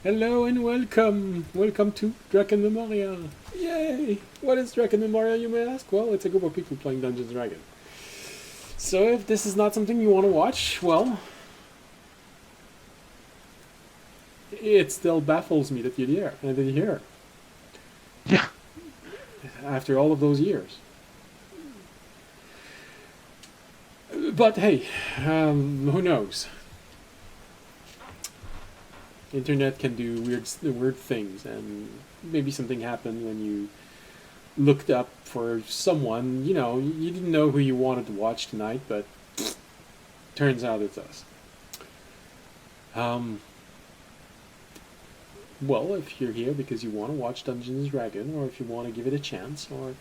Hello and welcome! Welcome to Drakenmemoria! Yay! What is Drakenmemoria, you may ask? Well, it's a group of people playing Dungeons & Dragons. So if this is not something you want to watch, well, it still baffles me that you're here Yeah. after all of those years. But hey, who knows? Internet can do weird things, and maybe something happened when you looked up for someone. You didn't know who you wanted to watch tonight, but turns out it's us. Um, well, if you're here because you want to watch Dungeons & Dragons, or if you want to give it a chance, or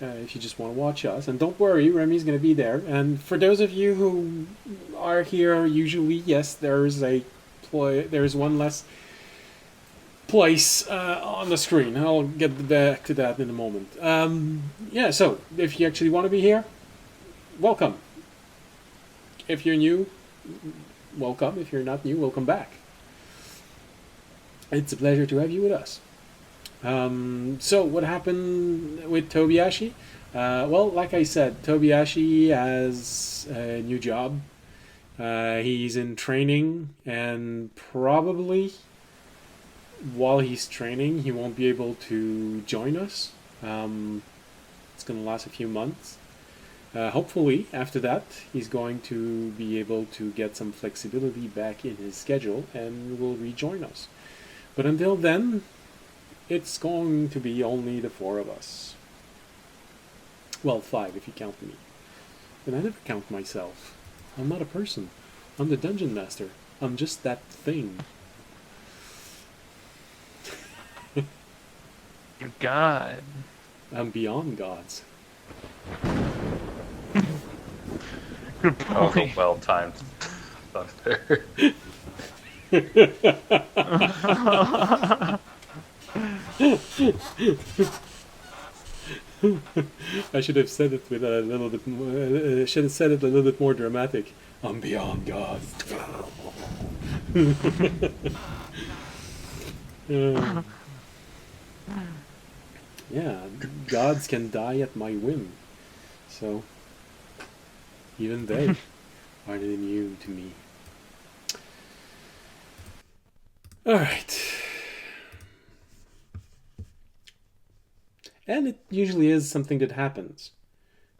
if you just want to watch us, and don't worry, Remy's going to be there. And for those of you who are here, usually, yes, there's one less place on the screen. I'll get back to that in a moment. Yeah, so if you actually want to be here, welcome. If you're new, welcome. If you're not new, welcome back. It's a pleasure to have you with us. So what happened with Tobiashi? Well, like I said, Tobiashi has a new job. He's in training, and probably while he's training, he won't be able to join us. It's going to last a few months. Hopefully, after that, he's going to be able to get some flexibility back in his schedule and will rejoin us. But until then, it's going to be only the four of us. Well, five if you count me. But I never count myself. I'm not a person. I'm the dungeon master. I'm just that thing. Your God. I'm beyond gods. Good Oh, the point. well-timed thunder. I should have said it with a little bit more. Should have said it a little bit more dramatic. I'm beyond gods. Uh, yeah, gods can die at my whim. So even they aren't immune to me. Alright. And it usually is something that happens.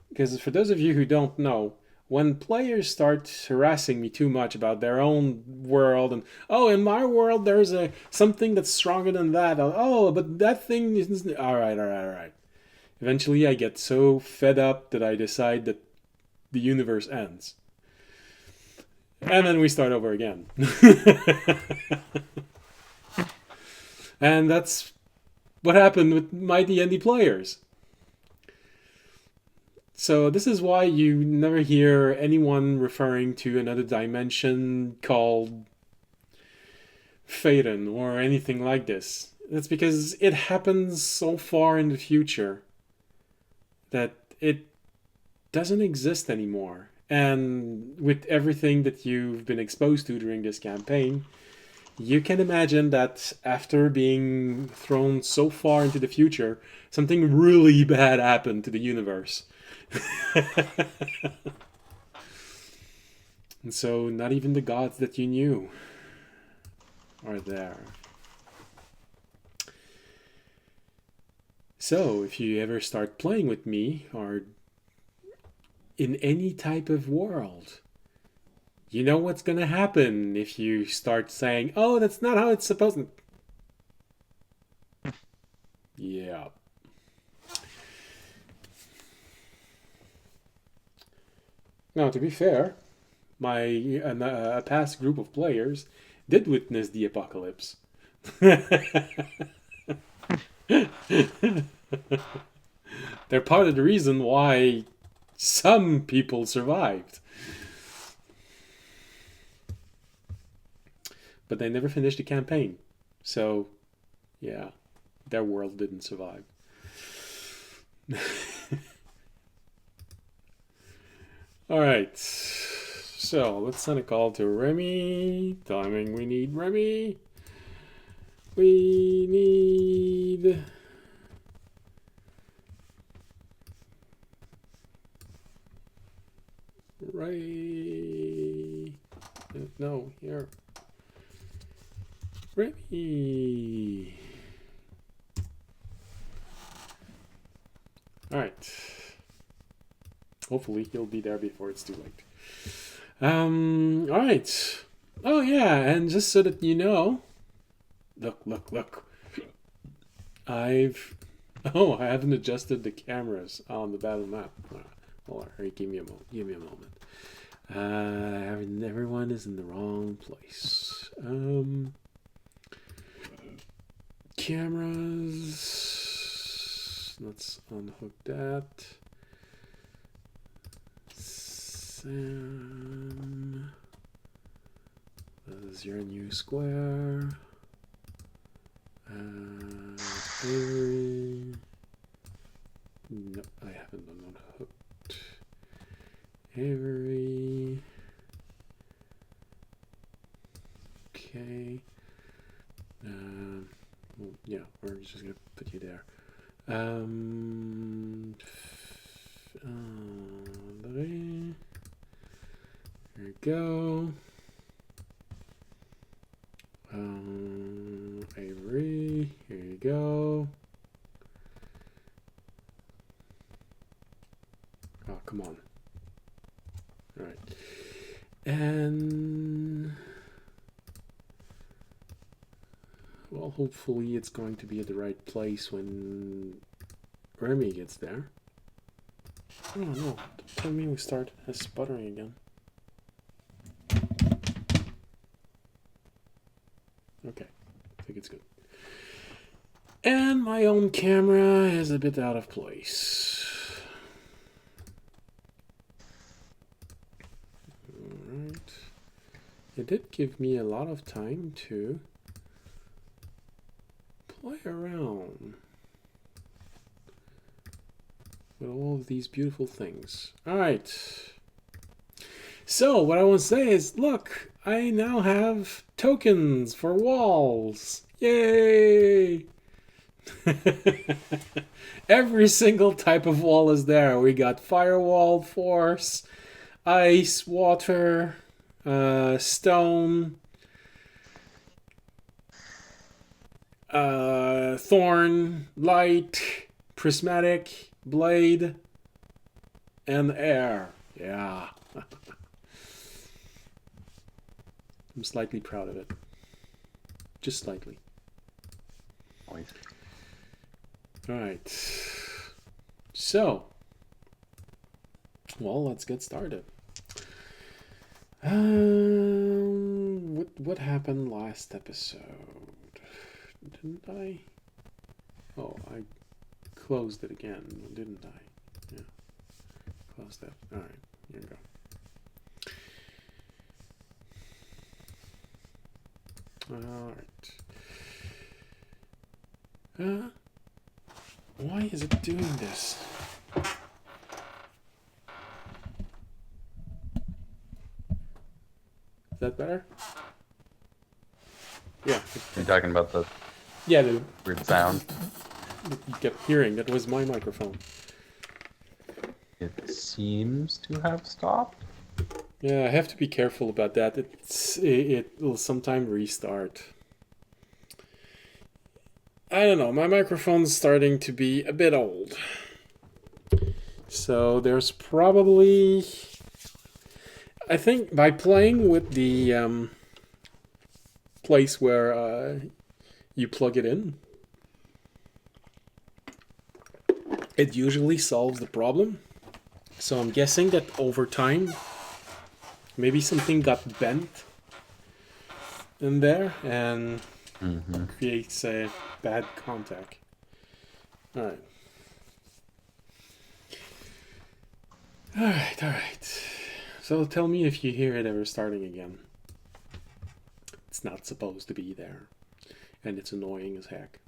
Because for those of you who don't know, when players start harassing me too much about their own world and oh, in my world there's something that's stronger than that. Oh, but that thing is all right. Eventually, I get so fed up that I decide that the universe ends, and then we start over again. And that's what happened with my D&D players. So this is why you never hear anyone referring to another dimension called Phaeton or anything like this. That's because it happens so far in the future that it doesn't exist anymore. And with everything that you've been exposed to during this campaign, you can imagine that after being thrown so far into the future, something really bad happened to the universe. And so, not even the gods that you knew are there. So, if you ever start playing with me, or in any type of world, you know what's gonna happen if you start saying, oh, that's not how it's supposed to. Yeah. Now, to be fair, a past group of players did witness the apocalypse. They're part of the reason why some people survived. But they never finished the campaign. So, yeah, their world didn't survive. Alright. So, let's send a call to Remy. Timing, we need Remy. We need... Ray... No, here. Remy. Alright. Hopefully he'll be there before it's too late. Alright. Oh yeah, and just so that you know... Look. I haven't adjusted the cameras on the battle map. Hold on, give me a moment. Everyone is in the wrong place. Cameras. Let's unhook that. Sam. This is your new square. Avery. No, I haven't unhooked. Avery. Okay. Well, yeah, we're just gonna put you there. There we go. Avery, here you go. Oh, come on. All right. And well, hopefully it's going to be at the right place when Remy gets there. Oh no, don't tell me we start sputtering again. Okay, I think it's good. And my own camera is a bit out of place. Alright. It did give me a lot of time to play around with all of these beautiful things. Alright. So, what I want to say is, look, I now have tokens for walls. Yay! Every single type of wall is there. We got firewall, force, ice, water, stone, thorn, light, prismatic, blade, and air. Yeah. I'm slightly proud of it. Just slightly. Nice. Alright. So. Well, let's get started. What happened last episode? Didn't I? Oh, I closed it again, didn't I? Yeah. Close that. Alright, here we go. Alright. Why is it doing this? Is that better? Yeah. You're talking about the The weird sound? you kept hearing. That was my microphone. It seems to have stopped. Yeah, I have to be careful about that. It will sometime restart. I don't know. My microphone's starting to be a bit old. So there's probably... I think by playing with the place where you plug it in, it usually solves the problem. So I'm guessing that over time, maybe something got bent in there and creates a bad contact. Alright. Alright. So tell me if you hear it ever starting again. It's not supposed to be there. And it's annoying as heck.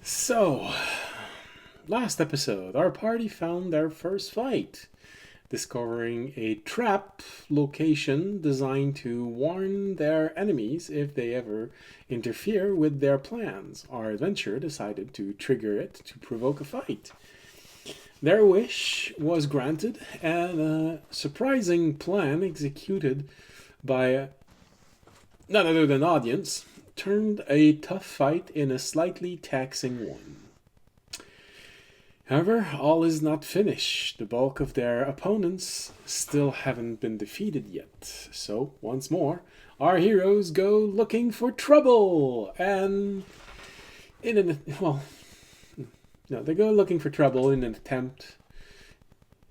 So, last episode, our party found their first fight. discovering a trap location designed to warn their enemies if they ever interfere with their plans. Our adventurer decided to trigger it to provoke a fight. Their wish was granted, and a surprising plan executed by none other than audience turned a tough fight in a slightly taxing one. However, all is not finished. The bulk of their opponents still haven't been defeated yet. So, once more, our heroes go looking for trouble. And they go looking for trouble in an attempt.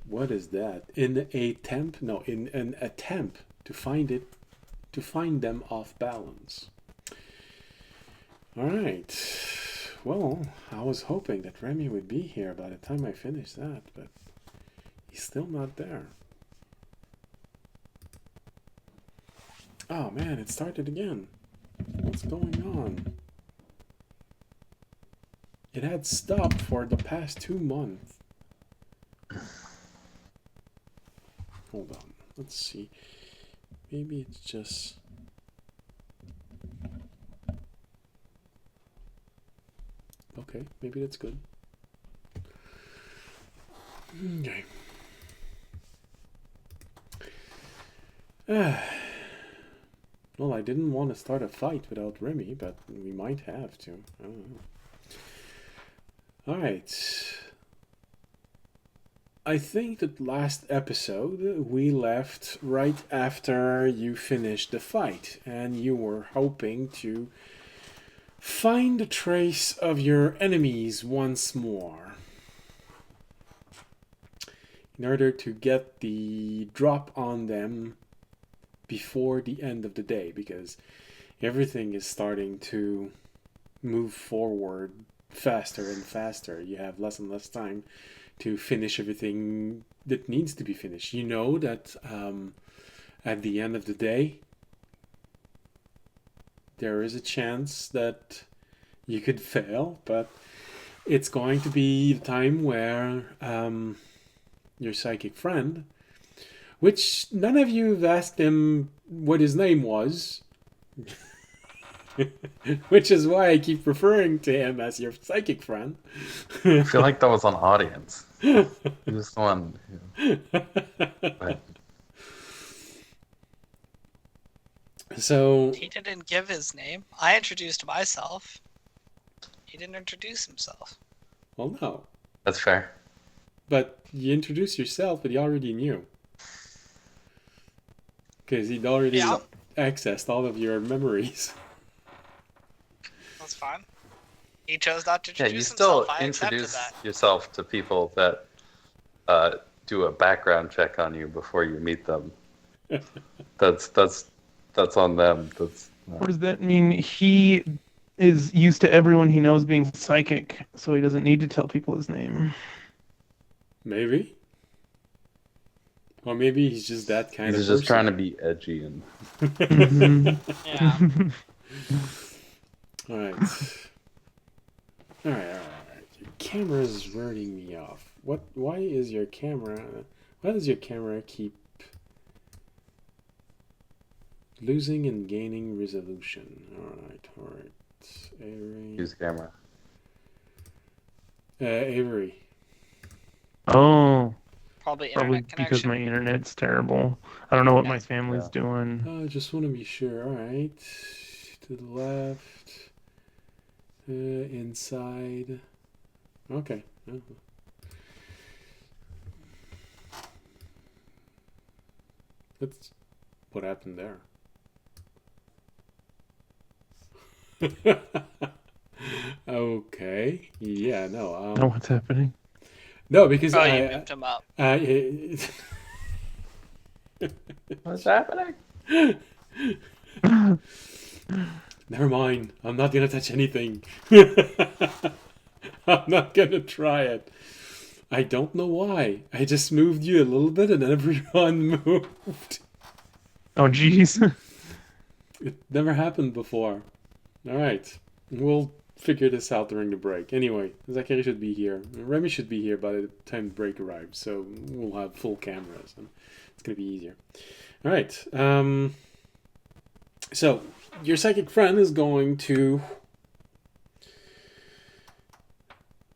What is that? In an attempt to find them off balance. All right. Well, I was hoping that Remy would be here by the time I finish that, but he's still not there. Oh man, it started again. What's going on? It had stopped for the past 2 months. Hold on, let's see. Maybe it's just... Okay, maybe that's good. Okay. Well, I didn't want to start a fight without Remy, but we might have to. I don't know. Alright. I think that last episode we left right after you finished the fight, and you were hoping to find a trace of your enemies once more in order to get the drop on them before the end of the day, because everything is starting to move forward faster and faster. You have less and less time to finish everything that needs to be finished. You know that at the end of the day there is a chance that you could fail, but it's going to be the time where your psychic friend, which none of you have asked him what his name was, which is why I keep referring to him as your psychic friend. I feel like that was on audience. He was the one. But So He didn't give his name. I introduced myself. He didn't introduce himself. well, no, that's fair. but you introduced yourself, but he already knew because he'd already Yeah. accessed all of your memories. That's fine. He chose not to Yeah, introduce you still himself. I accepted introduce that. yourself to people that do a background check on you before you meet them. That's on them. That's What does that mean? He is used to everyone he knows being psychic, so he doesn't need to tell people his name. Maybe. Or maybe he's just that kind he's of just person. trying to be edgy and Mhm. Yeah. Alright. Alright. Your camera is running me off. Why does your camera keep losing and gaining resolution? Alright. Avery. use camera. Avery. Oh, Probably probably internet because connection. my internet's terrible. I don't know what my Yes. family's Yeah. doing. I just want to be sure. Alright. To the left. Inside. Okay. That's what happened there. Okay. Yeah, no. Know what's happening? No, because Oh, you moved him up. What's happening? Never mind. I'm not gonna touch anything. I'm not gonna try it. I don't know why. I just moved you a little bit and everyone moved. Oh, jeez. It never happened before. Alright. We'll figure this out during the break. Anyway, Zachary should be here. Remy should be here by the time the break arrives, so we'll have full cameras and it's gonna be easier. All right. So your psychic friend is going to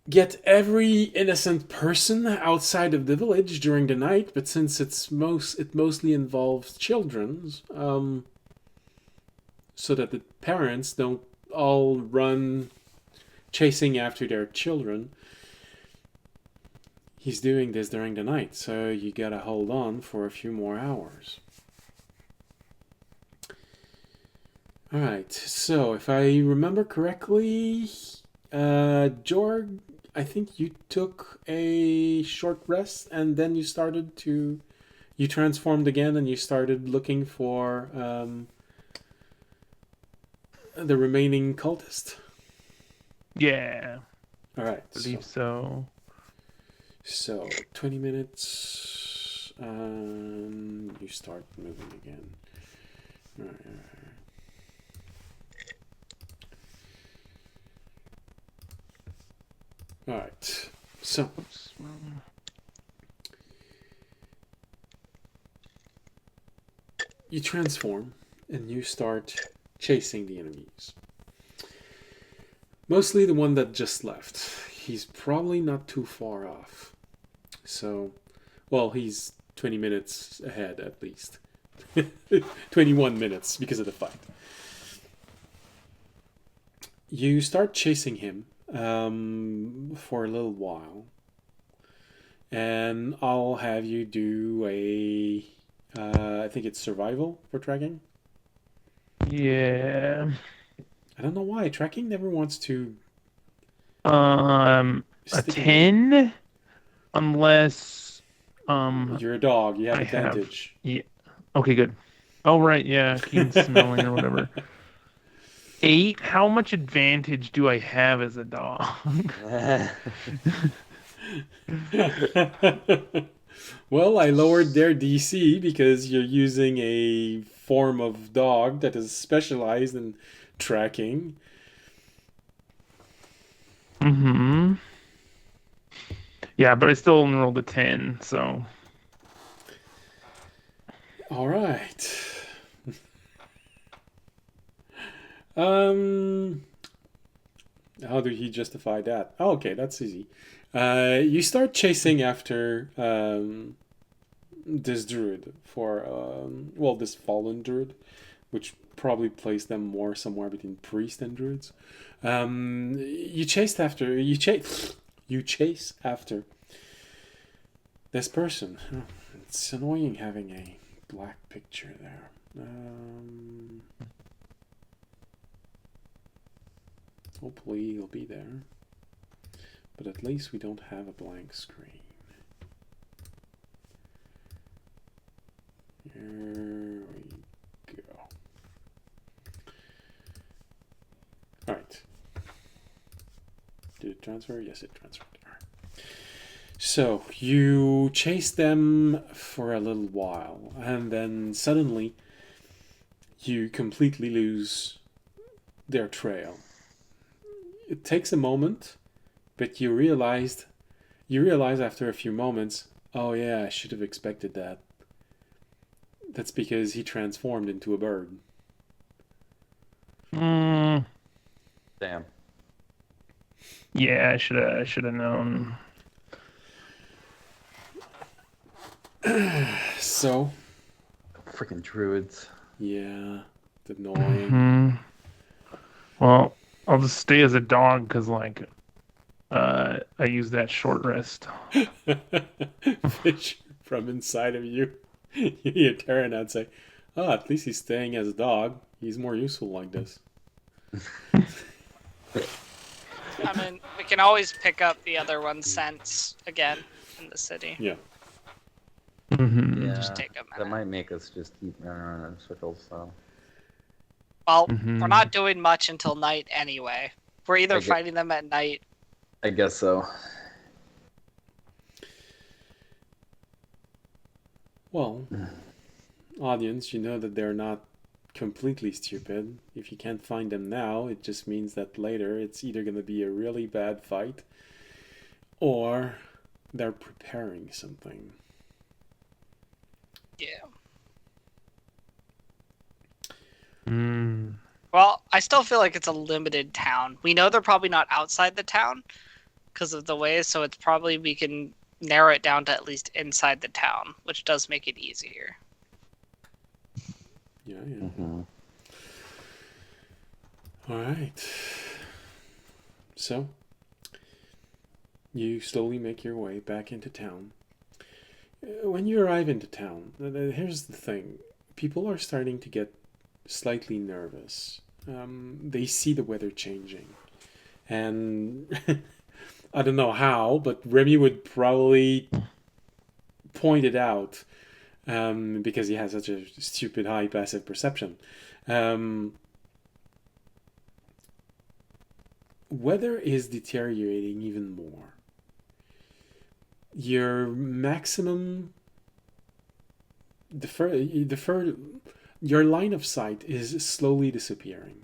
get every innocent person outside of the village during the night, but since it mostly involves children, so that the parents don't all run chasing after their children. He's doing this during the night, so you gotta hold on for a few more hours. Alright, so if I remember correctly, Jorg, I think you took a short rest and then you transformed again and you started looking for the remaining cultist. Yeah. Alright. I believe so. So 20 minutes and you start moving again. Alright. Alright, so you transform and you start chasing the enemies. Mostly the one that just left. He's probably not too far off. So, well, he's 20 minutes ahead at least. 21 minutes because of the fight. You start chasing him for a little while, and I'll have you do a I think it's survival for tracking. Yeah. I don't know why tracking never wants to A stick with 10, unless you. You're a dog, you have I have- advantage. yeah. Okay, good. Oh right, yeah, keen smelling or whatever. 8. How much advantage do I have as a dog? Well, I lowered their DC because you're using a form of dog that is specialized in tracking. Mm-hmm. Yeah, but I still rolled a 10, so All right. How did he justify that? Oh, okay, that's easy. You start chasing after this druid for this fallen druid, which probably placed them more somewhere between priest and druids. You chase after this person. It's annoying having a black picture there. Hopefully he'll be there. But at least we don't have a blank screen. Here we go. Alright. Did it transfer? Yes, it transferred. Alright. So, you chase them for a little while, and then suddenly you completely lose their trail. It takes a moment, but you realize after a few moments, oh yeah, I should have expected that. That's because he transformed into a bird. mm, Damn. yeah, I should have known. So, Freaking druids. yeah, it's annoying. Hmm. Well, I'll just stay as a dog because, I use that short rest. Fish from inside of you. You hear Terran out say, "Oh, at least he's staying as a dog. He's more useful like this." I mean, we can always pick up the other one's scents again in the city. Yeah. Mm-hmm. Yeah, Just take a that minute. might make us just keep running around in circles. So Well, Mhm. we're not doing much until night anyway. We're either I get- fighting them at night. I guess so. Well, audience, you know that they're not completely stupid. If you can't find them now, it just means that later it's either going to be a really bad fight or they're preparing something. Yeah. Well, I still feel like it's a limited town. We know they're probably not outside the town because of the way, so it's probably we can narrow it down to at least inside the town, which does make it easier. Yeah. Mm-hmm. All right. So, you slowly make your way back into town. When you arrive into town, here's the thing. People are starting to get slightly nervous. They see the weather changing. And I don't know how, but Remy would probably point it out because he has such a stupid high passive perception. Weather is deteriorating even more. Your maximum your line of sight is slowly disappearing.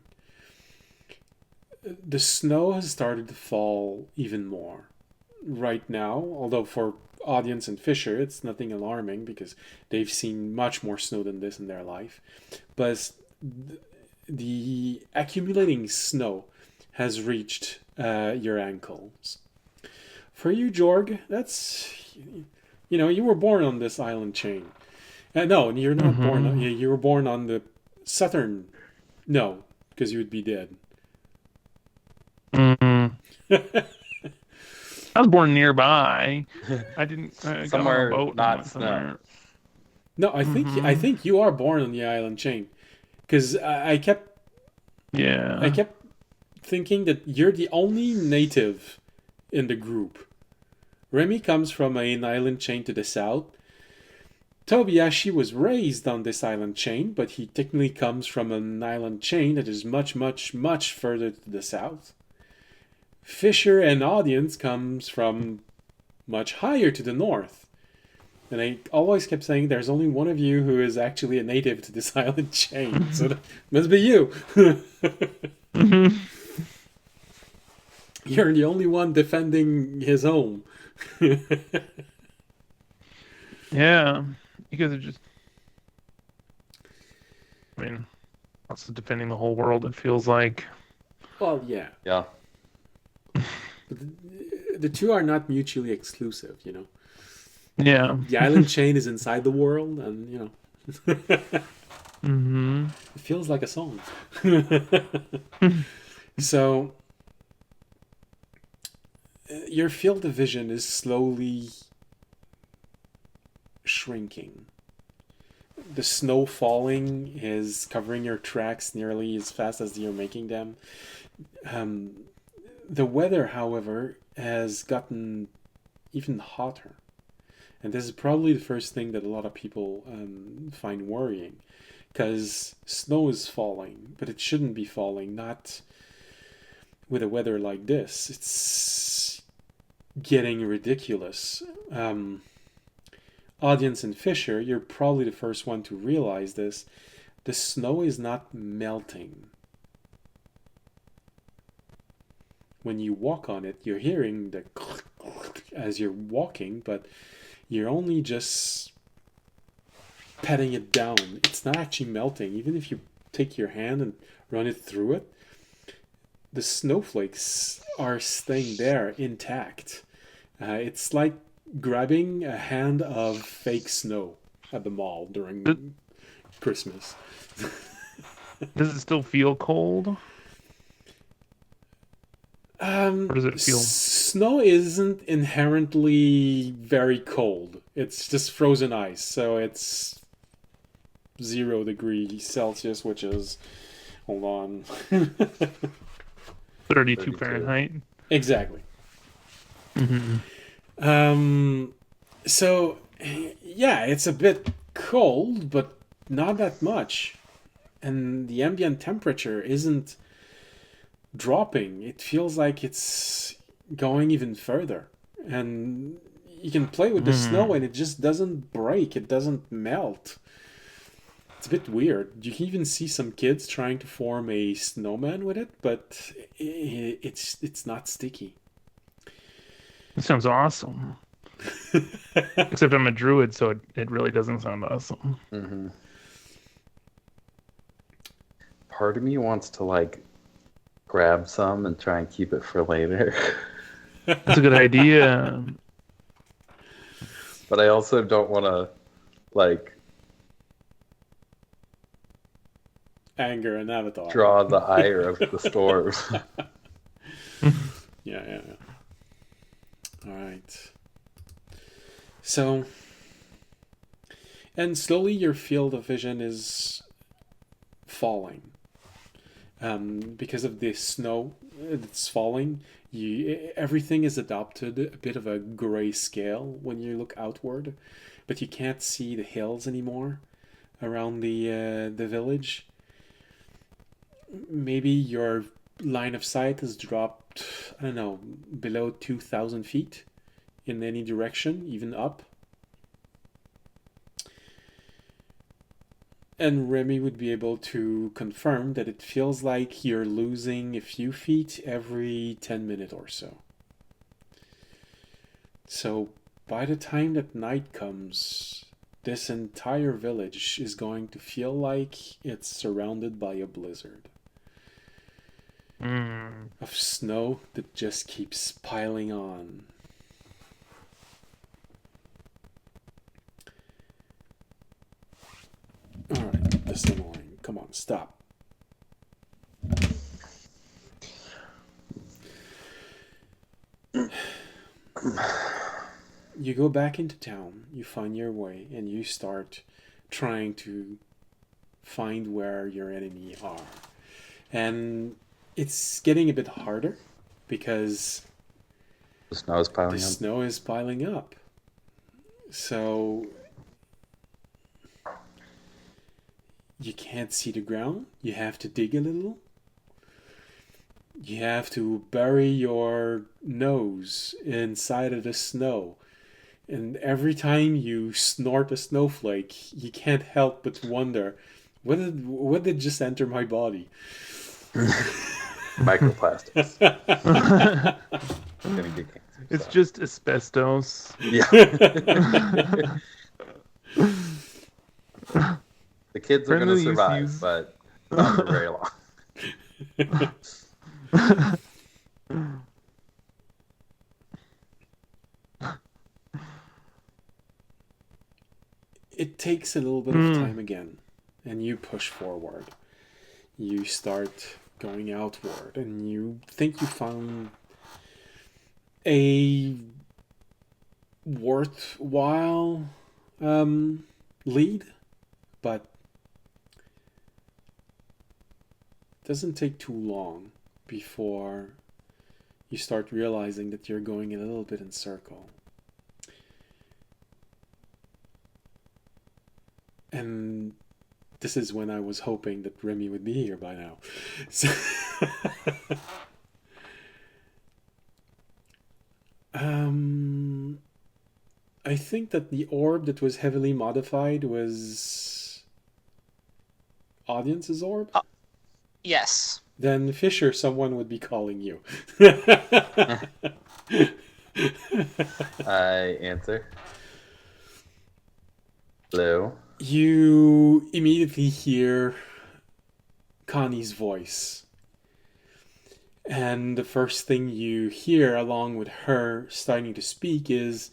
The snow has started to fall even more right now, although for audience and Fisher it's nothing alarming because they've seen much more snow than this in their life. But the accumulating snow has reached your ankles. For you, Jorg, that's, you were born on this island chain. No, you're not born on, you were born on the southern, no, because you would be dead. I was born nearby. I didn't got on Somewhere a boat not and went somewhere. No, I think you are born on the island chain, because I kept thinking that you're the only native in the group. Remy comes from an island chain to the south. Tobiyashi was raised on this island chain, but he technically comes from an island chain that is much, much, much further to the south. Fisher and Audience comes from much higher to the north. And I always kept saying there's only one of you who is actually a native to this island chain. So that must be you. You're the only one defending his home. Yeah. You guys are just... I mean, also defending the whole world, it feels like. Well, yeah. Yeah. But the two are not mutually exclusive, Yeah. The island chain is inside the world, and, It feels like a song. So, your field of vision is slowly shrinking. The snow falling is covering your tracks nearly as fast as you're making them. The weather, however, has gotten even hotter. And this is probably the first thing that a lot of people find worrying. Because snow is falling, but it shouldn't be falling, not with a weather like this. It's getting ridiculous. Audience and Fisher, you're probably the first one to realize this. The snow is not melting. When you walk on it, you're hearing the as you're walking, but you're only just patting it down. It's not actually melting. Even if you take your hand and run it through it, the snowflakes are staying there intact. It's like grabbing a hand of fake snow at the mall during Christmas. Does it still feel cold? Or does it feel... Snow isn't inherently very cold. It's just frozen ice, so it's 0 degrees Celsius, which is... Hold on. 32 Fahrenheit. Exactly. So, yeah, it's a bit cold, but not that much. And the ambient temperature isn't dropping. It feels like it's going even further. And you can play with the snow and it just doesn't break. It doesn't melt. It's a bit weird. You can even see some kids trying to form a snowman with it, but it's not sticky. It sounds awesome. Except I'm a druid, so it really doesn't sound awesome. Mm-hmm. Part of me wants to like grab some and try and keep it for later. That's a good idea. But I also don't want to like Anger and Avatar. draw the ire of the storms. Yeah. All right. So, and slowly your field of vision is falling. Because of the snow that's falling, everything is adopted a bit of a gray scale when you look outward, but you can't see the hills anymore around the village. Maybe your line of sight has dropped, I don't know, below 2,000 feet in any direction, even up. And Remy would be able to confirm that it feels like you're losing a few feet every 10 minutes or so. So by the time that night comes, this entire village is going to feel like it's surrounded by a blizzard of snow that just keeps piling on. Alright, this is annoying. Come on, stop. You go back into town, you find your way, and you start trying to find where your enemy are. And it's getting a bit harder because The snow is piling the up. snow is piling up. So you can't see the ground. You have to dig a little. You have to bury your nose inside of the snow. And every time you snort a snowflake, you can't help but wonder, what did just enter my body? Microplastics. I'm gonna get cancer. It's so. just asbestos. Yeah. The kids are Friendly gonna use survive, use. but not for very long. It takes a little bit of time again, and you push forward. You start going outward, and you think you found a worthwhile lead, but it doesn't take too long before you start realizing that you're going a little bit in circle. And this is when I was hoping that Remy would be here by now. So I think that the orb that was heavily modified was Audience's orb. Yes. Then Fisher, someone would be calling you. I answer. Hello. You immediately hear Connie's voice. And the first thing you hear, along with her starting to speak, is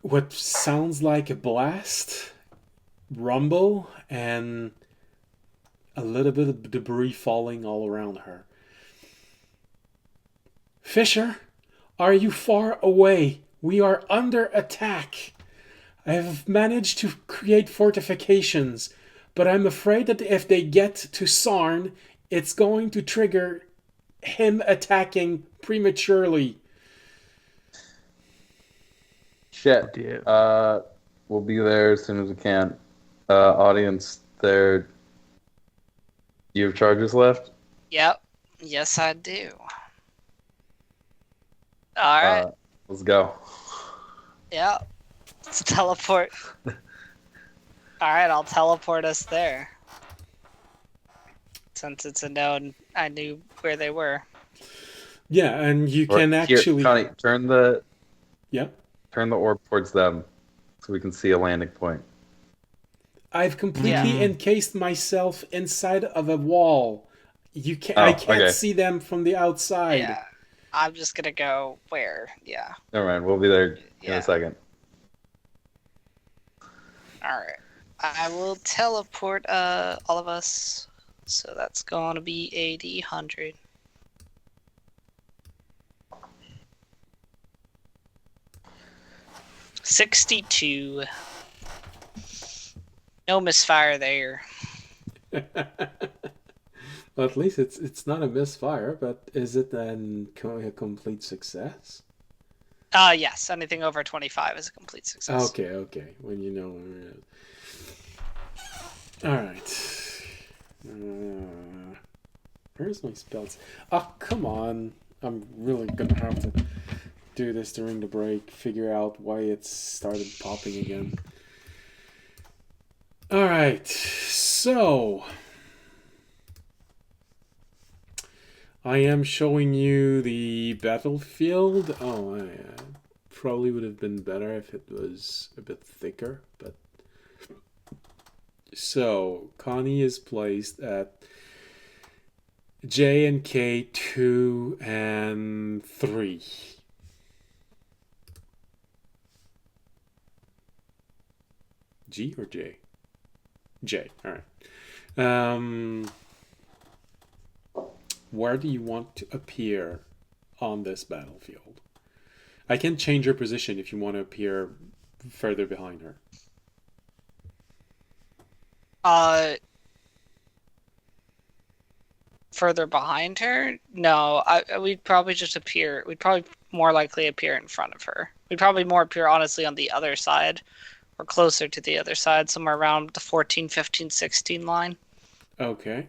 what sounds like a blast, rumble, and a little bit of debris falling all around her. Fisher, are you far away? We are under attack. I have managed to create fortifications, but I'm afraid that if they get to Sarn, it's going to trigger him attacking prematurely. Shit. Yeah. We'll be there as soon as we can. Audience, there. Do you have charges left? Yep. Yes, I do. All right. Let's go. Yep. Let's teleport. All right, I'll teleport us there. Since it's a known, I knew where they were. Yeah, and you Or can here, actually. Connie, turn the Yeah. orb towards them so we can see a landing point. I've completely Yeah. encased myself inside of a wall. Oh, I can't okay. see them from the outside. Yeah. I'm just gonna go where? Yeah. Never mind. We'll be there in Yeah. a second. All right. I will teleport all of us. So that's gonna be 80, 100. $62. No misfire there. Well, at least it's not a misfire, but is it then a complete success? Yes. Anything over 25 is a complete success. Okay. When you know where it is. All right. Where's my spells? Oh, come on. I'm really gonna have to do this during the break. Figure out why it started popping again. All right. So I am showing you the battlefield. Oh, probably would have been better if it was a bit thicker, but so Connie is placed at J and K 2 and 3. G or J? J. All right. Where do you want to appear on this battlefield? I can change your position if you want to appear further behind her. Further behind her? No, we'd probably just appear. We'd probably more likely appear in front of her. We'd probably more appear honestly on the other side, or closer to the other side, somewhere around the 14, 15, 16 line. Okay.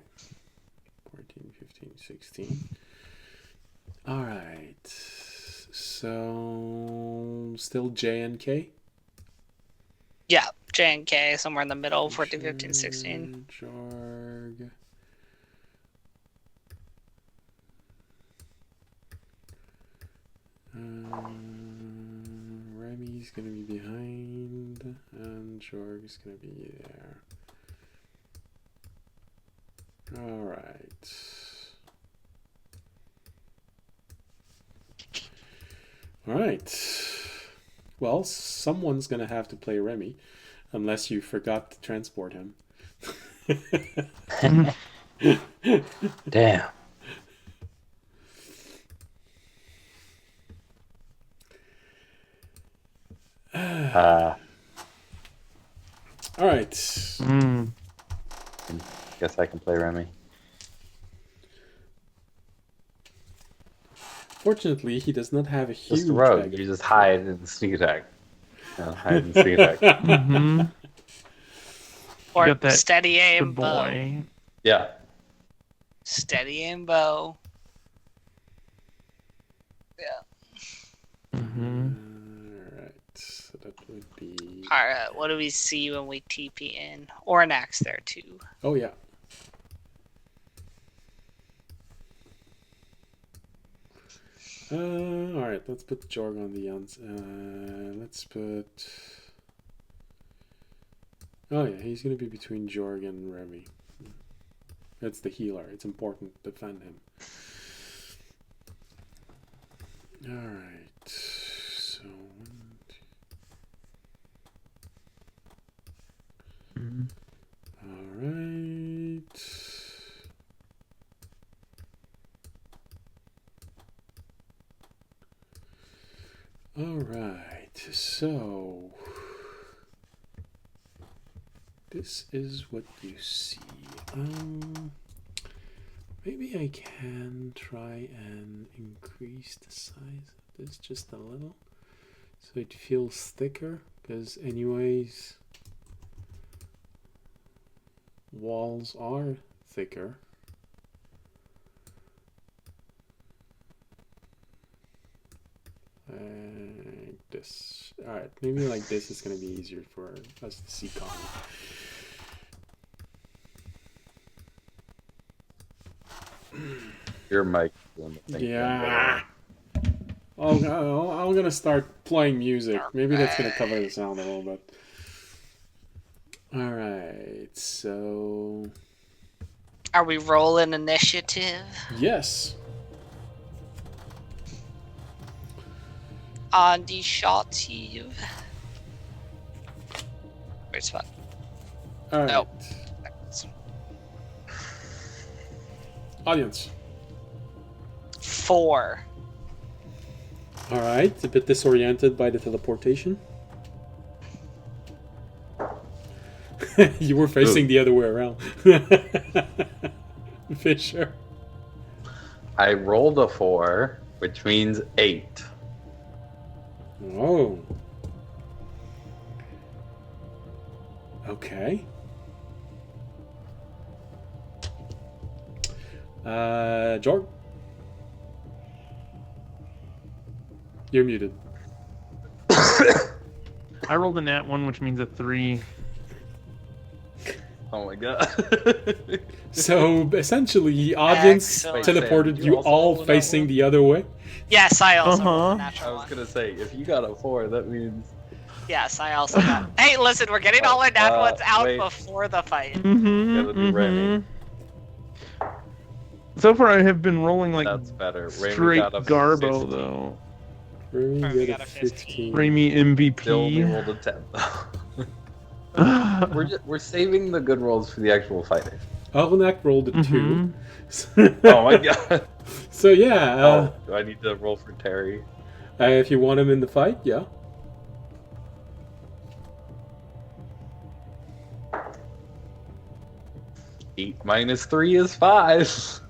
14, 15, 16. All right. So still J and K? Yeah, J and K, somewhere in the middle, 14, 15, 16. Jorg. Remy's gonna be behind, and Jorg is gonna be there. All right. All right. Well, someone's gonna have to play Remy, unless you forgot to transport him. Damn. All right. Guess I can play Remy. Fortunately, he does not have a huge Just a rogue. bag of- You just hide in the sneak attack. Hide in the sneak attack. Mm-hmm. Or Got that steady aim Good bow. boy. Yeah. Steady aim bow. Yeah. Mm-hmm. All right. So that would be. Alright, what do we see when we TP in? Or an axe there too. Oh yeah. All right. Let's put Jorg on the ends. Let's put. Oh yeah, he's gonna be between Jorg and Remy. That's the healer. It's important to defend him. All right. So one, two. Mm-hmm. All right. All right. So this is what you see. Maybe I can try and increase the size of this just a little so it feels thicker, because anyways walls are thicker. Like this. Alright, maybe like this is gonna be easier for us to see Connor. Your mic. is on the thing. Yeah. I'm gonna start playing music. Maybe that's gonna cover the sound a little bit. Alright, so... Are we rolling initiative? Yes. Initiative. Wait, spot. Alright. Nope. Audience. 4. Alright, a bit disoriented by the teleportation. You were facing the other way around. Fisher. I rolled a 4, which means 8. Oh. Okay. Jorg? You're muted. I rolled a nat 1, which means a 3. Oh my god. So essentially, audience Excellent. teleported Sam, you you also all rolled that facing one? the other way. Yes, I also rolled Uh-huh. a I natural was one. gonna say, if you got a 4, that means... Yes, I also got. Hey, listen, we're getting all our nat ones out wait. before the fight. Gotta be ready. So far, I have been rolling like That's better. Raimi straight got a garbo 15. though. Remy Remy got a got a 15. Raimi Still only MVP. rolled a 10. We're saving the good rolls for the actual fighting. Alvanac rolled a 2. Mhm. Oh my god. So yeah, Do I need to roll for Terry? if you want him in the fight, yeah. Eight minus 3 is 5.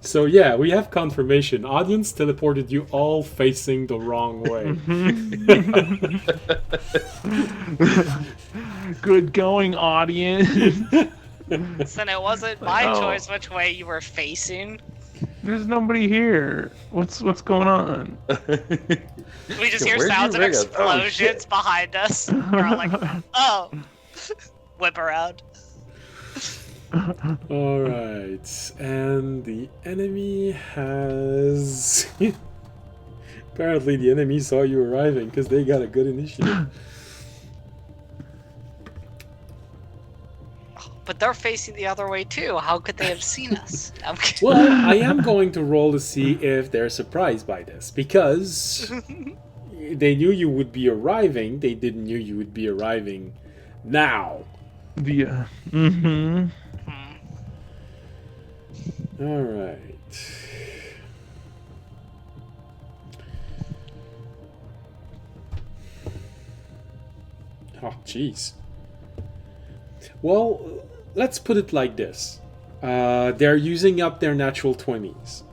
So yeah, we have confirmation. Audience teleported you all facing the wrong way. Good going, audience. Listen, it wasn't my Oh. choice which way you were facing. There's nobody here. What's going on? We just Yeah, hear where'd sounds you of ring us? Oh, explosions shit. behind us. We're all like, oh. Whip around. Alright, and the enemy has... Apparently the enemy saw you arriving because they got a good initiative. But they're facing the other way too. How could they have seen us? I'm kidding. Well, I am going to roll to see if they're surprised by this, because they knew you would be arriving, they didn't knew you would be arriving now. The mm-hmm. Alright. Oh, jeez. Well, let's put it like this. They're using up their natural 20s.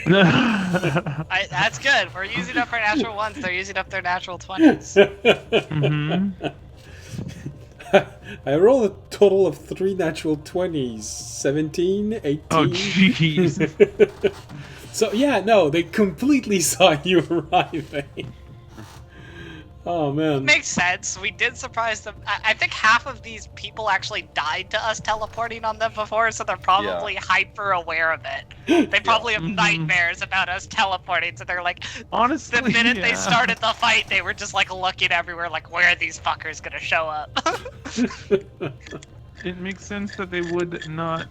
That's good. We're using up our natural ones. They're using up their natural 20s. Mm-hmm. I rolled a total of 3 natural 20s. 17, 18. Oh, jeez. So, yeah, no, they completely saw you arriving. Oh, man. Makes sense. We did surprise them. I think half of these people actually died to us teleporting on them before, so they're probably hyper aware of it. They probably have nightmares about us teleporting, so they're like, Honestly, the minute they yeah. started the fight, they were just like looking everywhere, like, where are these fuckers gonna show up? It makes sense that they would not.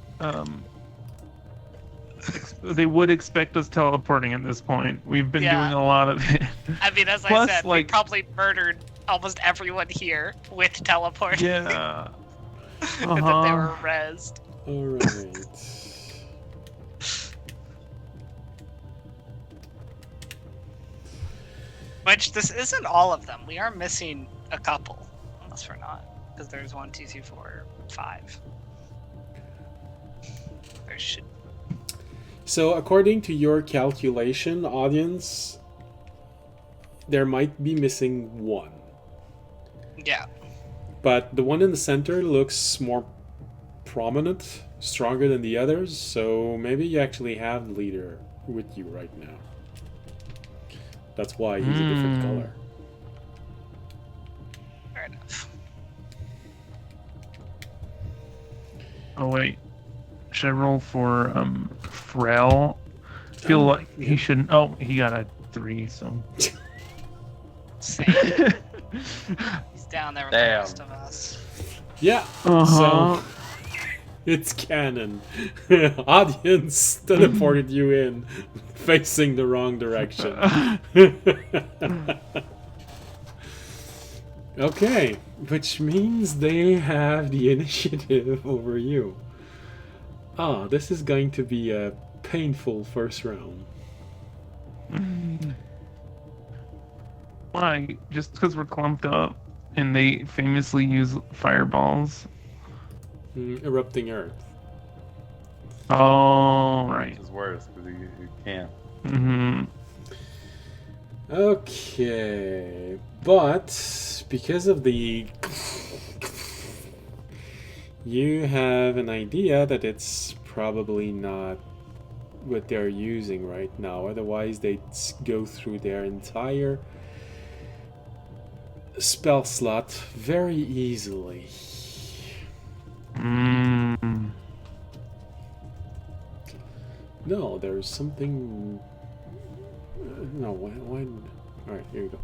They would expect us teleporting at this point. We've been Yeah. doing a lot of it. I mean, as Plus, I said, we like- probably murdered almost everyone here with teleporting. Yeah. And that they Uh-huh. were rezzed. Alright. Which, this isn't all of them. We are missing a couple. Unless we're not. Because there's 1, 2, 3, 4, 5. There should... So, according to your calculation, audience, there might be missing 1. Yeah. But the one in the center looks more prominent, stronger than the others, so maybe you actually have the leader with you right now. That's why he's a different color. Oh wait, should I roll for Frel? Feel like yeah. he shouldn't. Oh, he got a 3. So. Same. He's down there with Damn. the rest of us. Yeah. Uh-huh. So it's canon. Audience teleported you in, facing the wrong direction. Okay, which means they have the initiative over you. Ah, this is going to be a painful first round. Why? Just because we're clumped up, and they famously use fireballs. Erupting Earth. Oh, right. Which is worse because you can't. Mm-hmm. Okay, but because of the... You have an idea that it's probably not what they're using right now. Otherwise, they'd go through their entire spell slot very easily. Mm. No, there's something... no, why... Alright, here you go.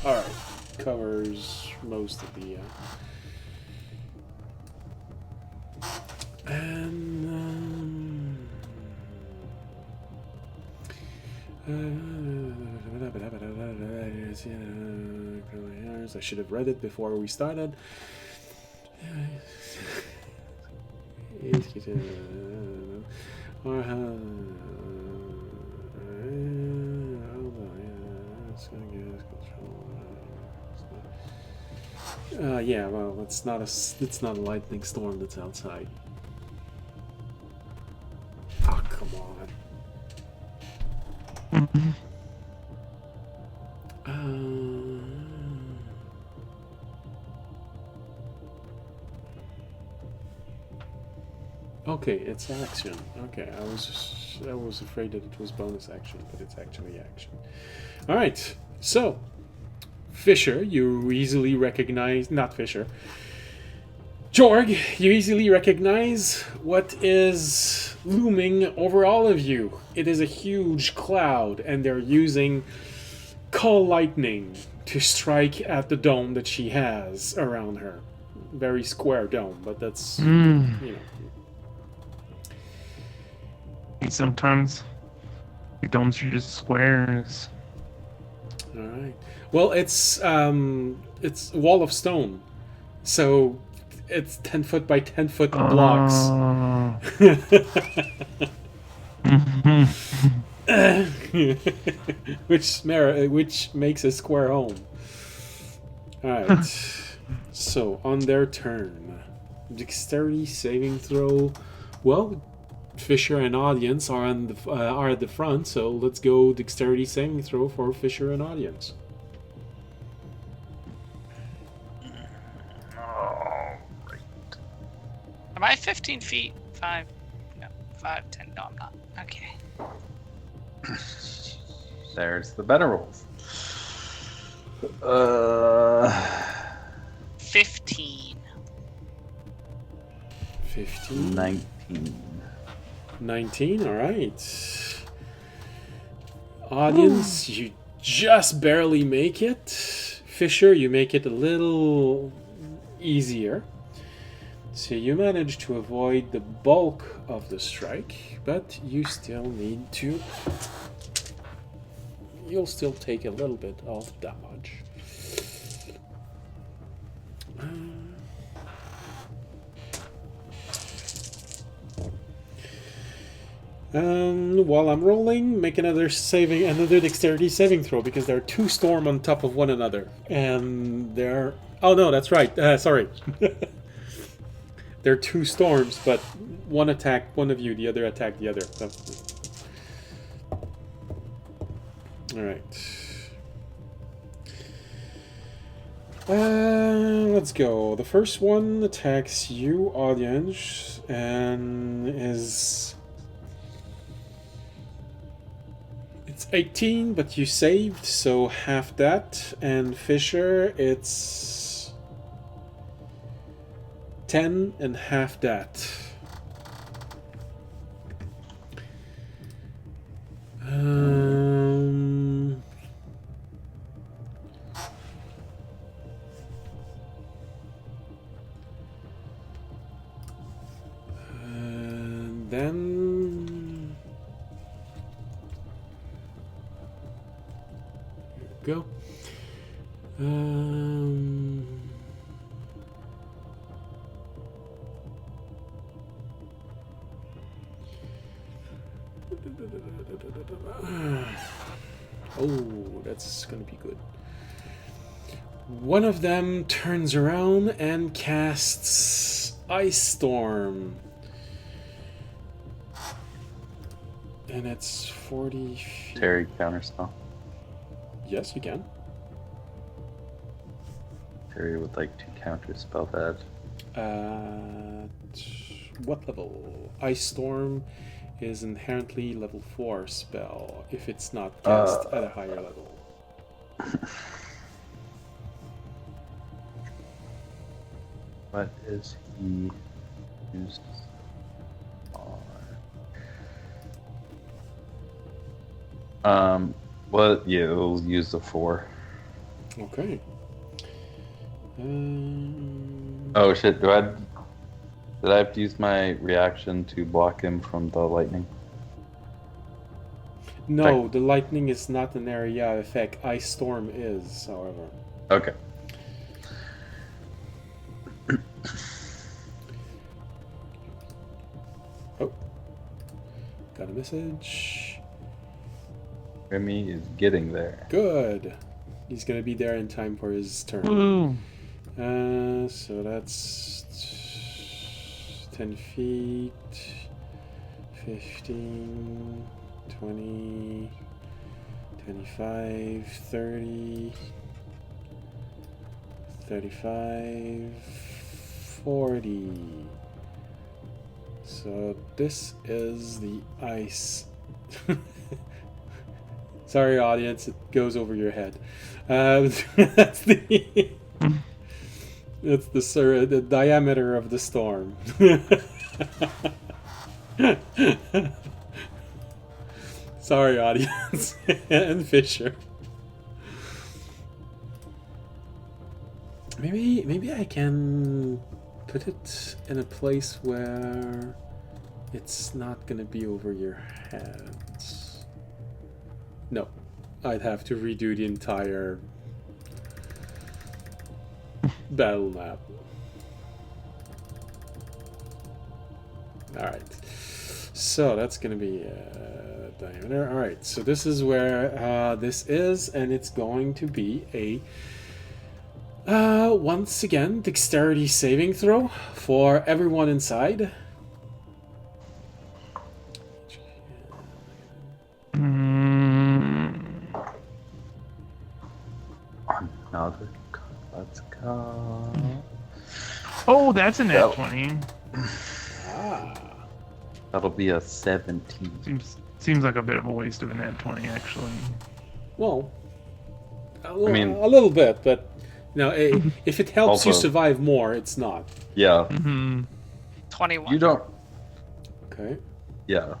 Alright, covers most of the... I should have read it before we started. Yeah, well, it's not a lightning storm that's outside. Oh, come on. Okay, it's action. Okay, I was afraid that it was bonus action, but it's actually action. All right, so Fisher, you easily recognize, not Fisher, Jorg, you easily recognize what is looming over all of you. It is a huge cloud, and they're using call lightning to strike at the dome that she has around her. Very square dome, but that's, you know. Sometimes the domes are just squares. All right. Well, it's a wall of stone, so it's 10 foot by 10 foot blocks. which makes a square home. All right. So on their turn, dexterity saving throw. Well, Fisher and audience are at the front, so let's go dexterity saving throw for Fisher and audience. Am I 15 feet? 5? No, 5, 10. No, I'm not. Okay. There's the better rolls. 15. 15. 19. 19, alright. Audience, you just barely make it. Fisher, you make it a little easier. So you manage to avoid the bulk of the strike, but you still need to... You'll still take a little bit of damage. While I'm rolling, make another dexterity saving throw, because there are two storm on top of one another, and they're... Oh no, that's right. Sorry. There are two storms, but one attacked one of you, the other attacked the other. So. All right. Let's go. The first one attacks you, audience, and is It's 18, but you saved, so half that. And Fisher, it's 10 and half that. And then here we go. Oh, that's gonna be good. One of them turns around and casts Ice Storm. And it's 40 feet. Terry counterspell. Yes, you can. Terry would like to counterspell that. What level? Ice Storm is inherently level 4 spell if it's not cast at a higher level. What is he used on? Well, yeah, we'll use the 4. Okay. Oh shit! Did I have to use my reaction to block him from the lightning? No, the lightning is not an area effect. Ice Storm is, however. Okay. Oh. Got a message. Remy is getting there. Good. He's gonna be there in time for his turn. Woo. So that's 10 feet, 15, 20, 25, 30, 35, 40. So this is the ice. Sorry, audience, it goes over your head. That's the diameter of the storm. Sorry, audience and Fisher. Maybe I can put it in a place where it's not gonna be over your head. No, I'd have to redo the entire battle map. Alright, so that's gonna be diameter. Alright, so this is where this is, and it's going to be a once again dexterity saving throw for everyone inside. Another. Let's go. Oh, that's a nat 20. That'll be a 17. Seems like a bit of a waste of a nat 20, actually. Well, I mean, a little bit, but you know, if it helps you Also- survive more, it's not. Yeah. 21. You don't. Okay. Yeah.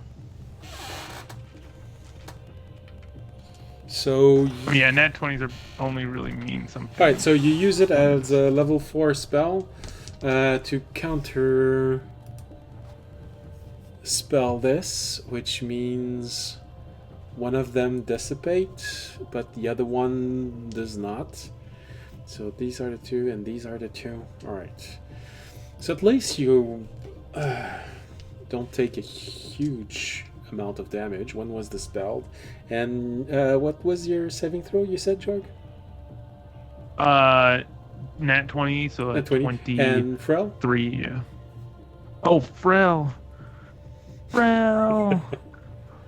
So, Yeah, nat 20s are only really mean something. alright, so you use it as a level 4 spell to counter spell this, which means one of them dissipate, but the other one does not. So these are the two, and these are the two. Alright. So at least you don't take a huge amount of damage. One was dispelled. And what was your saving throw, you said, Jorg? Nat 20, so a Nat 20. 23. And Frel? Yeah. Oh, Frel.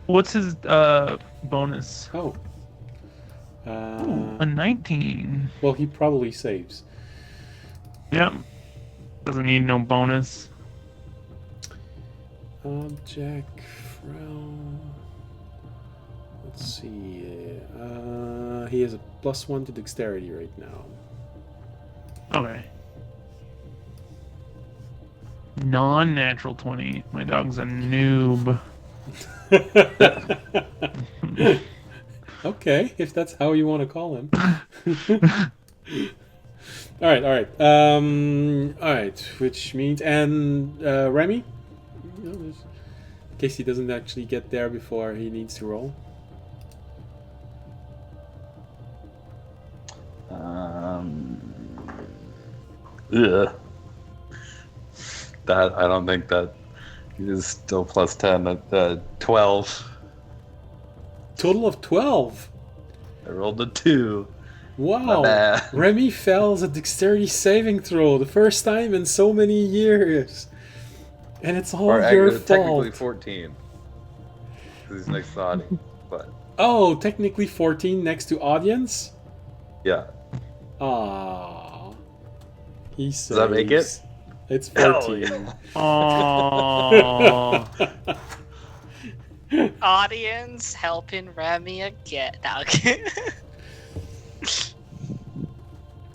What's his bonus? Oh. Ooh, a 19. Well, he probably saves. Yep. Doesn't need no bonus. Jack, Frel. Let's see. He has a +1 to dexterity right now. Okay. Non-natural 20. My dog's a noob. Okay, if that's how you want to call him. All right. All right. Which means, and Remy, in case he doesn't actually get there before he needs to roll. Yeah. That I don't think that is still +10 at 12. Total of 12. I rolled a 2. My Wow. bad. Remy fails a dexterity saving throw the first time in so many years. And it's all your technically fault. 14. Because he's next to the audience. But Oh, technically 14 next to audience? yeah. Ah. He saves. Does that make it? It's Hell 14. Oh. Audience helping Remy again. No, okay.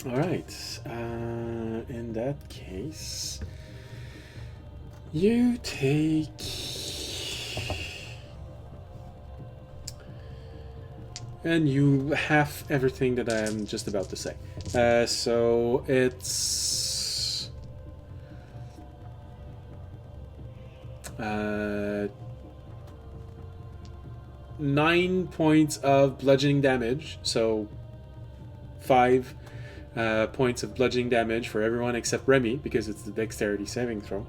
Alright. In that case, you take. And you have everything that I am just about to say. So it's 9 points of bludgeoning damage. So 5 points of bludgeoning damage for everyone except Remy, because it's the dexterity saving throw.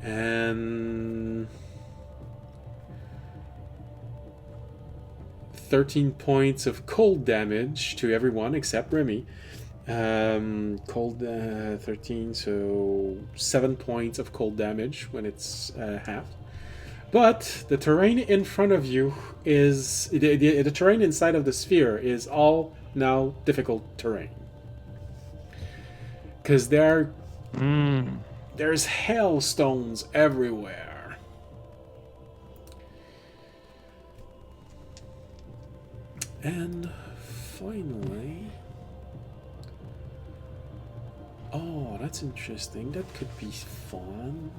And 13 points of cold damage to everyone except Remy. Cold 13, so 7 points of cold damage when it's halved. But the terrain in front of you is the terrain inside of the sphere is all now difficult terrain, because there's hailstones everywhere. And finally, oh, that's interesting. That could be fun.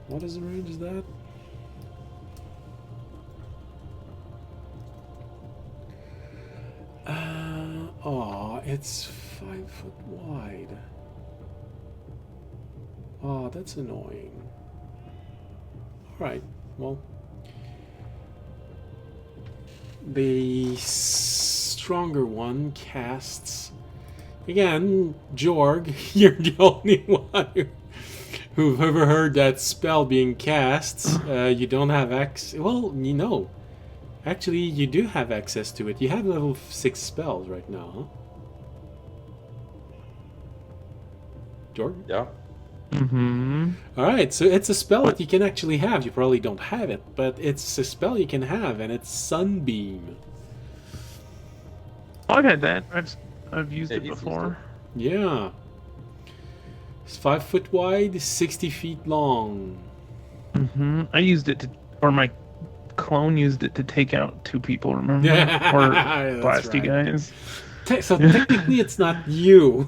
What is the range of that? Oh, it's 5 foot wide. Oh, that's annoying. Alright, well. The stronger one casts. Again, Jorg, you're the only one who've ever heard that spell being cast. You don't have access. Well, you know. Actually, you do have access to it. You have level 6 spells right now, huh? Jordan? Yeah. Mm-hmm. Alright, so it's a spell that you can actually have. You probably don't have it, but it's a spell you can have, and it's Sunbeam. I've had that. I've used Yeah, it he's used before. Yeah. It's 5 foot wide, 60 feet long. Mm-hmm. I used it to, or my clone used it to take out 2 people, remember? Yeah, Or that's blast you right. guys. So technically it's not you.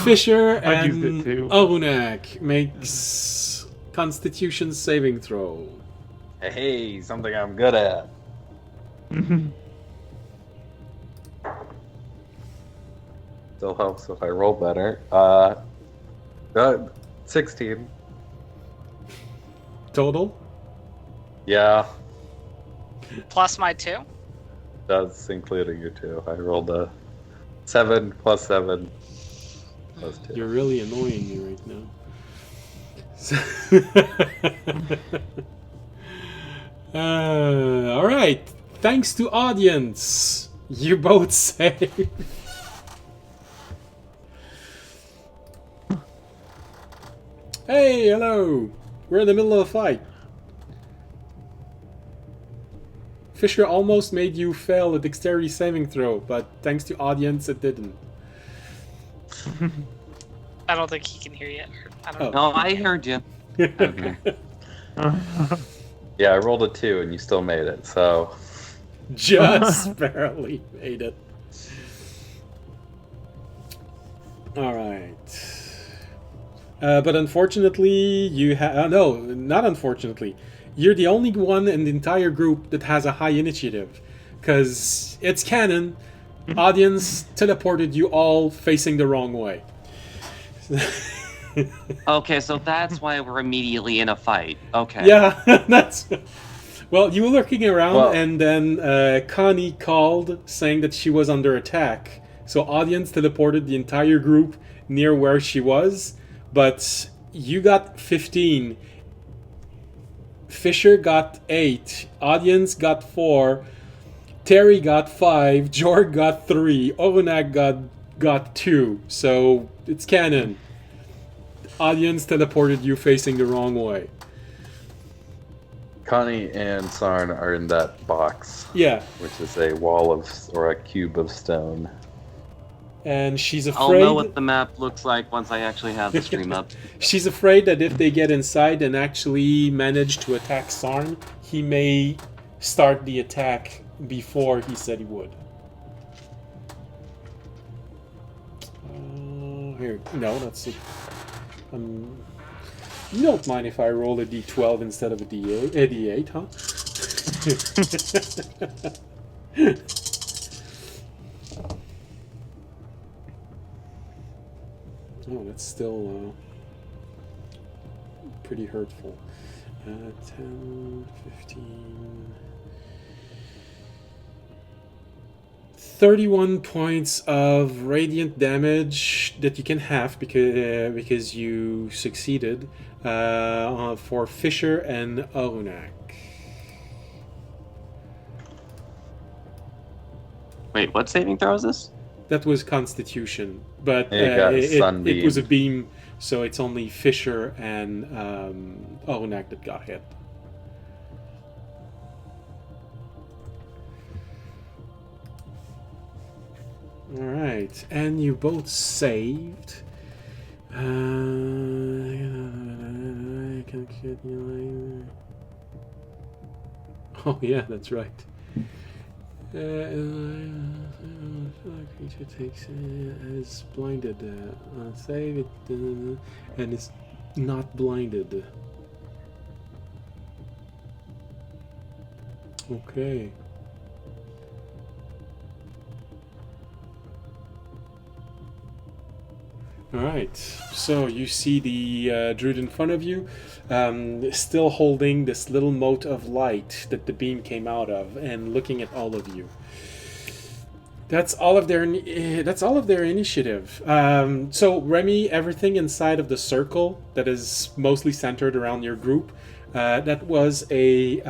Fisher I've used it and too. Obunak makes Constitution saving throw. Hey, something I'm good at. Still helps if I roll better. 16. Total? Yeah, Plus my 2. that's including you too. I rolled a 7 plus 7 plus 2. You're really annoying me right now. Alright. Thanks to audience. You both saved. Hey, hello. We're in the middle of a fight. Fisher almost made you fail a dexterity saving throw, but thanks to audience, it didn't. I don't think he can hear you. I don't Oh. know. No, I heard you. Okay. Yeah, I rolled a 2 and you still made it, so. Just barely made it. All right. But unfortunately, you have... no, not unfortunately. You're the only one in the entire group that has a high initiative. Because it's canon. Audience teleported you all facing the wrong way. Okay, so that's why we're immediately in a fight. Okay. Yeah, that's... Well, you were looking around, Well- and then Connie called saying that she was under attack. So audience teleported the entire group near where she was, but you got 15. Fisher got 8. Audience got 4. Terry got 5. Jorg got 3. Ovenak got 2. So it's canon. Audience teleported you facing the wrong way. Connie and Sarn are in that box, Yeah, which is a wall of, or a cube of stone. and she's I'll afraid. know what the map looks like once I actually have the stream up. She's afraid that if they get inside and actually manage to attack Sarn, he may start the attack before he said he would. Here, no, that's it. You don't mind if I roll a d12 instead of a d8, huh? Oh, that's still pretty hurtful. 10, 15... 31 points of radiant damage that you can have because you succeeded for Fisher and Arunak. Wait, what saving throw is this? That was Constitution, but You got it was a Sunbeam. beam, so it's only Fisher and Arunak that got hit. Alright, and you both saved. Oh yeah, that's right. Creature takes is blinded. Save it, and it's not blinded. Okay. Alright, so you see the druid in front of you, still holding this little mote of light that the beam came out of, and looking at all of you. That's all of their initiative. So Remy, everything inside of the circle that is mostly centered around your group, that was a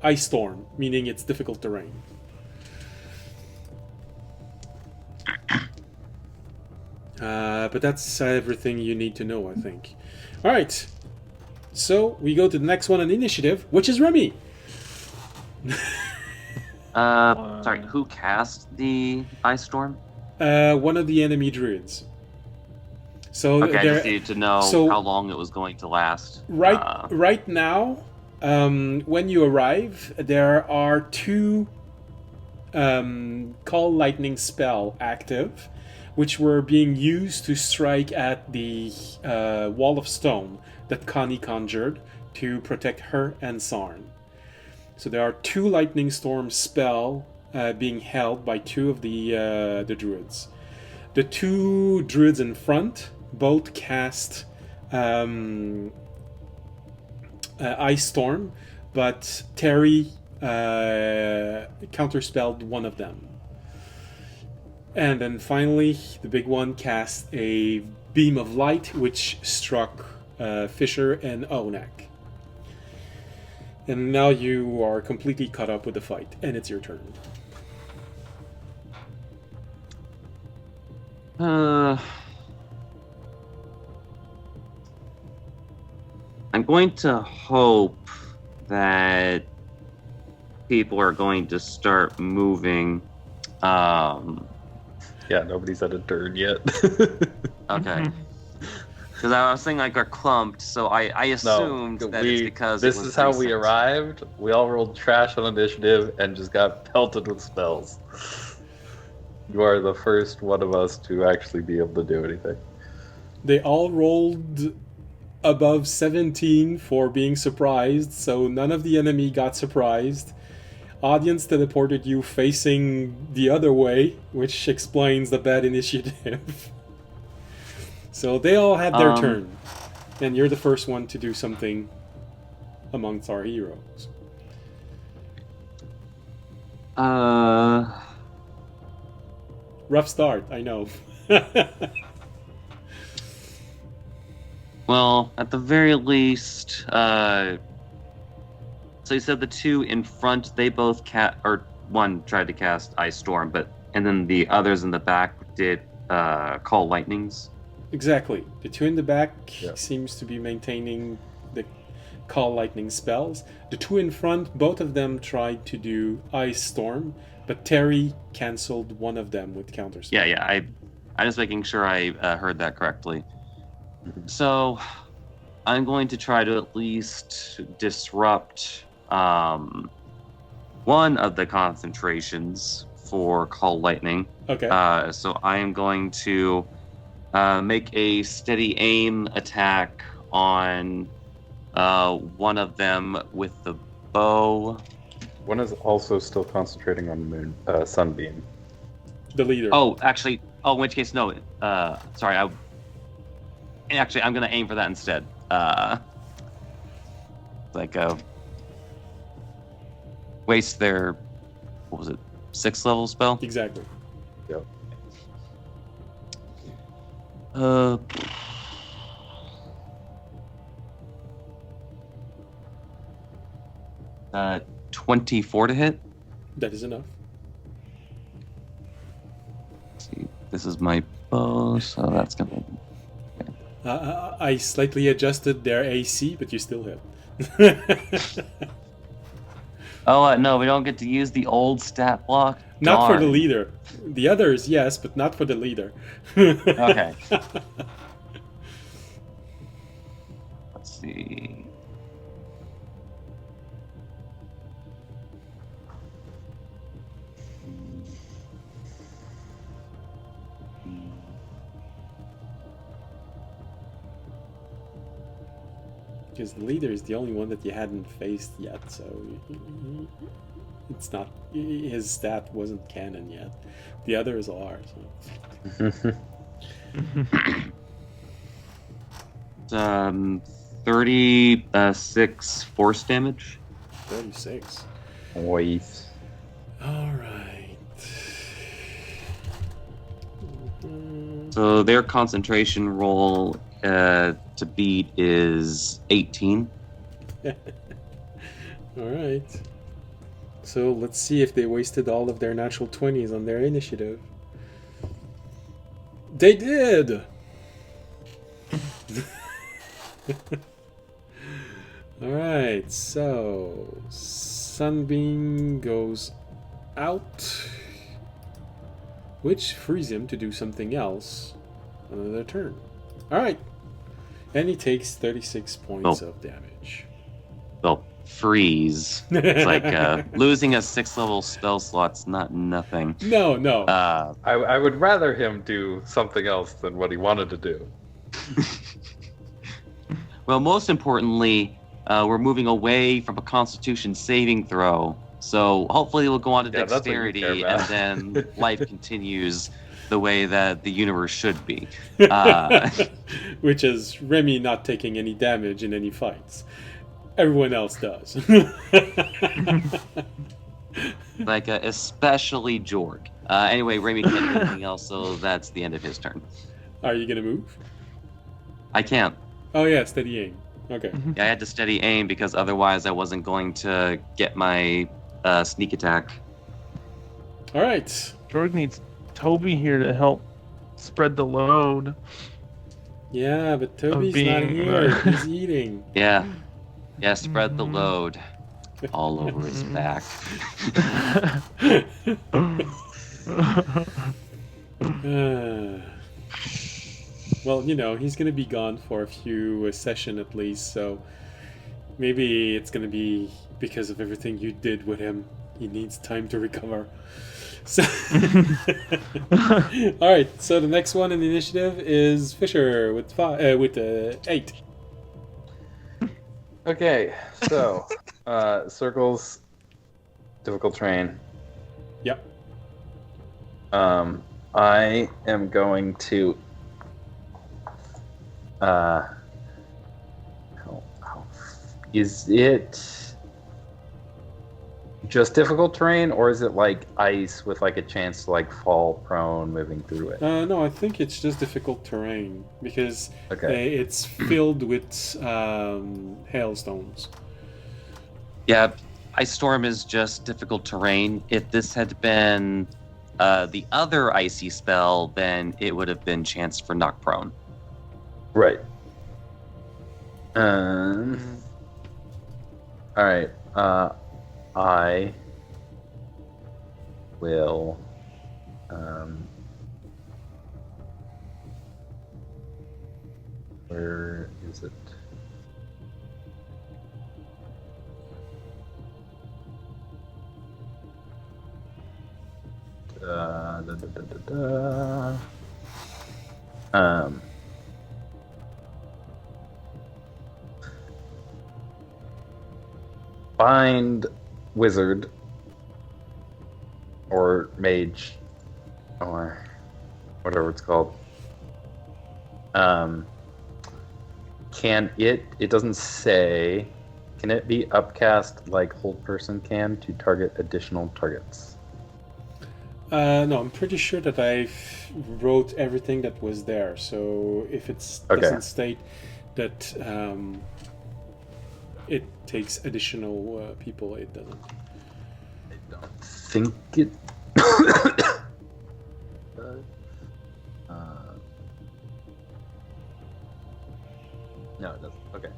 ice storm, meaning it's difficult terrain. But that's everything you need to know, I think. Alright, so we go to the next one on initiative, which is Remy. Sorry, who cast the ice storm? One of the enemy druids. So Okay, I there- just needed to know so- how long it was going to last. Right now, when you arrive, there are 2 Call Lightning spell active, which were being used to strike at the wall of stone that Connie conjured to protect her and Sarn. So there are 2 Lightning Storm spell being held by 2 of the druids. The 2 druids in front both cast Ice Storm, but Terry counterspelled one of them. And then finally, the big one cast a beam of light, which struck Fisher and Onak. And now you are completely caught up with the fight, and it's your turn. I'm going to hope that people are going to start moving. Yeah, nobody said a turn yet. Okay. Because I was saying like are clumped, so I assumed that it's because this it was is how we recent. arrived. We all rolled trash on initiative and just got pelted with spells. You are the first one of us to actually be able to do anything. They all rolled above 17 for being surprised, so none of the enemy got surprised. Audience teleported you facing the other way, which explains the bad initiative. So they all had their turn, and you're the first one to do something amongst our heroes. Rough start, I know. Well, at the very least, so you said the two in front, they both one tried to cast Ice Storm, and then the others in the back did call lightnings. Exactly. The two in the back Yeah. seems to be maintaining the call lightning spells. The two in front, both of them tried to do Ice Storm, but Terry cancelled one of them with counter spell. Yeah. I'm just making sure I heard that correctly. So, I'm going to try to at least disrupt one of the concentrations for call lightning. Okay. So I am going to make a steady aim attack on one of them with the bow. One is also still concentrating on Sunbeam. The leader. Oh, actually, in which case, no. Sorry, I'm going to aim for that instead. Waste their, what was it, 6th level spell? Exactly. Yep. 24 to hit. That is enough. Let's see, this is my bow, so that's gonna. I slightly adjusted their AC, but you still hit. Oh no, we don't get to use the old stat block. Not for the Darn. leader. The others, yes, but not for the leader. Okay. Let's see. Because the leader is the only one that you hadn't faced yet, so it's not, his stat wasn't canon yet. The others are. So. 36 force damage. 36. Nice. All right. So their concentration roll to beat is 18. All right. So let's see if they wasted all of their natural 20s on their initiative. They did! Alright, so Sunbeam goes out, which frees him to do something else on another turn. Alright, and he takes 36 points of damage. Well, freeze. It's like losing a 6th level spell slot's not nothing. No. I would rather him do something else than what he wanted to do. Well, most importantly, we're moving away from a Constitution saving throw. So hopefully we'll go on to dexterity, and then life continues the way that the universe should be. Which is Remy not taking any damage in any fights. Everyone else does. Especially Jorg. Anyway, Remy can't do anything else, so that's the end of his turn. Are you gonna move? I can't. Oh yeah, steady aim. Okay. Yeah, I had to steady aim because otherwise I wasn't going to get my sneak attack. All right. Jorg needs Toby here to help spread the load. Yeah, but Toby's not being, here. He's eating. Yeah, spread the load all over his back. Well, he's gonna be gone for a few session at least, so maybe it's gonna be because of everything you did with him. He needs time to recover. So, all right. So the next one in the initiative is Fisher with 8. Okay, so circles, difficult terrain. Yep. I am going to. Is it just difficult terrain, or is it like ice with like a chance to like fall prone moving through it? No, I think it's just difficult terrain because it's filled with hailstones. Yeah, Ice Storm is just difficult terrain. If this had been the other icy spell, then it would have been chance for knock prone. Right. All right. I will. Where is it? Find wizard or mage or whatever it's called. Can it doesn't say, can it be upcast like hold person can to target additional targets? No, I'm pretty sure that I wrote everything that was there. So if it doesn't state that it takes additional people, it doesn't. I don't think it does. No, it doesn't. Okay.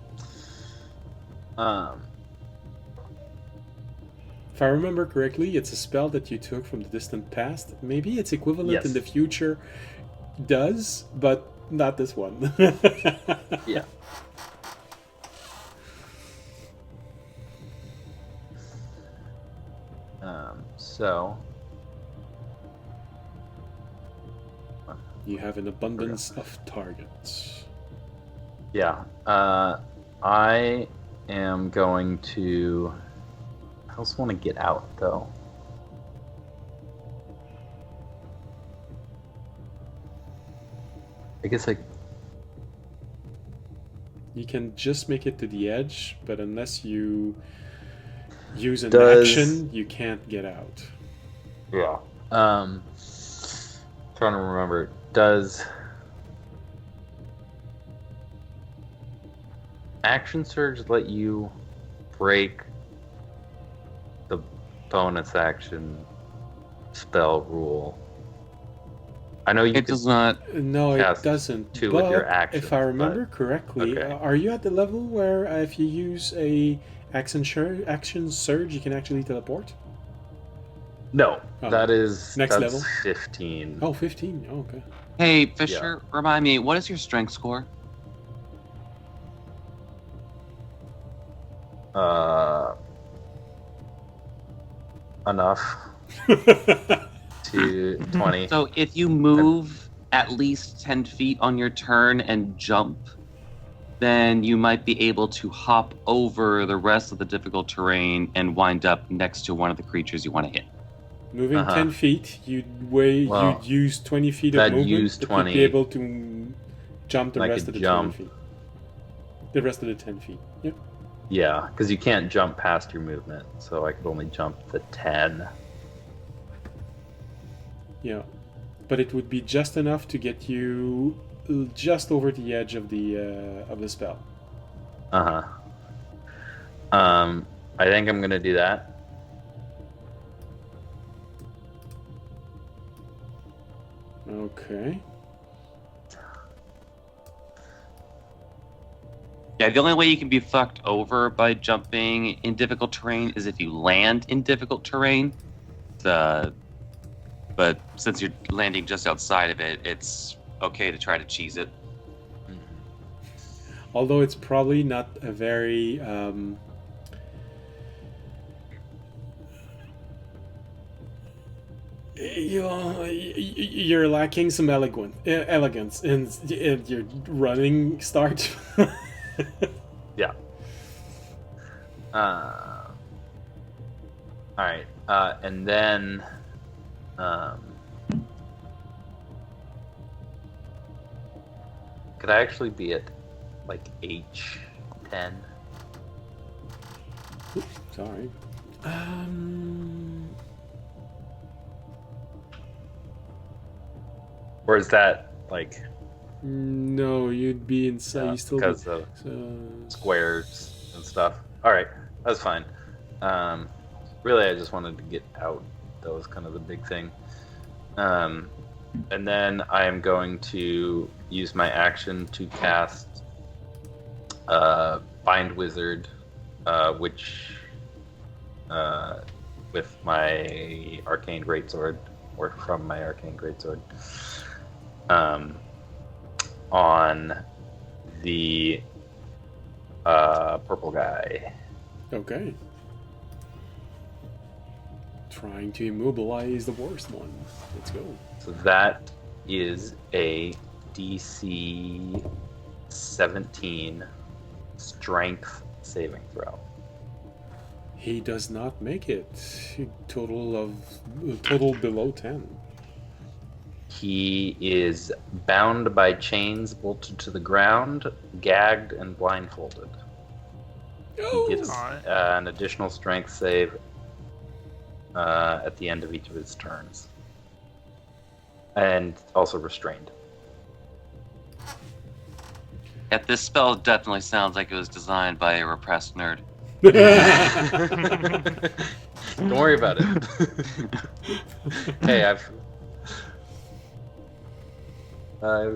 If I remember correctly, it's a spell that you took from the distant past. Maybe its equivalent in the future does, but not this one. Yeah. So you have an abundance of targets. Yeah. I am going to. I also want to get out though. I guess you can just make it to the edge, but unless you use an action, you can't get out. Yeah. Trying to remember. Does Action Surge let you break the bonus action spell rule? I know It does not. No, it doesn't. Two but with your action, if I remember correctly, are you at the level where if you use a action surge, you can actually teleport? No, that's next level. 15. Oh, 15. Oh, okay. Hey, Fisher, remind me, what is your strength score? Enough to 20. So if you move at least 10 feet on your turn and jump, then you might be able to hop over the rest of the difficult terrain and wind up next to one of the creatures you want to hit. Moving 10 feet, you'd use 20 feet of movement. Use 20. You'd be able to jump the rest of the 20 feet. The rest of the 10 feet. Yep. Yeah, because you can't jump past your movement, so I could only jump the 10. Yeah, but it would be just enough to get you just over the edge of the spell. I think I'm gonna do that. Okay. Yeah, the only way you can be fucked over by jumping in difficult terrain is if you land in difficult terrain. But but since you're landing just outside of it, it's okay to try to cheese it. Although it's probably not a very you're lacking some elegance in your running start. Yeah. All right. And then, could I actually be at like H10? Oops, sorry. Or is that like No, you'd be inside. You still because of squares and stuff? All right, that's fine. Really, I just wanted to get out. That was kind of the big thing. And then I am going to use my action to cast Bind Wizard, which with my Arcane Greatsword, or from my Arcane Greatsword, on the purple guy. Okay. Trying to immobilize the worst one. Let's go. So that is a DC 17 strength saving throw. He does not make it. Total below 10. He is bound by chains, bolted to the ground, gagged, and blindfolded. He gets an additional strength save at the end of each of his turns. And also restrained. Yet this spell definitely sounds like it was designed by a repressed nerd. Don't worry about it. Hey, I've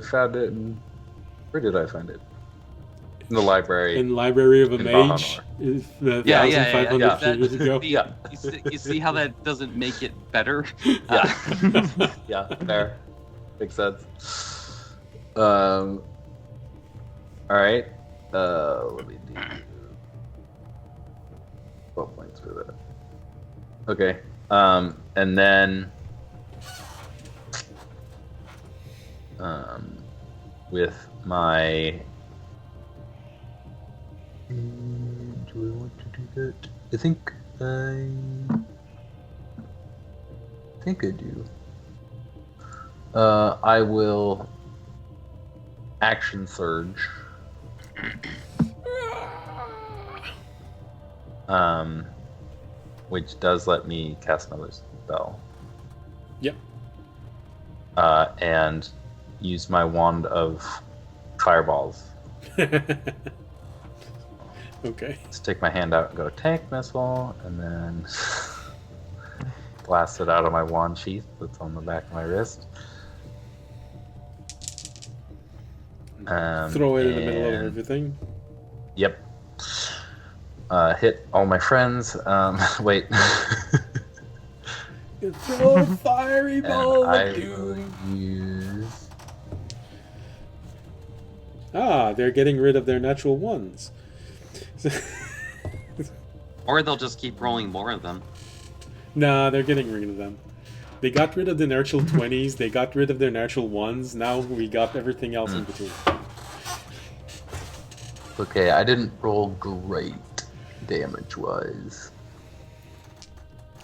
found it in... Where did I find it? In the library. In Library of a In Mage. Yeah. 1,500 years ago. Yeah. You see how that doesn't make it better? Yeah. Yeah, fair. Makes sense. Alright. Let me do 12 points for that. Okay. And then with my do I want to do that? I think I do. I will action surge. Which does let me cast another spell. Yep. And use my wand of fireballs. Okay. Stick my hand out and go tank missile, and then blast it out of my wand sheath that's on the back of my wrist. Throw it in the middle of everything. Yep. Hit all my friends. Wait. Throw a fiery ball I of will doom. use... They're getting rid of their natural ones. Or they'll just keep rolling more of them. Nah, they're getting rid of them. They got rid of the natural 20s, they got rid of their natural ones, now we got everything else in between. Okay, I didn't roll great damage-wise.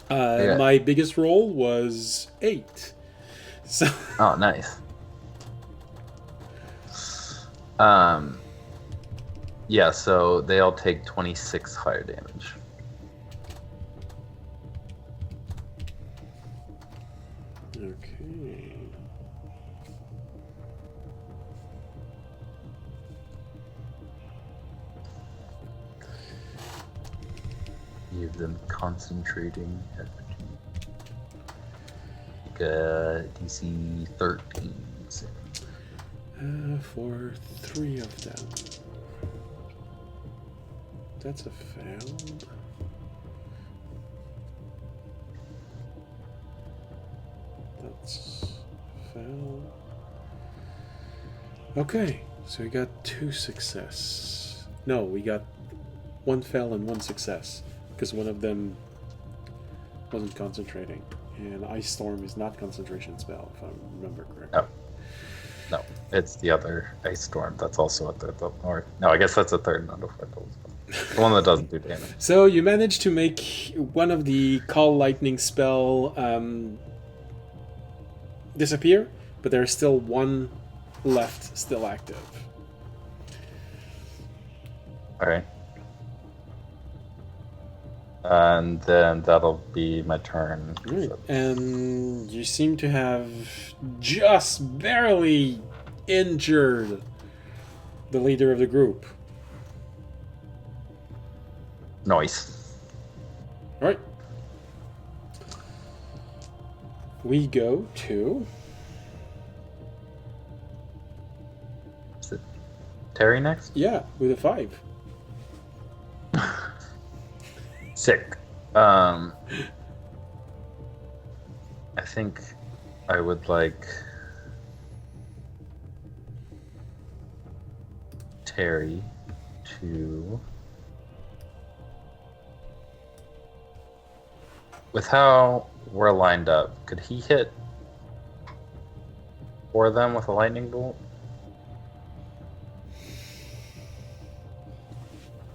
My biggest roll was 8. So Oh, nice. Yeah, so they all take 26 fire damage. okay. Give them concentrating effort. Like DC 13. So. For 3 of them. That's a fail. Fail. Okay, so we got 2 success. No, we got 1 fail and 1 success because one of them wasn't concentrating, and Ice Storm is not concentration spell if I remember correctly. Oh. No, it's the other Ice Storm. That's also a third level. Or no, I guess that's a third, not a fourth level spell. The one that doesn't do damage. So you managed to make one of the Call Lightning spell disappear, but there's still 1 left still active. Alright. And then that'll be my turn. Right. And you seem to have just barely injured the leader of the group. Nice. Right. We go to... Is it Terry next? Yeah, with a 5. Sick. I think I would like Terry to, with how we're lined up, could he hit 4 of them with a lightning bolt?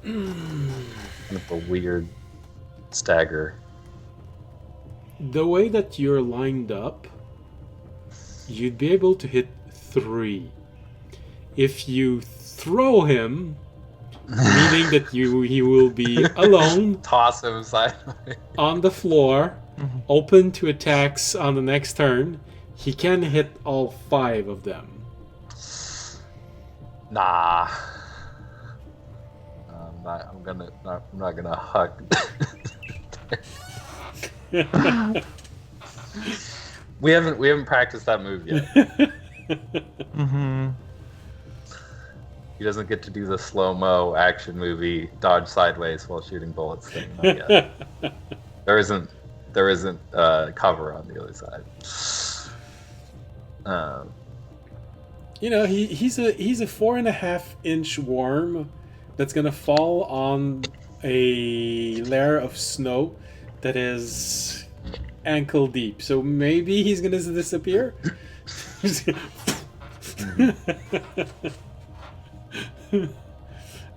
Kind of a weird stagger. The way that you're lined up, you'd be able to hit 3. If you throw him, meaning that he will be alone, Toss him sideways. on the floor, open to attacks on the next turn, he can hit all 5 of them. Nah. I'm not gonna hug. We haven't practiced that move yet. Mm-hmm. He doesn't get to do the slow-mo action movie dodge sideways while shooting bullets thing. Not yet. There isn't cover on the other side. He's a 4.5-inch worm that's gonna fall on a layer of snow that is ankle deep. So maybe he's gonna disappear.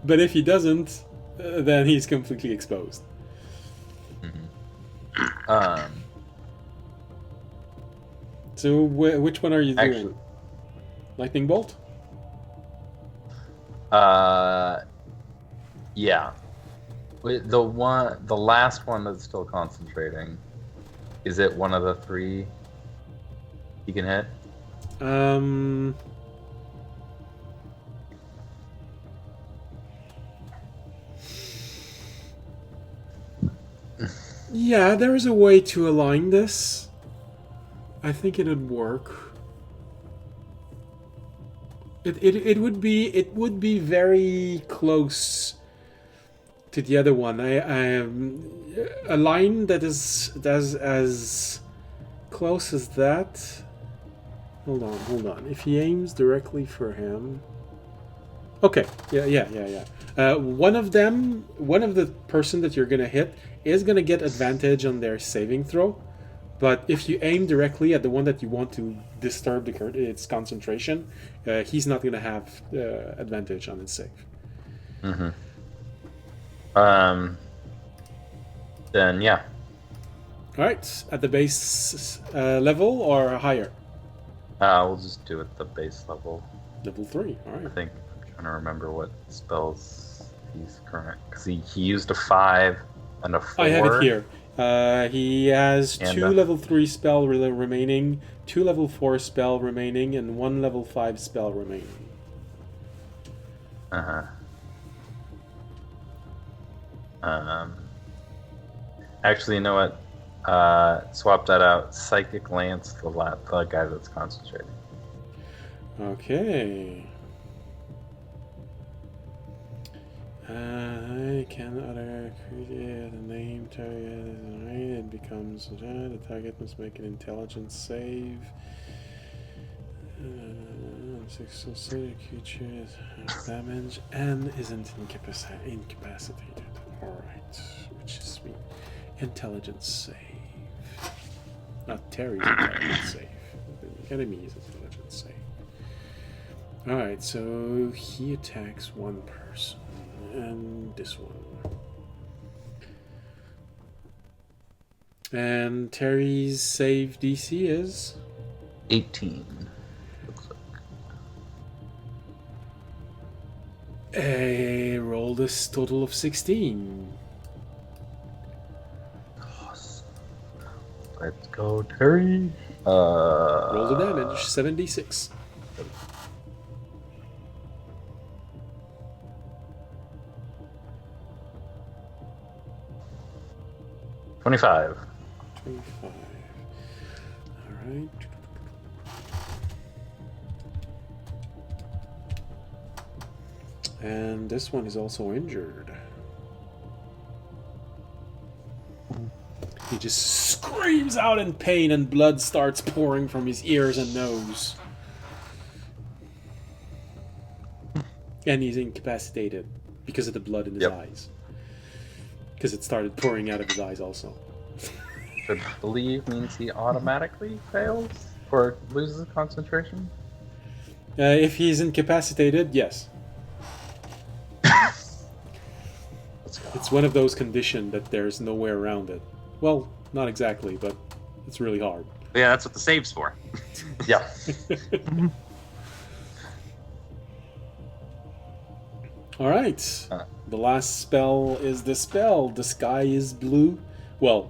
But if he doesn't, then he's completely exposed. So which one are you doing? Actually, Lightning bolt? Yeah. Wait, the last one that's still concentrating, is it one of the 3 you can hit? Yeah, there is a way to align this. I think it would work. It would be very close to the other one. A line that is as close as that. Hold on. If he aims directly for him. Okay. Yeah. One of the person that you're gonna hit is gonna get advantage on their saving throw. But if you aim directly at the one that you want to disturb its concentration, he's not going to have advantage on his save. Mm-hmm. Then, yeah. All right. At the base level or higher? We'll just do it the base level. Level 3. All right. I think I'm trying to remember what spells he's current. Because he used a 5 and a 4. I have it here. He has 2 level 3 spell remaining, 2 level 4 spell remaining, and 1 level 5 spell remaining. Actually, you know what? Swap that out. Psychic Lance, the guy that's concentrating. Okay. Can other create a name target? It becomes the target must make an intelligence save. Succeeded creatures have damage and isn't incapacitated. Alright, which is me. Intelligence save. Not Terry's intelligence save. The enemy's intelligence save. Alright, so he attacks one person. And this one. And Terry's save DC is 18. Roll this total of 16. Awesome. Let's go, Terry. Roll the damage, 76. $25. 25. Alright. And this one is also injured. He just screams out in pain and blood starts pouring from his ears and nose. And he's incapacitated because of the blood in his eyes. Because it started pouring out of his eyes also. Should believe means he automatically fails or loses concentration? If he's incapacitated, yes. Let's go. It's one of those conditions that there's no way around it. Well, not exactly, but it's really hard. Yeah, that's what the save's for. Yeah. All right. The last spell is the spell. The sky is blue. Well,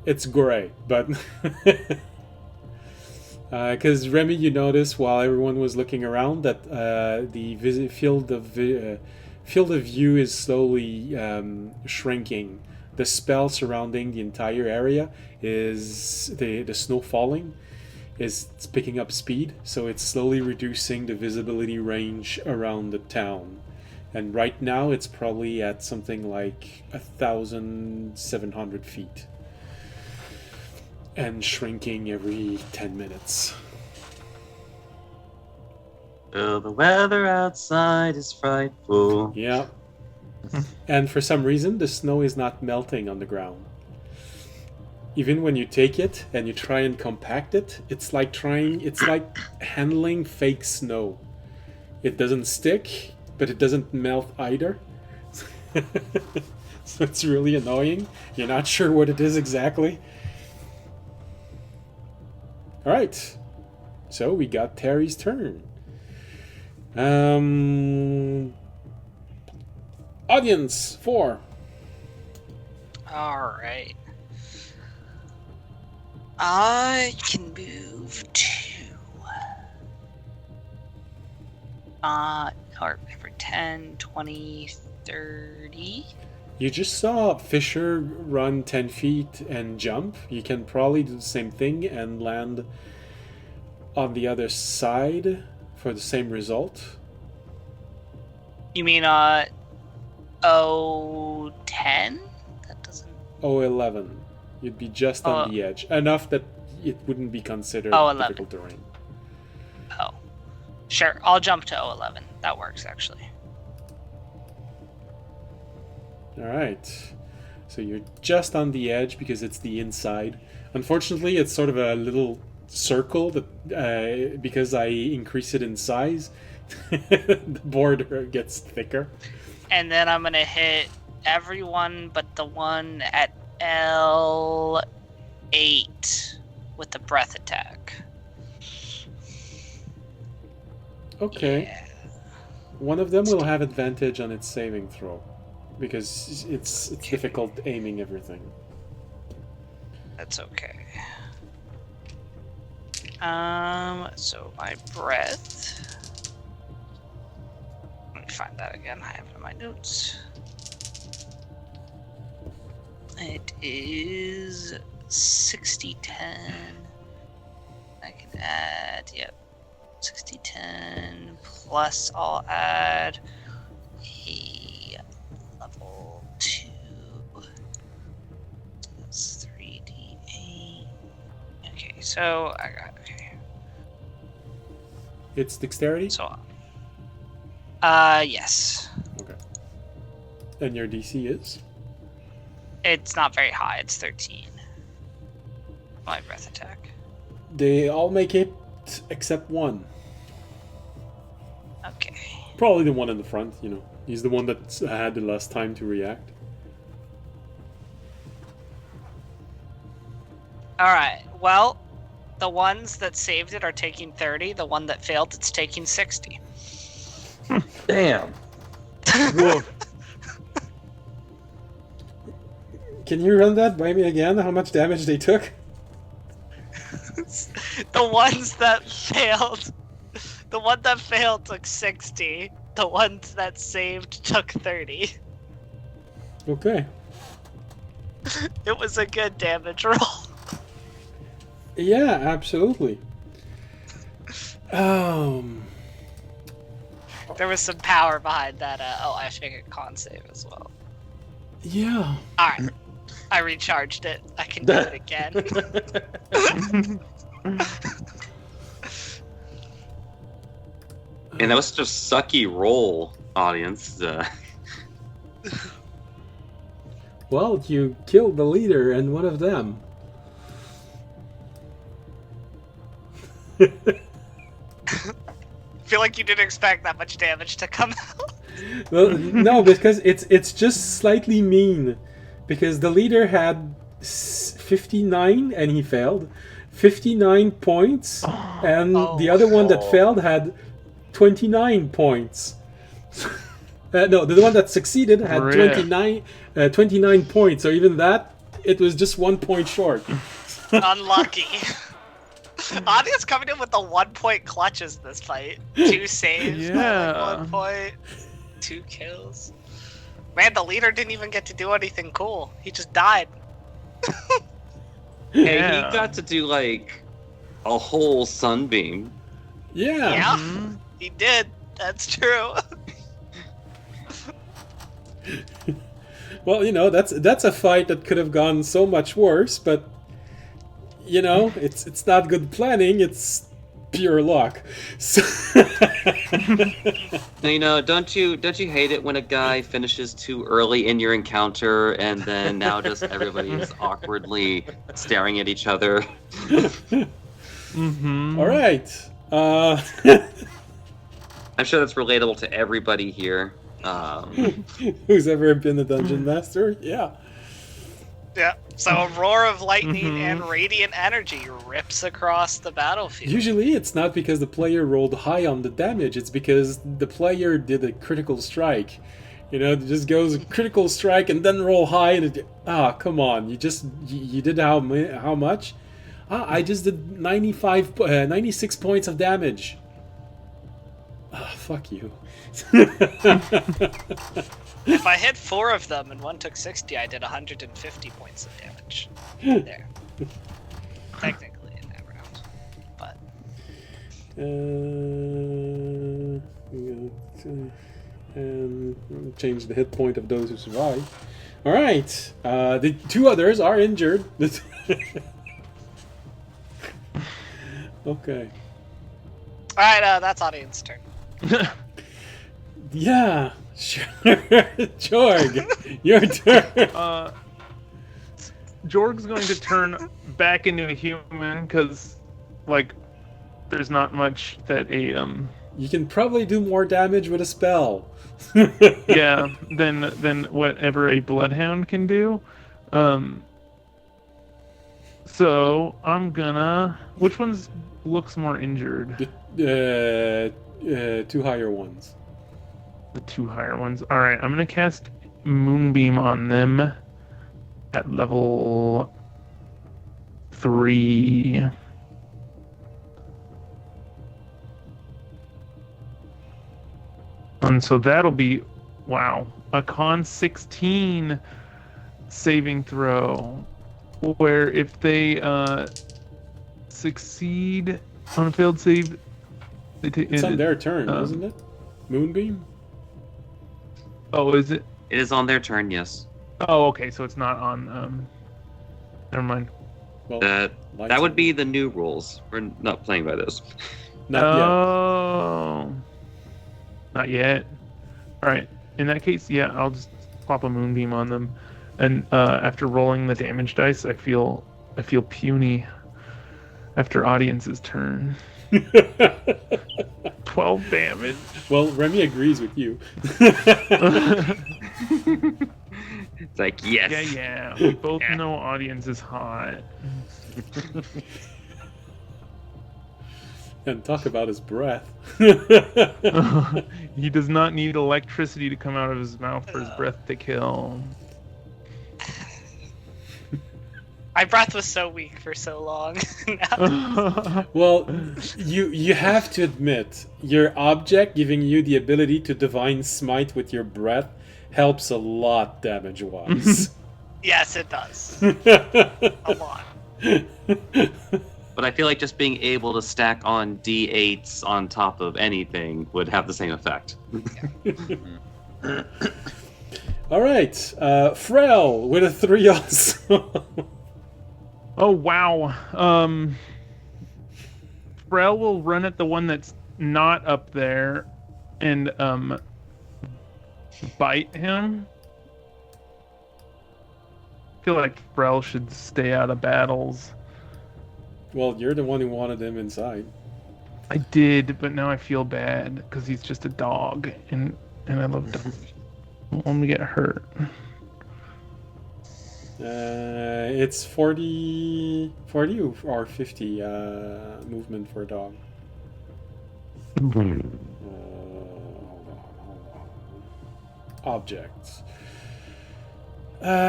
it's gray, but because Remy, you noticed while everyone was looking around that the field of view is slowly shrinking. The spell surrounding the entire area is the snow falling. It's picking up speed, so it's slowly reducing the visibility range around the town. And right now it's probably at something like 1,700 feet. And shrinking every 10 minutes. Oh, the weather outside is frightful. Yeah. And for some reason, the snow is not melting on the ground. Even when you take it and you try and compact it, it's like handling fake snow. It doesn't stick, but it doesn't melt either. So it's really annoying. You're not sure what it is exactly. Alright. So we got Terry's turn. Audience 4. Alright. I can move to or for 10, 20, 30. You just saw Fisher run 10 feet and jump. You can probably do the same thing and land on the other side for the same result. You mean 10? That doesn't. 11. You'd be just on the edge. Enough that it wouldn't be considered 11. difficult terrain. Oh. Sure, I'll jump to 11. That works, actually. Alright. So you're just on the edge because it's the inside. Unfortunately, it's sort of a little circle that because I increase it in size, the border gets thicker. And then I'm going to hit everyone but the one at L8 with the breath attack. Okay. Yeah. One of them will have advantage on its saving throw because it's difficult aiming everything. That's okay. So my breath. Let me find that again. I have it in my notes. It is 60-10. I can add, yep. 60, 10, plus I'll add a level 2. That's 3d8. Okay, so I got, okay. It's dexterity? So, yes. Okay. And your DC is? It's not very high, it's 13. My breath attack. They all make it except one. Okay. Probably the one in the front, you know. He's the one that had the less time to react. Alright, well, the ones that saved it are taking 30. The one that failed, it's taking 60. Damn. Woof. Can you run that by me again? How much damage they took? The ones that failed... The one that failed took 60. The ones that saved took 30. Okay. It was a good damage roll. Yeah, absolutely. There was some power behind that. I should make a con save as well. Yeah. Alright. I recharged it. I can do it again. And that was such a sucky roll, audience. Well, you killed the leader and one of them. I feel like you didn't expect that much damage to come out. Well, no, because it's just slightly mean. Because the leader had 59 and he failed. 59 points. And the other one that failed had 29 points. No, the one that succeeded had 29 points. So even that, it was just 1 point short. Unlucky. Adia's coming in with the 1 point clutches this fight. 2 saves, Yeah. 1 point, 2 kills. Man, the leader didn't even get to do anything cool. He just died. Hey, Yeah. he got to do like a whole sunbeam. Yeah. Yeah, Mhm. he did. That's true. Well, you know, that's a fight that could have gone so much worse, but you know, it's not good planning, it's pure luck. So You know, don't you hate it when a guy finishes too early in your encounter and then now just everybody is awkwardly staring at each other? Mhm. all right. I'm sure that's relatable to everybody here. Who's ever been a dungeon master? Yeah. Yeah. So a roar of lightning and radiant energy rips across the battlefield. Usually it's not because the player rolled high on the damage, it's because the player did a critical strike. You know, it just goes critical strike and then roll high and come on. You did how much? I just did 96 points of damage. Fuck you. If I hit 4 of them and one took 60, I did 150 points of damage. There. Technically in that round. But and change the hit point of those who survive. All right. The 2 others are injured. Okay. alright, that's audience turn. Yeah. Sure. Jorg, your turn. Jorg's going to turn back into a human because, like, there's not much that a You can probably do more damage with a spell. yeah than whatever a bloodhound can do. So I'm gonna. Which ones looks more injured? The 2 higher ones. The 2 higher ones. All right, I'm gonna cast Moonbeam on them at level 3. And so that'll be, wow, a con 16 saving throw, where if they succeed on a failed save, It's on their turn, isn't it? Moonbeam? Oh, is it? It is on their turn, yes. Oh, okay, so it's not on, never mind. Well, That would be the new rules. We're not playing by this. Not yet. Oh. Not yet. Alright, in that case, yeah, I'll just plop a Moonbeam on them. And after rolling the damage dice, I feel puny after audience's turn. 12 damage. Well, Remy agrees with you. It's like, yes. Yeah. We both know audience is hot. And talk about his breath. He does not need electricity to come out of his mouth for his breath to kill. My breath was so weak for so long. Well, you have to admit, your object giving you the ability to divine smite with your breath helps a lot damage-wise. Yes, it does. A lot. But I feel like just being able to stack on D8s on top of anything would have the same effect. All right, Frel with a 3 also. Oh wow. Frel will run at the one that's not up there and bite him. I feel like Frel should stay out of battles. Well, you're the one who wanted him inside. I did, but now I feel bad because he's just a dog, and I love dogs. I don't want him to get hurt. It's 40 or 50 movement for a dog. Hold on. Objects.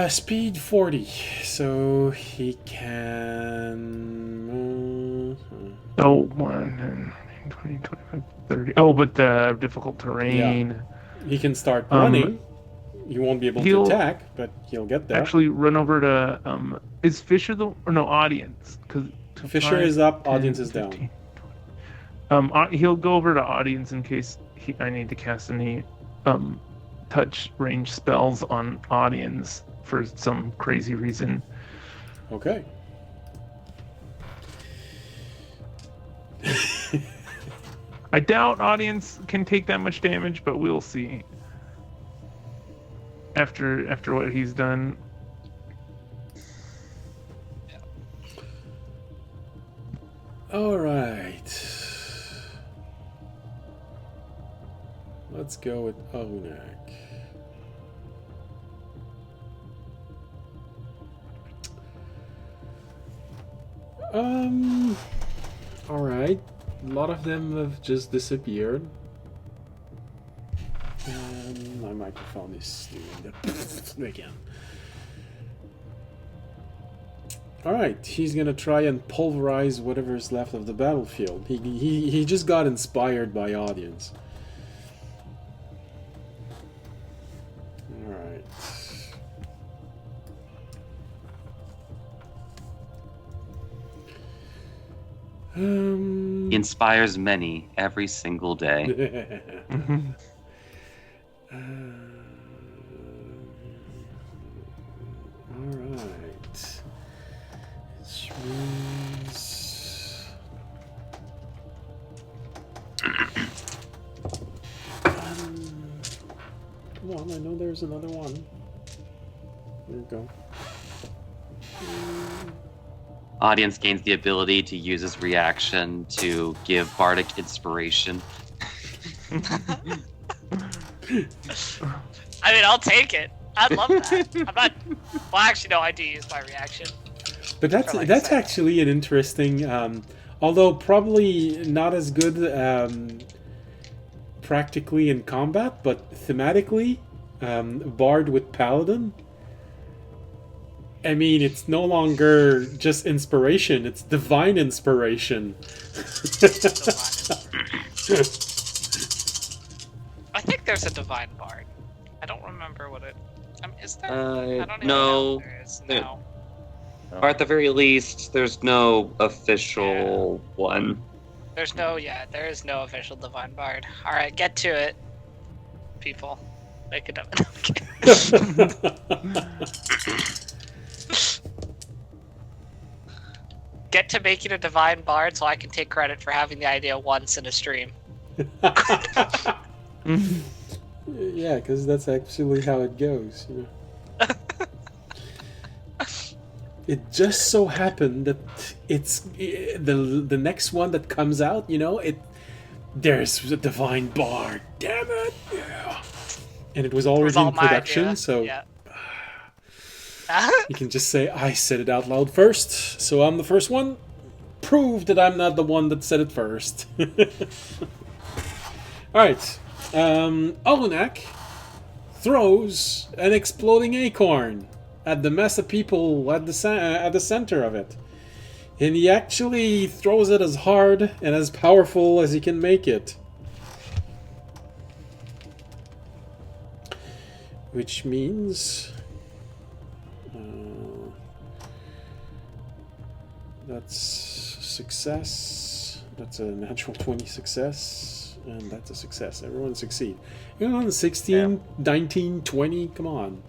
Speed 40, so he can move. Oh, 1, 20, 25, 30. Oh, but the difficult terrain. Yeah. He can start running. He won't be able to attack, but he'll get there. Actually, run over to is Fisher audience? Because Fisher is up, audience is 15, down. He'll go over to audience in case I need to cast any touch range spells on audience for some crazy reason. Okay. I doubt audience can take that much damage, but we'll see. After what he's done. All right. Let's go with Onak. All right. A lot of them have just disappeared. My microphone is doing that again. Alright, he's gonna try and pulverize whatever's left of the battlefield. He just got inspired by audience. Alright. He inspires many every single day. Alright. Which means... come on, I know there's another one. There you go. Audience gains the ability to use his reaction to give bardic inspiration. I mean, I'll take it. I'd love that. I'm not. Well, actually, no. I do use my reaction. But that's actually an interesting, although probably not as good practically in combat, but thematically, Bard with Paladin. I mean, it's no longer just inspiration; it's divine inspiration. I think there's a divine bard. I don't remember what it. Is there? I don't even no. know if there is now. Or at the very least, there's no official one. there is no official Divine Bard. Alright, get to it, people. Make it up. Get to making a Divine Bard so I can take credit for having the idea once in a stream. Yeah, because that's actually how it goes. You know? It just so happened that it's the next one that comes out. You know, there's a Divine Bard. Damn it! Yeah. And it was already in production, so Yeah. you can just say I said it out loud first. So I'm the first one. Prove that I'm not the one that said it first. All right. Olunak throws an exploding acorn at the mess of people at the center of it. And he actually throws it as hard and as powerful as he can make it. Which means... that's success. That's a natural 20 success. And that's a success. Everyone succeed. Everyone 16, 19, 20. Come on.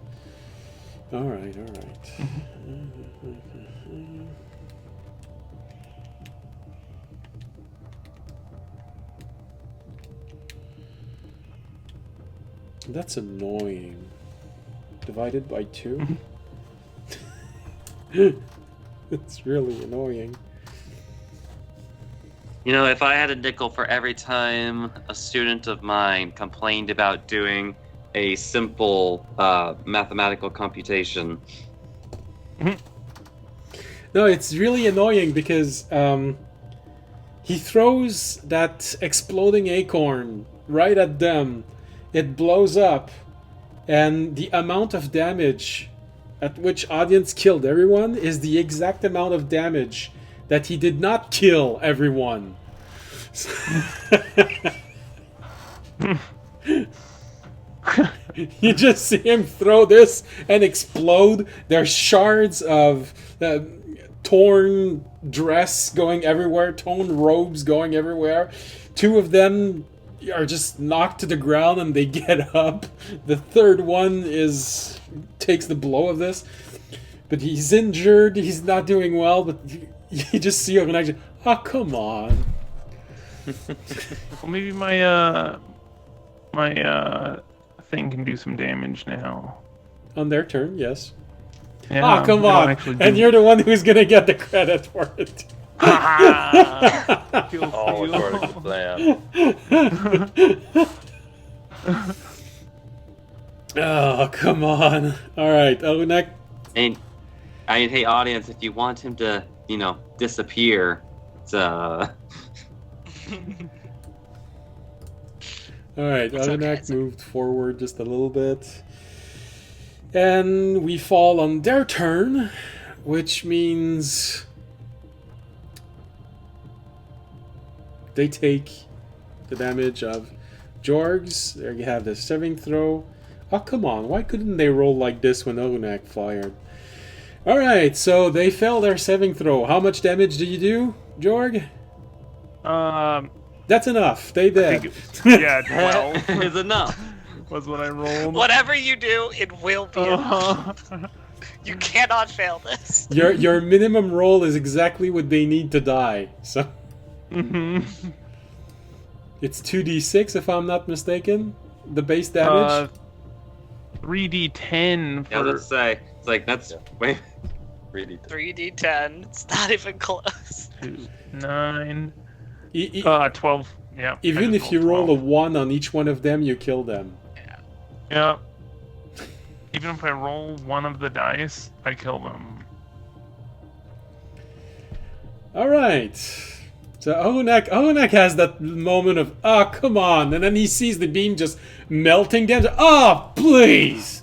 Alright. That's annoying. Divided by 2? It's really annoying. You know, if I had a nickel for every time a student of mine complained about doing a simple mathematical computation. No, it's really annoying because he throws that exploding acorn right at them. It blows up, and the amount of damage at which audience killed everyone is the exact amount of damage that he did not kill everyone. You just see him throw this and explode. There's shards of torn dress going everywhere, torn robes going everywhere. 2 of them are just knocked to the ground and they get up. The third one takes the blow of this, but he's injured. He's not doing well. But you just see him and oh, come on. Well, maybe my thing can do some damage now. On their turn, yes. Yeah, come on! And you're the one who's gonna get the credit for it. All according to plan. Oh, come on. Alright, Olunak. And hey, audience, if you want him to, disappear, it's Alright, Olunak moved forward just a little bit. And we fall on their turn, which means they take the damage of Jorgs. There you have the saving throw. Oh, come on. Why couldn't they roll like this when Olunak fired? Alright, so they fail their saving throw. How much damage do you do, Jorg? That's enough. They did. Yeah, 12 is enough. Was what I rolled. Whatever you do, it will be enough. You cannot fail this. Your minimum roll is exactly what they need to die. So it's 2d6 if I'm not mistaken. The base damage. 3d10 for... Yeah, let's say it's like that's wait. 3d10. It's not even close. 9. 12. Yeah. Even if you roll a 1 on each one of them, you kill them. Yeah. Even if I roll one of the dice, I kill them. Alright. So Olunak has that moment of, oh, come on. And then he sees the beam just melting down. Oh, please.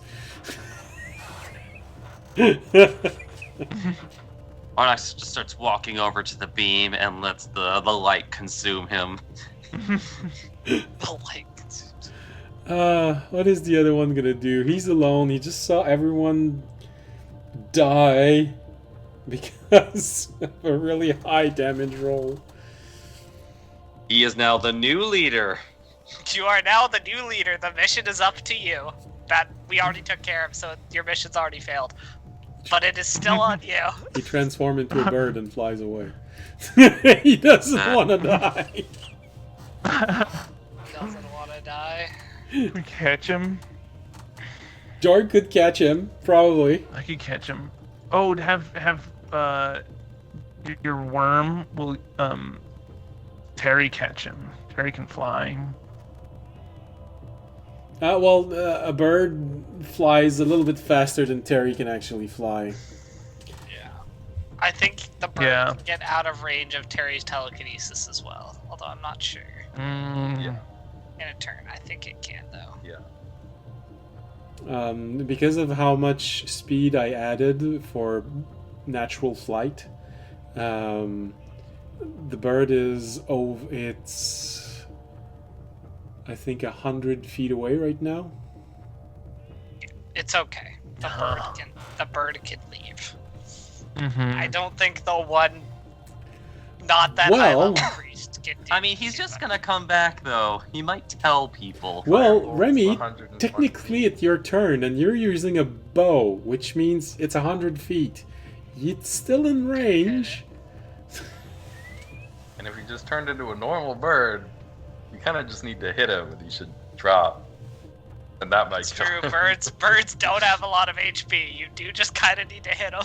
Onyx just starts walking over to the beam and lets the light consume him. The light. What is the other one gonna do? He's alone. He just saw everyone die because of a really high damage roll. He is now the new leader. You are now the new leader. The mission is up to you. That we already took care of, so your mission's already failed. But it is still on you. He transforms into a bird and flies away. He doesn't want to die. Doesn't want to die. We catch him. Jorg could catch him, probably. I could catch him. Oh, have your worm will Terry catch him. Terry can fly. A bird flies a little bit faster than Terry can actually fly. Yeah. I think the bird can get out of range of Terry's telekinesis as well. Although I'm not sure. Yeah. In a turn, I think it can though. Yeah. Because of how much speed I added for natural flight, the bird is it's I think 100 feet away right now. It's okay. The bird can leave. Mm-hmm. I don't think the one not that high level priest can do. I mean, he's just gonna come back though. He might tell people. Well, Firebolts, Remy, 120 technically it's your turn, and you're using a bow, which means it's 100 feet. It's still in range. And if he just turned into a normal bird, you kind of just need to hit him, and he should drop. And that might It's kill true. him. Birds don't have a lot of HP. You do just kind of need to hit them.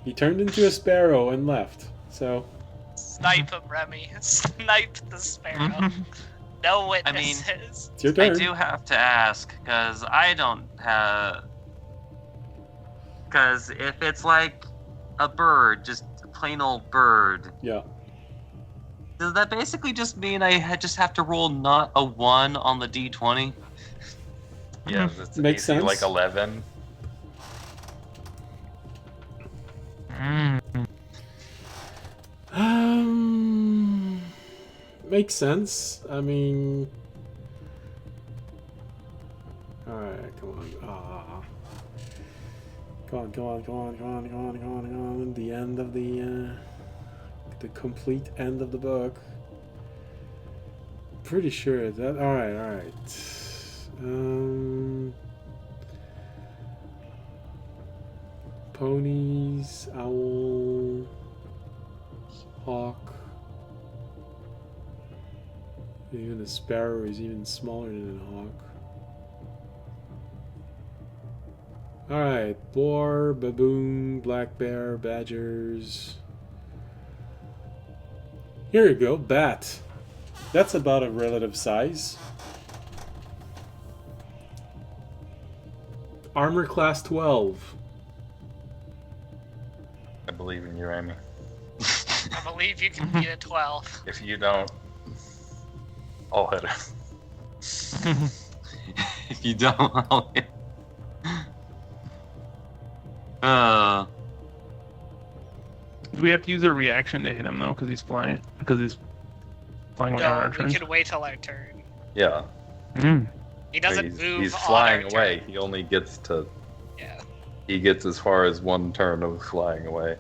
He turned into a sparrow and left. So Snipe him, Remy. Snipe the sparrow. No witnesses. it's your I turn. do have to ask, because I don't have... Because if it's like a bird, just a plain old bird, Yeah. does that basically just mean I just have to roll not a 1 on the d20? Yeah, it's Makes AC sense. like 11. Makes sense. I mean, all right, come on. Come on. The end of the complete end of the book. Pretty sure that. All right. Ponies, owl, hawk. Even a sparrow is even smaller than a hawk. Alright, boar, baboon, black bear, badgers. Here you go, bat. That's about a relative size. Armor class 12. I believe in you, Amy. I believe you can beat a 12. If you don't, I'll hit him. If you don't, I'll hit. Do we have to use a reaction to hit him though? Because he's flying. Because he's flying on our No, turn. we can wait till our turn. Yeah. He doesn't he's, move. He's on flying our away. turn. He only gets to. Yeah. He gets as far as one turn of flying away.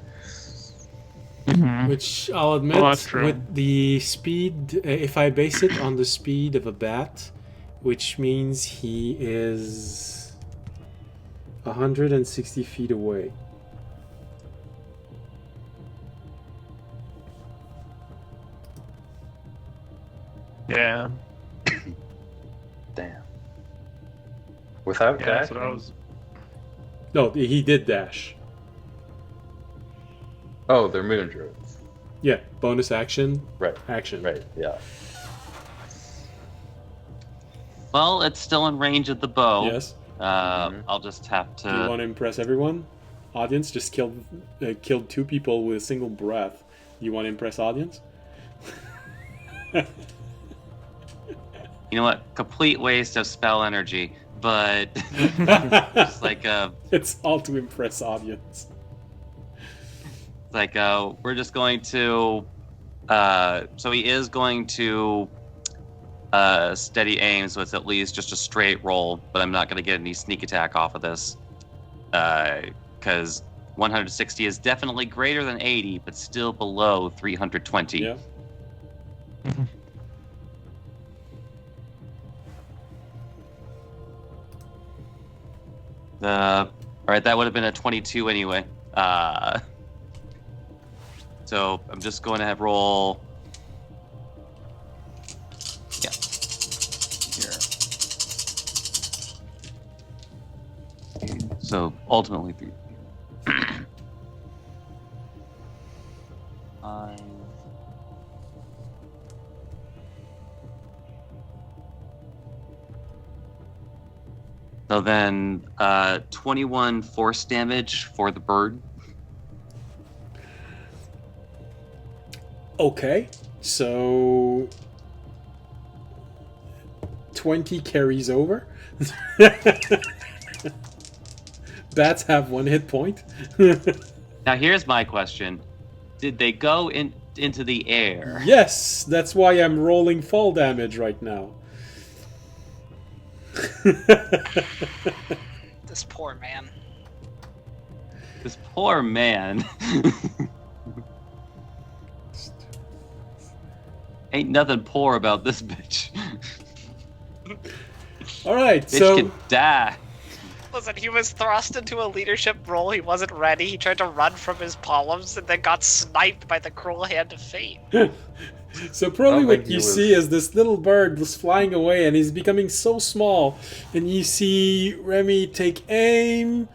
Which I'll admit, that's true. with the speed, if I base it on the speed of a bat, which means he is 160 feet away. Yeah. Damn. Without Yeah, dash? so that was. No, he did dash. Oh, they're moon druids. Yeah, bonus action, Right. action. Right. Yeah. Well, it's still in range of the bow. Yes. I'll just have Do you to. want to impress everyone? Audience just killed 2 people with a single breath. You want to impress audience? You know what? Complete waste of spell energy, but just like It's all to impress audience. we're just going to. So he is going to steady aim, so it's at least just a straight roll. But I'm not going to get any sneak attack off of this, because 160 is definitely greater than 80, but still below 320. Yeah. All right, that would have been a 22 anyway. So I'm just going to roll. Yeah. Here. So ultimately 3. 5. So then 21 force damage for the bird. Okay, so 20 carries over. Bats have 1 hit point. Now here's my question. Did they go into the air? Yes, that's why I'm rolling fall damage right now. This poor man. This poor man. Ain't nothing poor about this bitch. Alright, Bitch so... can die. Listen, he was thrust into a leadership role. He wasn't ready. He tried to run from his problems and then got sniped by the cruel hand of fate. So probably what you see is this little bird was flying away and he's becoming so small. And you see Remy take aim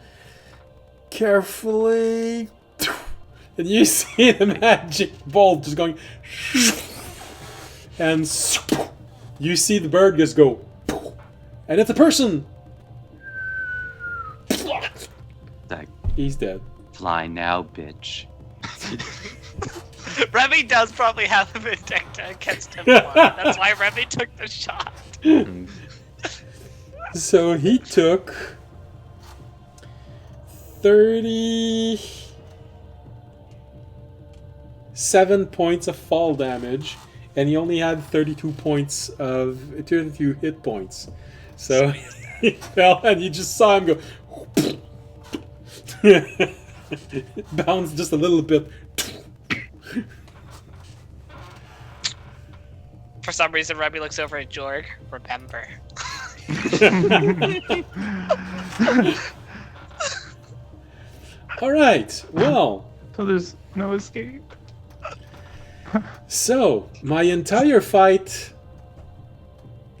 carefully. And you see the magic bolt just going... And you see the bird just go... And it's a person! Like, He's dead. fly now, bitch. Remy does probably have him in deck against him. That's why Remy took the shot. So he took 37 points of fall damage, and he only had 32 hit points. So he fell, and you just saw him go. Bounce just a little bit. For some reason, Remy looks over at Jorg. Remember. All right. Well. So there's no escape. So my entire fight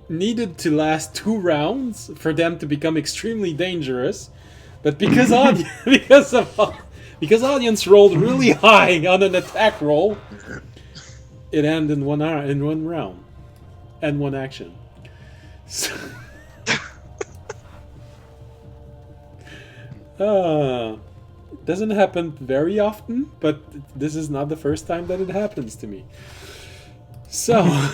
needed to last 2 rounds for them to become extremely dangerous, but because because audience rolled really high on an attack roll, it ended in one round and 1 action. So, it doesn't happen very often, but this is not the first time that it happens to me. So, I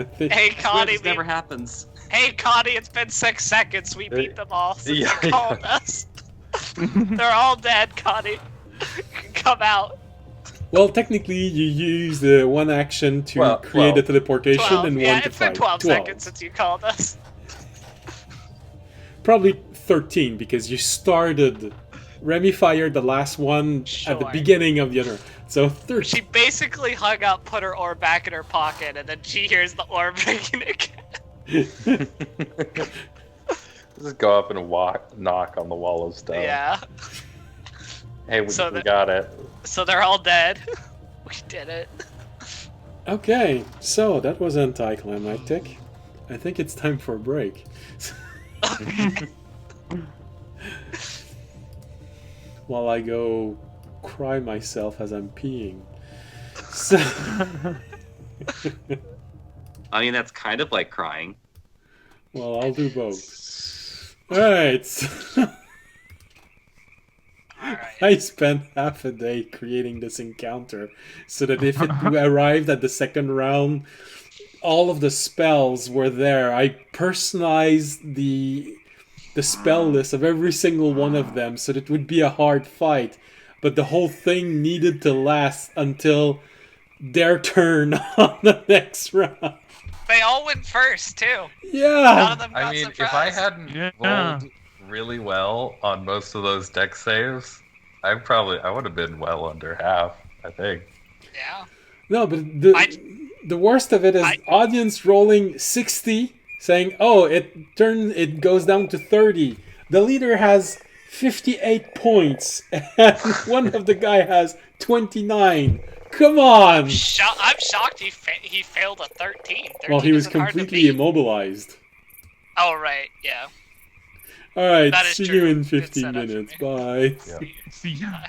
think Hey, Connie. This never happens. Hey, Connie, it's been 6 seconds. We beat them all since Yeah, you called us. They're all dead, Connie. Come out. well, technically, you use the 1 action to create a teleportation 12. and Yeah, 1 to it's been fight. 12 seconds since you called us. Probably 13 because you started. Remy fired the last one at the Sure. beginning of the other. So 13. She basically hung up, put her orb back in her pocket, and then she hears the orb ringing again. Just go up and knock on the wall of stone. Yeah. Hey, we So got it. So they're all dead. We did it. Okay, so that was anticlimactic. I think it's time for a break. While I go cry myself as I'm peeing. So, I mean, that's kind of like crying. well, I'll do both. Alright. I spent half a day creating this encounter so that if it arrived at the second round, all of the spells were there. I personalized the spell list of every single one of them so that it would be a hard fight, but the whole thing needed to last until their turn on the next round. They all went first, too. None Yeah. of them got I mean, surprised. if I hadn't Yeah. rolled really well on most of those deck saves, I would have been well under half, I think. Yeah. No, but I- the worst of it is audience rolling 60, saying, "Oh, it goes down to 30." The leader has 58 points, and one of the guy has 29. Come on! I'm shocked he failed a 13. 13 Well, he was isn't hard to completely beat. immobilized. Oh, right, yeah. Alright, That is see true. you in Good 15 setup for minutes. me. Bye. Yep. See ya.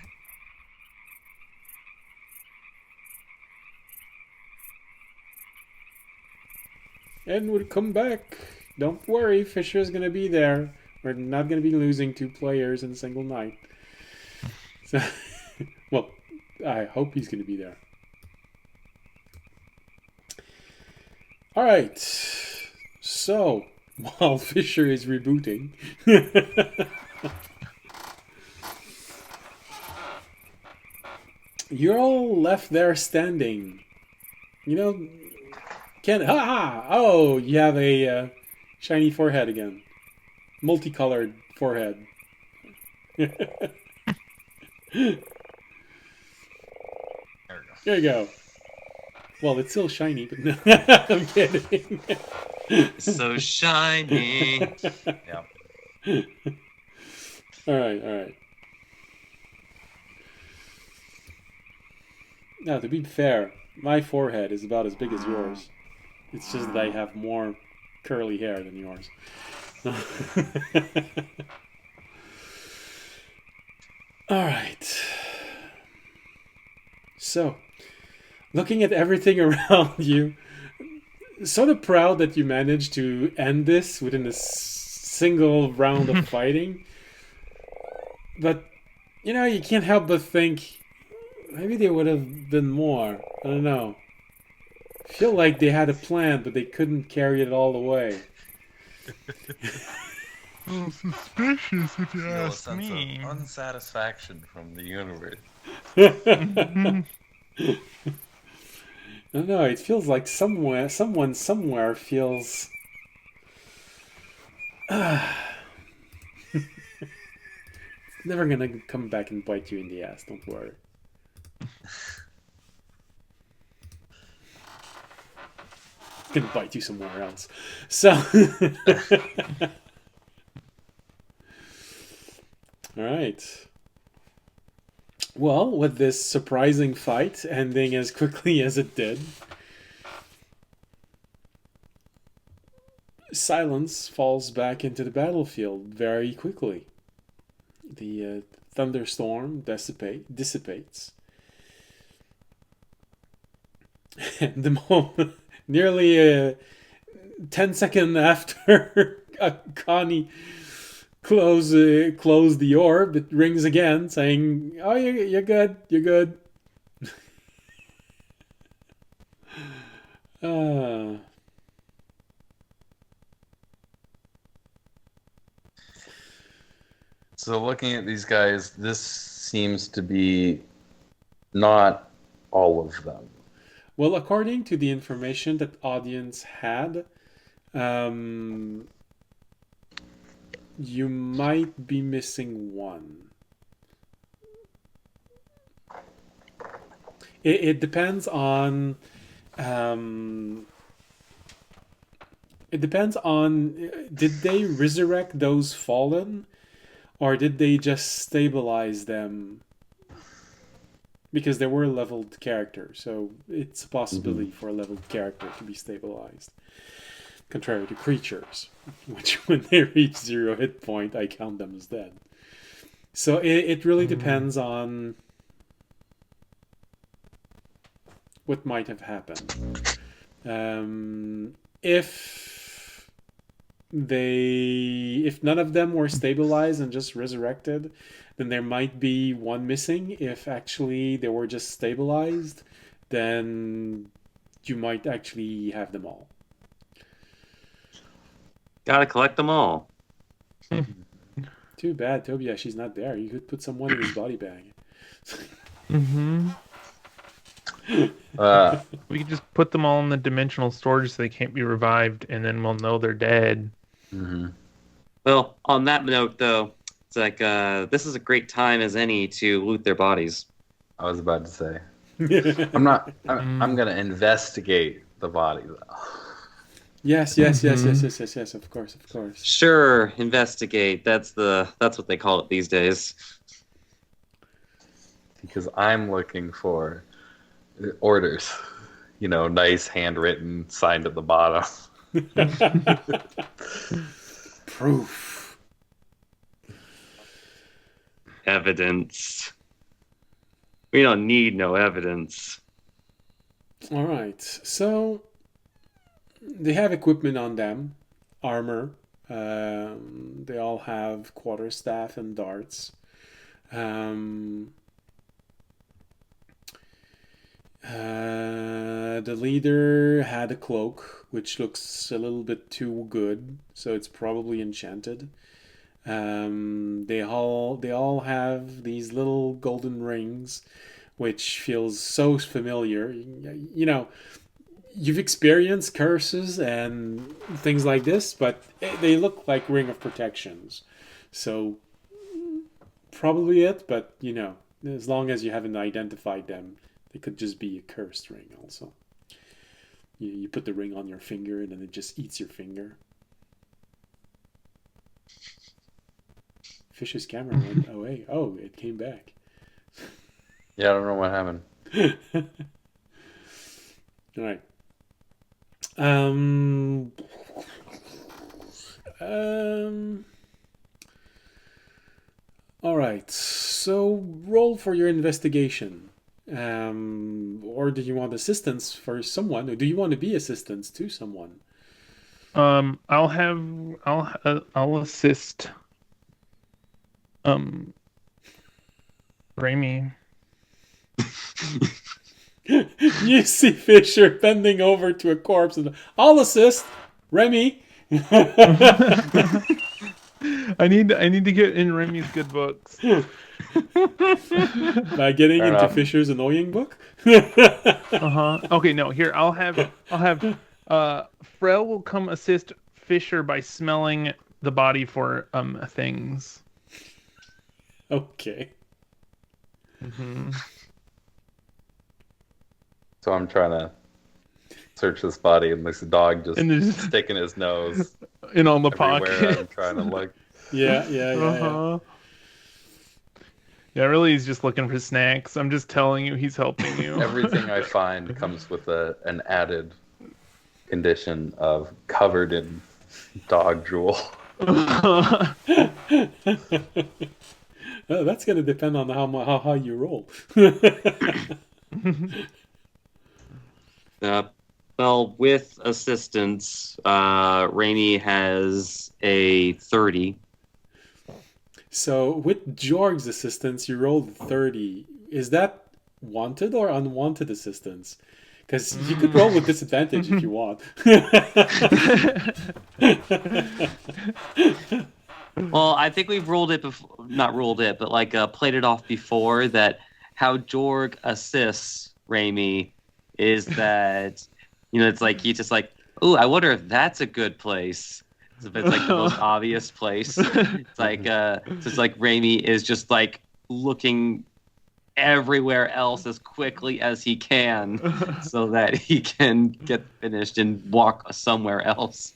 And we'll come back. Don't worry, Fisher's gonna be there. We're not gonna be losing 2 players in a single night. So, well, I hope he's gonna be there. Alright. So, while Fisher is rebooting. You're all left there standing. You know, oh, you have a shiny forehead again. Multicolored forehead. There you go. Well, it's still shiny, but no, I'm kidding. So shiny. Yeah. All right. Now, to be fair, my forehead is about as big as yours. It's just that I have more curly hair than yours. All right. So, looking at everything around you, sort of proud that you managed to end this within a single round of fighting. But, you know, you can't help but think maybe there would have been more. I don't know. I feel like they had a plan, but they couldn't carry it all the way. Suspicious if you Feel a ask sense me. of unsatisfaction from the universe. I don't know, it feels like someone somewhere feels... It's never gonna come back and bite you in the ass, don't worry. It's gonna bite you somewhere else. So... Alright. Well, with this surprising fight ending as quickly as it did, silence falls back into the battlefield very quickly. The thunderstorm dissipates. And the moment, nearly 10 seconds after Connie close the orb, it rings again saying, oh, you're good, you're good. So looking at these guys, this seems to be not all of them. Well, according to the information that audience had, you might be missing one. It depends on... it depends on... Did they resurrect those fallen? Or did they just stabilize them? Because they were leveled characters, so it's a possibility for a leveled character to be stabilized. Contrary to creatures, which when they reach 0 hit point, I count them as dead. So it really depends on what might have happened. If none of them were stabilized and just resurrected, then there might be one missing. If actually they were just stabilized, then you might actually have them all. Gotta collect them all. Too bad Tobiashi's not there. You could put someone in his body bag. We could just put them all in the dimensional storage so they can't be revived, and then we'll know they're dead. Well, on that note, though, it's like this is a great time as any to loot their bodies. I was about to say. I'm gonna investigate the body though. Yes. Of course. Sure, investigate. That's what they call it these days. Because I'm looking for orders. Nice handwritten, signed at the bottom. Proof. Evidence. We don't need no evidence. All right. So they have equipment on them, armor. They all have quarterstaff and darts. The leader had a cloak, which looks a little bit too good, so it's probably enchanted. They all have these little golden rings, which feels so familiar. You've experienced curses and things like this, but they look like ring of protections. So probably it, but as long as you haven't identified them, they could just be a cursed ring also. You put the ring on your finger and then it just eats your finger. Fish's camera went away. Oh, it came back. Yeah, I don't know what happened. All right. All right. So roll for your investigation. Or do you want assistance for someone, or do you want to be assistance to someone? I'll assist. Raimi. You see Fisher bending over to a corpse and I'll assist Remy. I need to get in Remy's good books. By getting Fair into enough. Fisher's annoying book. Okay, no, here I'll have Frel will come assist Fisher by smelling the body for things. Okay. So I'm trying to search this body, and this dog just And there's sticking his nose in all the everywhere. I'm pockets. trying to look. Yeah. Yeah, really, he's just looking for snacks. I'm just telling you, he's helping you. Everything I find comes with an added condition of covered in dog drool. Well, that's going to depend on how you roll. Well, with assistance, Raimi has a 30. So with Jorg's assistance, you rolled 30. Is that wanted or unwanted assistance? Because you could roll with disadvantage if you want. Well, I think we've rolled it before, not rolled it, but played it off before that how Jorg assists Raimi is that, it's like he's just like, ooh, I wonder if that's a good place. So if it's like the most obvious place. It's like Raimi is just like looking everywhere else as quickly as he can so that he can get finished and walk somewhere else.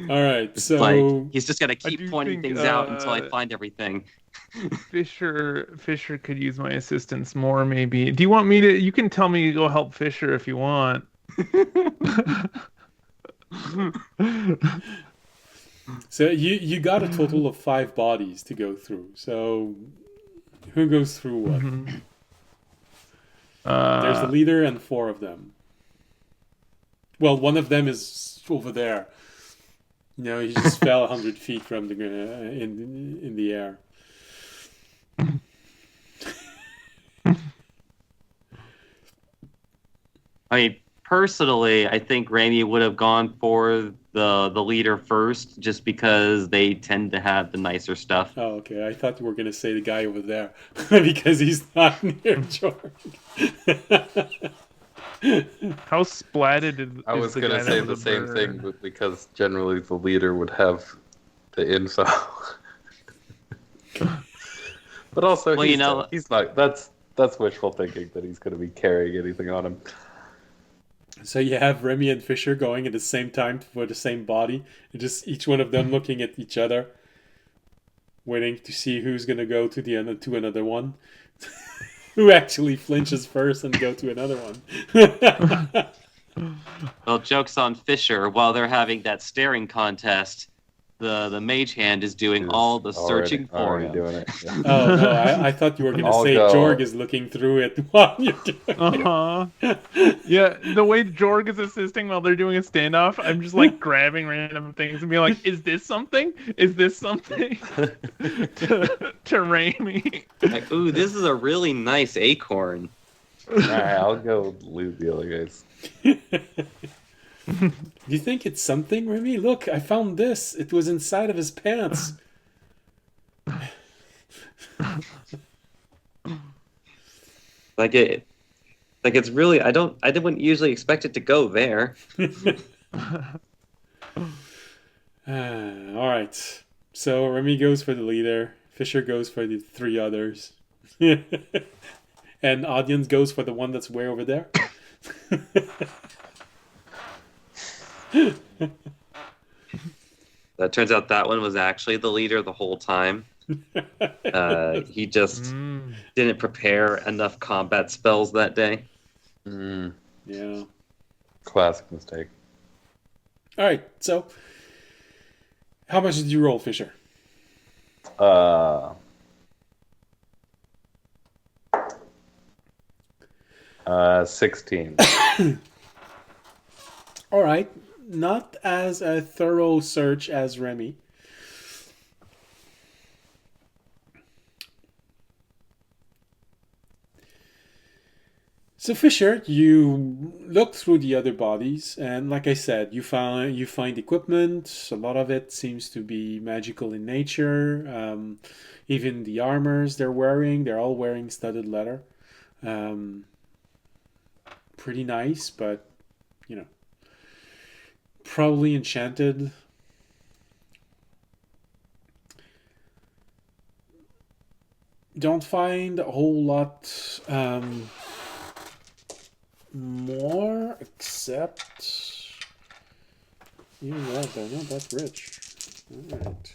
All right, It's so like he's just gonna I keep do pointing think, things out until I find everything. Fisher could use my assistance more, maybe. Do you want me to? You can tell me to go help Fisher if you want. so you got a total of 5 bodies to go through. So who goes through what? There's the leader and 4 of them. Well, one of them is over there. He just fell 100 feet from the in the air. I mean, personally, I think Raimi would have gone for the leader first, just because they tend to have the nicer stuff. Oh, okay. I thought you were gonna say the guy over there because he's not near George. How splatted is I was the going guy to that say was the a same bird? thing, but because generally the leader would have the info. But also, Well, he's not. That's wishful thinking that he's going to be carrying anything on him. So you have Remy and Fisher going at the same time for the same body, and just each one of them looking at each other, waiting to see who's gonna go to another one. Who actually flinches first and go to another one? Well, joke's on Fisher. While they're having that staring contest, the mage hand is doing all the searching for him. Doing it. Yeah. Oh no, I thought you were gonna I'll say go. Jorg is looking through it while you're doing it. Yeah, the way Jorg is assisting while they're doing a standoff, I'm just like grabbing random things and being like, "Is this something? Is this something?" to Raimi. Like, ooh, this is a really nice acorn. Alright, I'll go loot the other guys. Do you think it's something, Remy? Look, I found this. It was inside of his pants. It's really I wouldn't usually expect it to go there. All right. So Remy goes for the leader. Fisher goes for the three others. And audience goes for the one that's way over there. That turns out that one was actually the leader the whole time. He just didn't prepare enough combat spells that day. Yeah. Classic mistake. All right. So, how much did you roll, Fisher? 16. All right. Not as a thorough search as Remy. So Fisher, you look through the other bodies, and like I said, you find equipment. A lot of it seems to be magical in nature. Even the armors they're all wearing studded leather. Pretty nice, but probably enchanted. Don't find a whole lot more, except even that they're not that rich. All right.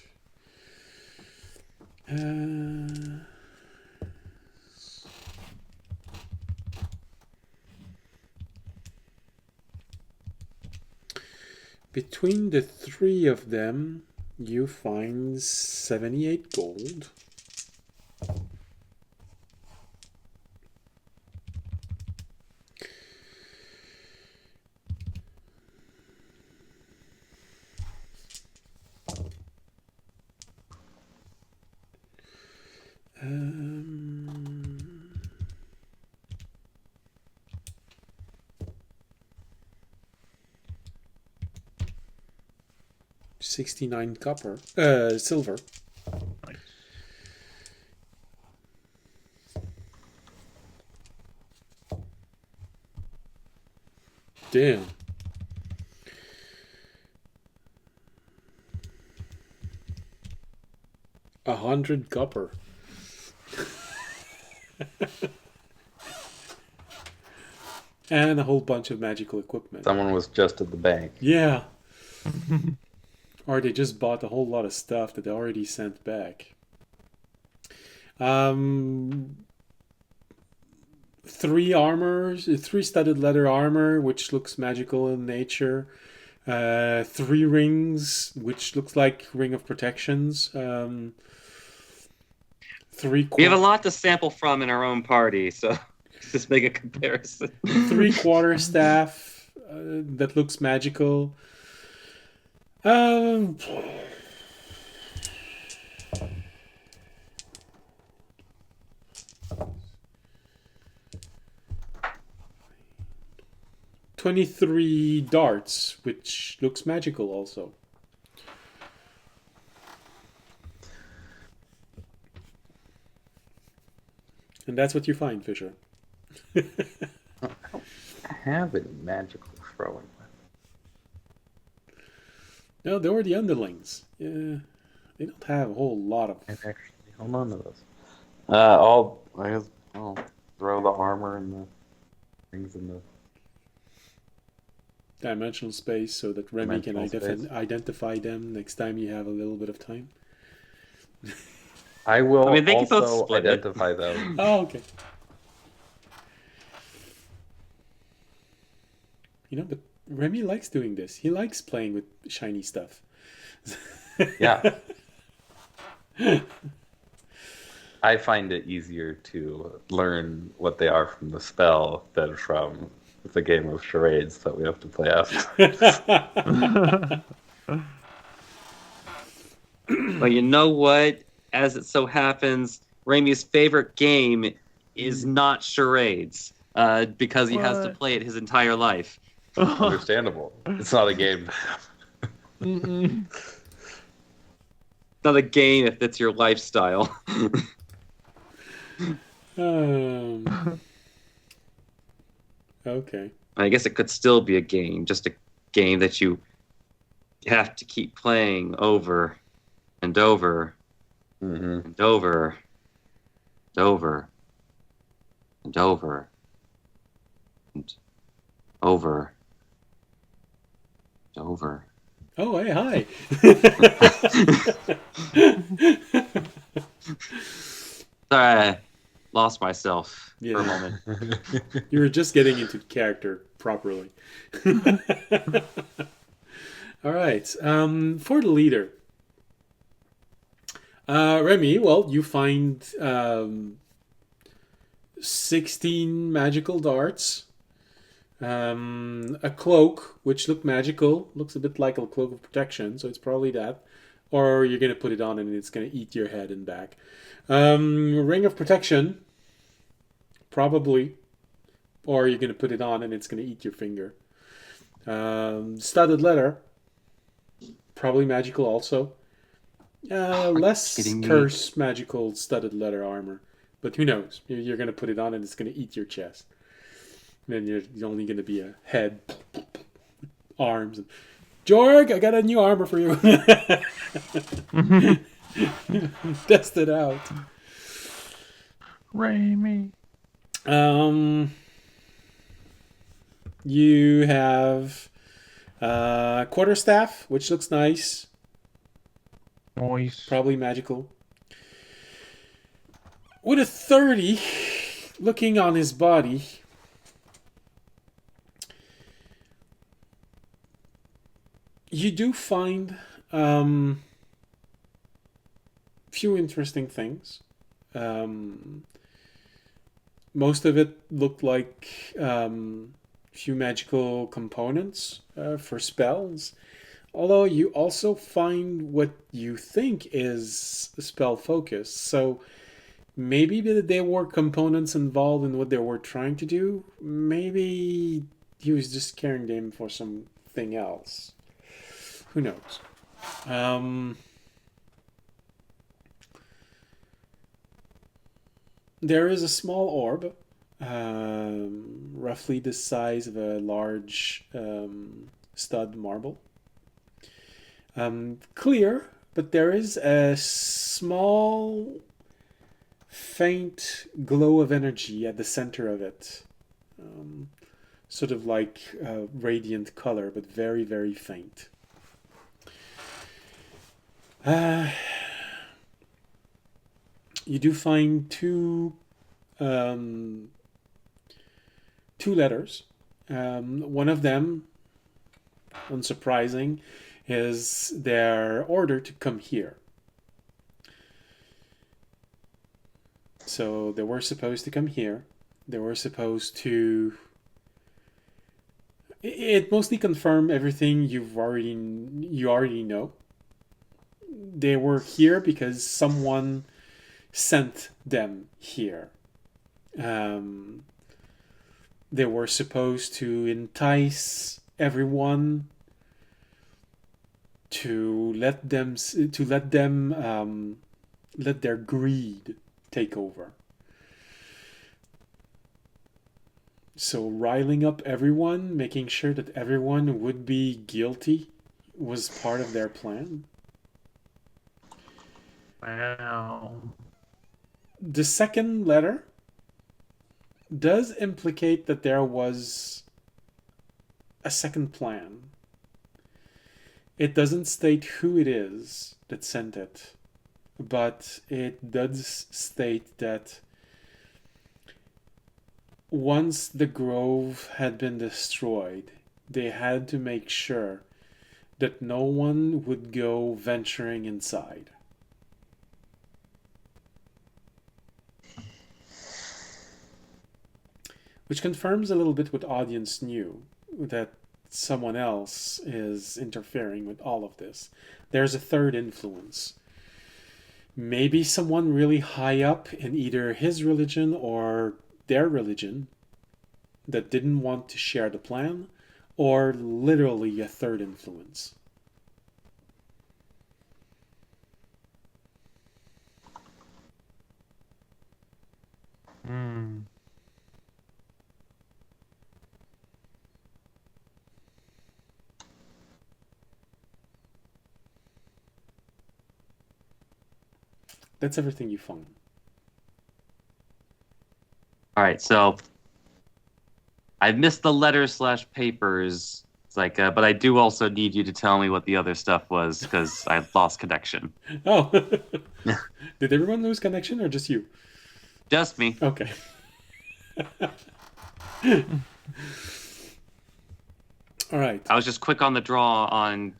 Between the three of them, you find 78 gold. Um, 69 silver. Nice. Damn. A 100 copper. And a whole bunch of magical equipment. Someone was just at the bank. Yeah. Or they just bought a whole lot of stuff that they already sent back. Three studded leather armor, which looks magical in nature. 3 rings, which looks like ring of protections. 3 We have a lot to sample from in our own party, so just make a comparison. 3/4 staff that looks magical. 23 darts, which looks magical also. And that's what you find, Fisher. I don't have any magical throwing. No, they were the underlings. Yeah, they don't have a whole lot of. I actually hold on to those. I'll throw the armor and the things in the dimensional space so that Remy can Dimensional space. identify them next time you have a little bit of time? I will I mean, they can both also split it. identify them. Oh, okay. You know, but Remy likes doing this. He likes playing with shiny stuff. Yeah. I find it easier to learn what they are from the spell than from the game of charades that we have to play after. But you know what? As it so happens, Ramey's favorite game is not charades, because he has to What? play it his entire life. Understandable. It's not a game. Mm-mm. Not a game if it's your lifestyle. Okay. I guess it could still be a game, just a game that you have to keep playing over and over Mm-hmm. and over and over and over and over and over. Oh, hey, hi. Sorry, I lost myself Yeah. for a moment. You were just getting into character properly. All right. For the leader, Remy. Well, you find 16 magical darts, a cloak which looked magical, looks a bit like a cloak of protection, so it's probably that. Or you're gonna put it on and it's gonna eat your head and back. Ring of protection, probably. Or you're going to put it on and it's going to eat your finger. Studded leather, probably magical also. Less kidding me? curse magical studded leather armor. But who knows? You're going to put it on and it's going to eat your chest. And then you're only going to be a head, arms. And, Jorg, I got a new armor for you. Test it out. Remy. You have quarterstaff, which looks nice, Nice. probably magical. With a 30, looking on his body, you do find few interesting things. Most of it looked like few magical components for spells. Although you also find what you think is spell focus. So maybe there were components involved in what they were trying to do. Maybe he was just carrying them for something else. Who knows? There is a small orb, roughly the size of a large stud marble. Clear, but there is a small, faint glow of energy at the center of it. Sort of like a radiant color, but very, very faint. You do find two letters. One of them, unsurprising, is their order to come here. So they were supposed to come here. They were supposed to. It mostly confirmed everything you already know. They were here because someone sent them here. They were supposed to entice everyone to let their greed take over. So riling up everyone, making sure that everyone would be guilty, was part of their plan. Wow. The second letter does implicate that there was a second plan. It doesn't state who it is that sent it, but it does state that once the grove had been destroyed, they had to make sure that no one would go venturing inside. Which confirms a little bit what audience knew, that someone else is interfering with all of this. There's a third influence. Maybe someone really high up in either his religion or their religion that didn't want to share the plan, or literally a third influence. That's everything you found. All right, so I've missed the letters/papers. It's like, but I do also need you to tell me what the other stuff was because I lost connection. Oh, did everyone lose connection or just you? Just me. Okay. All right. I was just quick on the draw on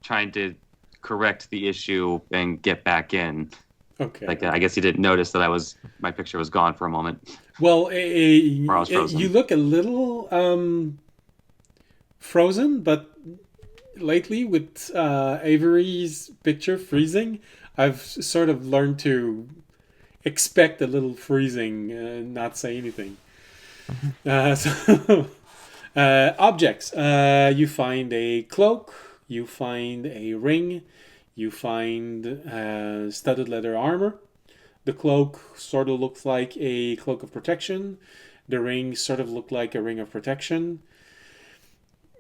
trying to correct the issue and get back in. Okay. Like, I guess you didn't notice that my picture was gone for a moment. Well, I was frozen. you look a little frozen, but lately with Avery's picture freezing, I've sort of learned to expect a little freezing and not say anything. Objects. You find a cloak, you find a ring, you find studded leather armor. The cloak sort of looks like a cloak of protection. The ring sort of looked like a ring of protection.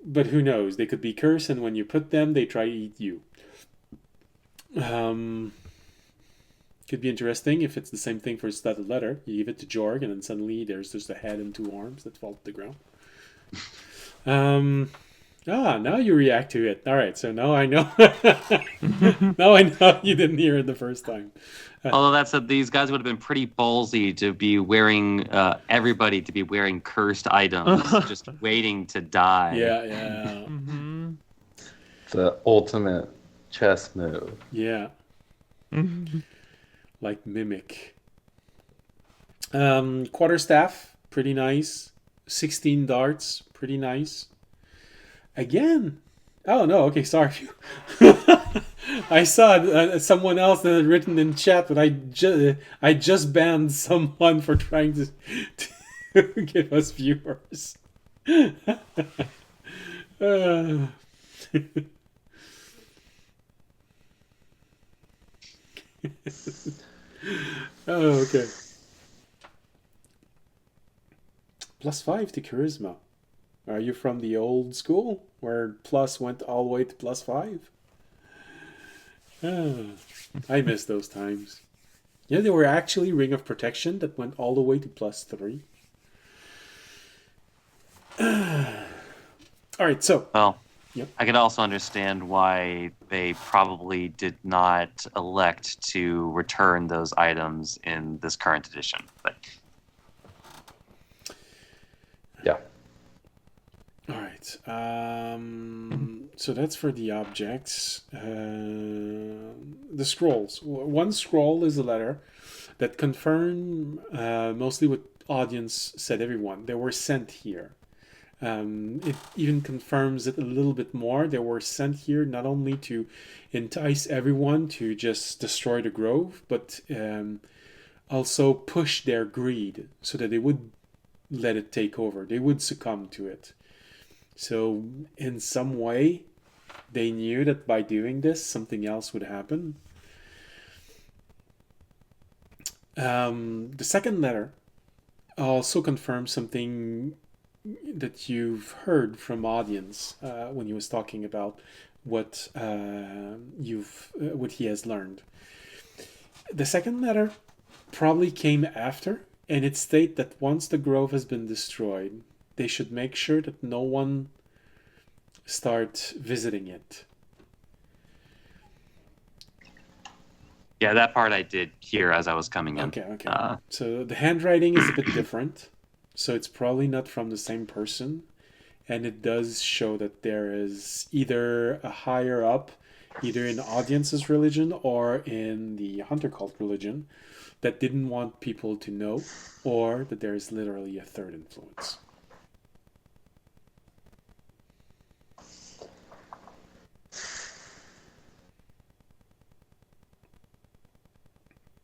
But who knows? They could be cursed, and when you put them, they try to eat you. Could be interesting if it's the same thing for studded leather. You give it to Jorg, and then suddenly there's just a head and two arms that fall to the ground. Now you react to it. All right, so now I know. Now I know you didn't hear it the first time. Although that said, these guys would have been pretty ballsy to be wearing, everybody to be wearing cursed items, just waiting to die. Yeah. The ultimate chess move. Yeah. Like Mimic. Quarterstaff, pretty nice. 16 darts, pretty nice. Again. Oh, no, okay, sorry. I saw someone else that had written in chat, but I just banned someone for trying to give us viewers. Oh, okay. +5 to charisma. Are you from the old school where plus went all the way to +5? I miss those times. Yeah, there were actually Ring of Protection that went all the way to +3. All right, so. Well, yep. I could also understand why they probably did not elect to return those items in this current edition. But yeah. All right. So that's for the objects. The scrolls. One scroll is a letter that confirm mostly what audience said everyone. They were sent here. It even confirms it a little bit more. They were sent here not only to entice everyone to just destroy the grove, but also push their greed so that they would let it take over. They would succumb to it. So in some way, they knew that by doing this, something else would happen. The second letter also confirms something that you've heard from audience when he was talking about what what he has learned. The second letter probably came after, and it states that once the grove has been destroyed, they should make sure that no one start visiting it. Yeah, that part I did hear as I was coming in. Okay. So the handwriting is a bit different. So it's probably not from the same person. And it does show that there is either a higher up, either in the audience's religion or in the hunter cult religion, that didn't want people to know, or that there is literally a third influence.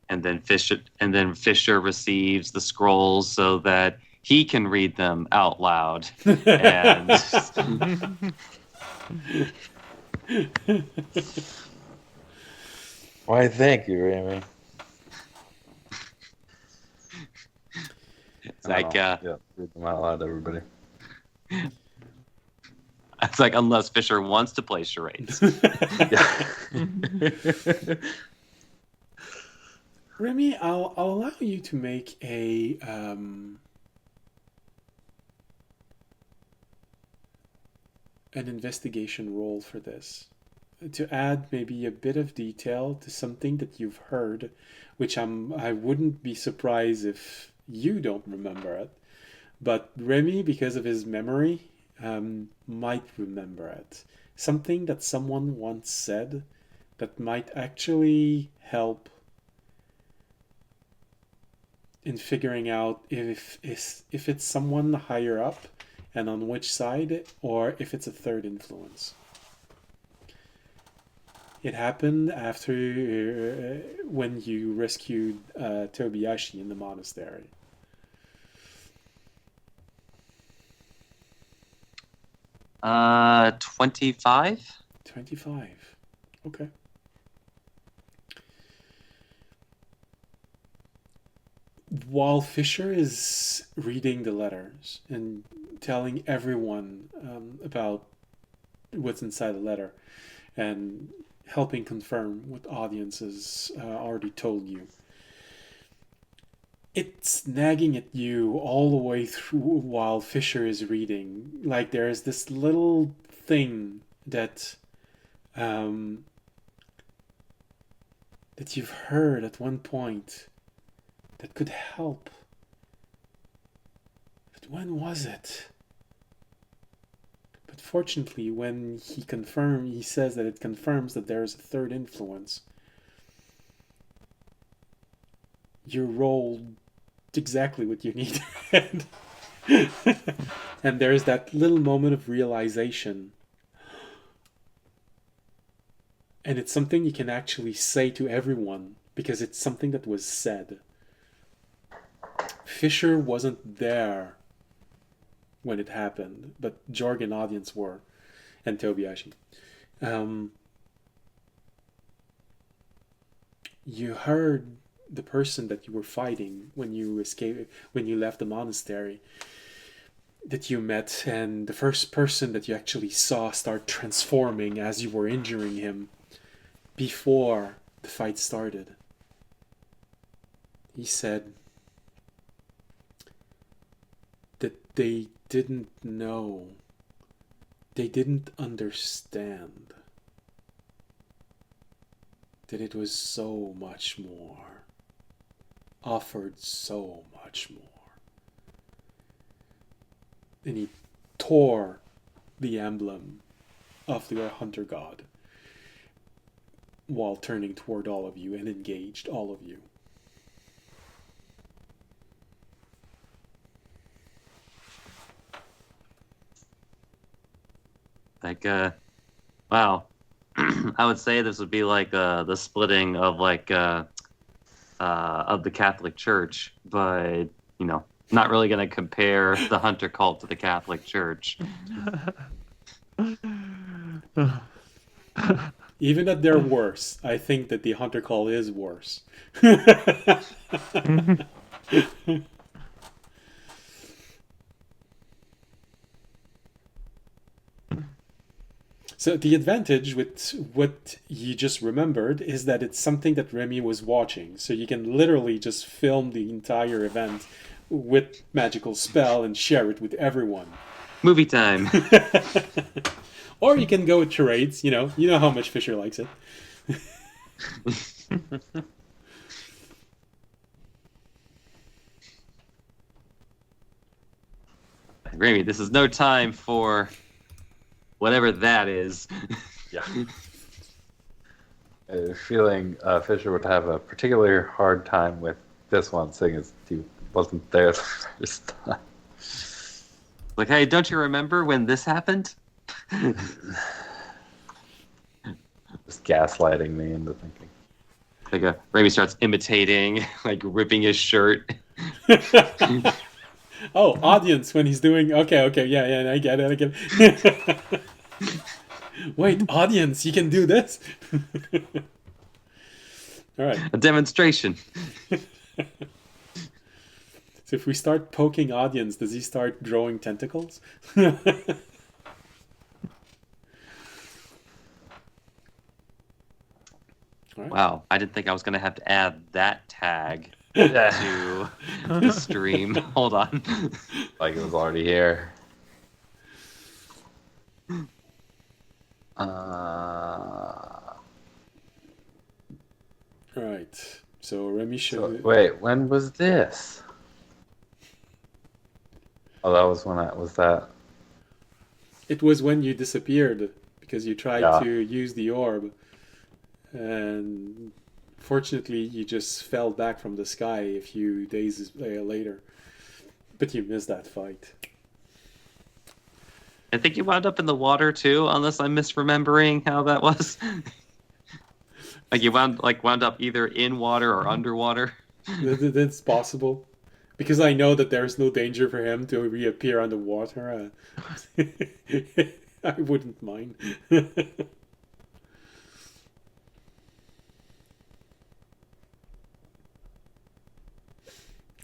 And then Fisher receives the scrolls so that he can read them out loud. And Why, thank you, Remy. It's like, yeah, read them out loud, everybody. It's like, unless Fisher wants to play charades. Remy, I'll allow you to make an investigation roll for this, to add maybe a bit of detail to something that you've heard, which I wouldn't be surprised if you don't remember it, but Remy, because of his memory, might remember it. Something that someone once said that might actually help in figuring out if it's someone higher up and on which side, or if it's a third influence. It happened after when you rescued Tobiyashi in the monastery. Uh, 25? 25. Okay. While Fisher is reading the letters and telling everyone about what's inside the letter and helping confirm what audiences already told you, it's nagging at you all the way through while Fisher is reading. Like there is this little thing that that you've heard at one point that could help. But when was it? But fortunately, when he says that it confirms that there is a third influence, you rolled exactly what you needed. And there's that little moment of realization. And it's something you can actually say to everyone, because it's something that was said. Fisher wasn't there when it happened, but Jorg and audience were, and Tobiyashi. You heard the person that you were fighting when you left the monastery, that you met, and the first person that you actually saw start transforming as you were injuring him before the fight started. He said that they didn't know, they didn't understand that it was so much more, offered so much more. And he tore the emblem of the hunter god while turning toward all of you and engaged all of you. Like, wow. I would say this would be like the splitting of of the Catholic Church, but not really going to compare the hunter cult to the Catholic Church. Even that they're worse, I think that the hunter cult is worse. So the advantage with what you just remembered is that it's something that Remy was watching. So you can literally just film the entire event with magical spell and share it with everyone. Movie time. Or you can go with charades. You know how much Fisher likes it. Remy, this is no time for whatever that is. Yeah. I have a feeling Fisher would have a particularly hard time with this one, seeing as he wasn't there the first time. Like, hey, don't you remember when this happened? Just gaslighting me into thinking. Like, Remy starts imitating, like ripping his shirt. Oh, audience when he's doing. Okay, yeah, I get it. Wait, audience, you can do this. All right. A demonstration. So if we start poking audience, does he start drawing tentacles? All right. Wow, I didn't think I was going to have to add that tag to the stream. Hold on. Like it was already here. All right. So Remy showed. Wait, when was this? Oh, that was when I was that. It was when you disappeared because you tried Yeah. to use the orb, and fortunately you just fell back from the sky a few days later. But you missed that fight. I think you wound up in the water too, unless I'm misremembering how that was. Like you wound up either in water or underwater. That's possible. Because I know that there's no danger for him to reappear underwater. I wouldn't mind.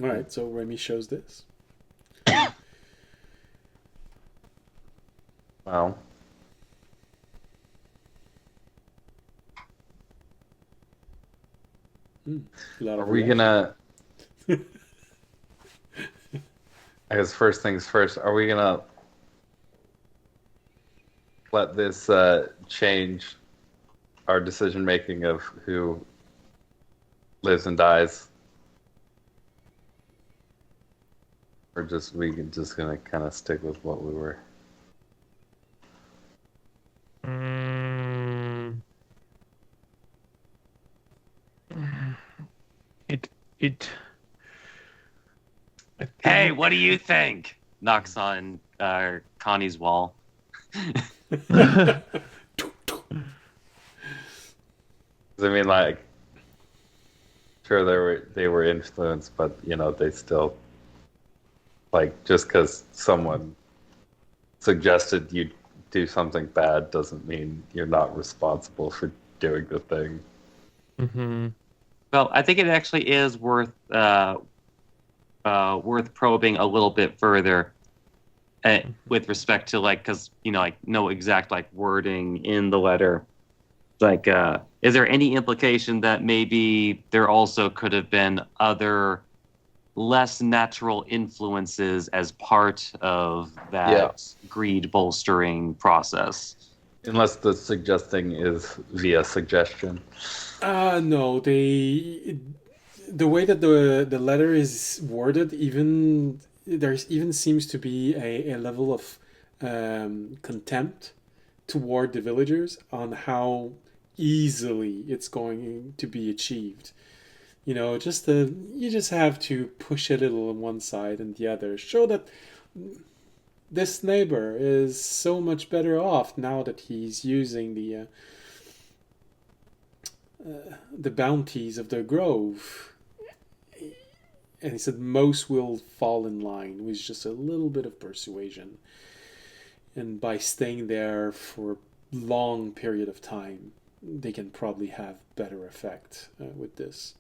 Alright, so Remy shows this. Well, A lot are of we reaction. gonna? I guess first things first. Are we gonna let this change our decision making of who lives and dies, or just gonna kind of stick with what we were? It. I Hey, think- what do you think? Knocks on Connie's wall. I mean, like, sure they were influenced, but they still, like, just because someone suggested you do something bad doesn't mean you're not responsible for doing the thing. Mhm. Well, I think it actually is worth probing a little bit further with respect to because no exact wording in the letter. Is there any implication that maybe there also could have been other less natural influences as part of that greed bolstering process? Unless the suggesting is via suggestion. No, the way that the letter is worded, there even seems to be a level of contempt toward the villagers on how easily it's going to be achieved. You just have to push a little on one side and the other. Show that this neighbor is so much better off now that he's using the bounties of the grove. And he said most will fall in line with just a little bit of persuasion. And by staying there for a long period of time, they can probably have better effect with this.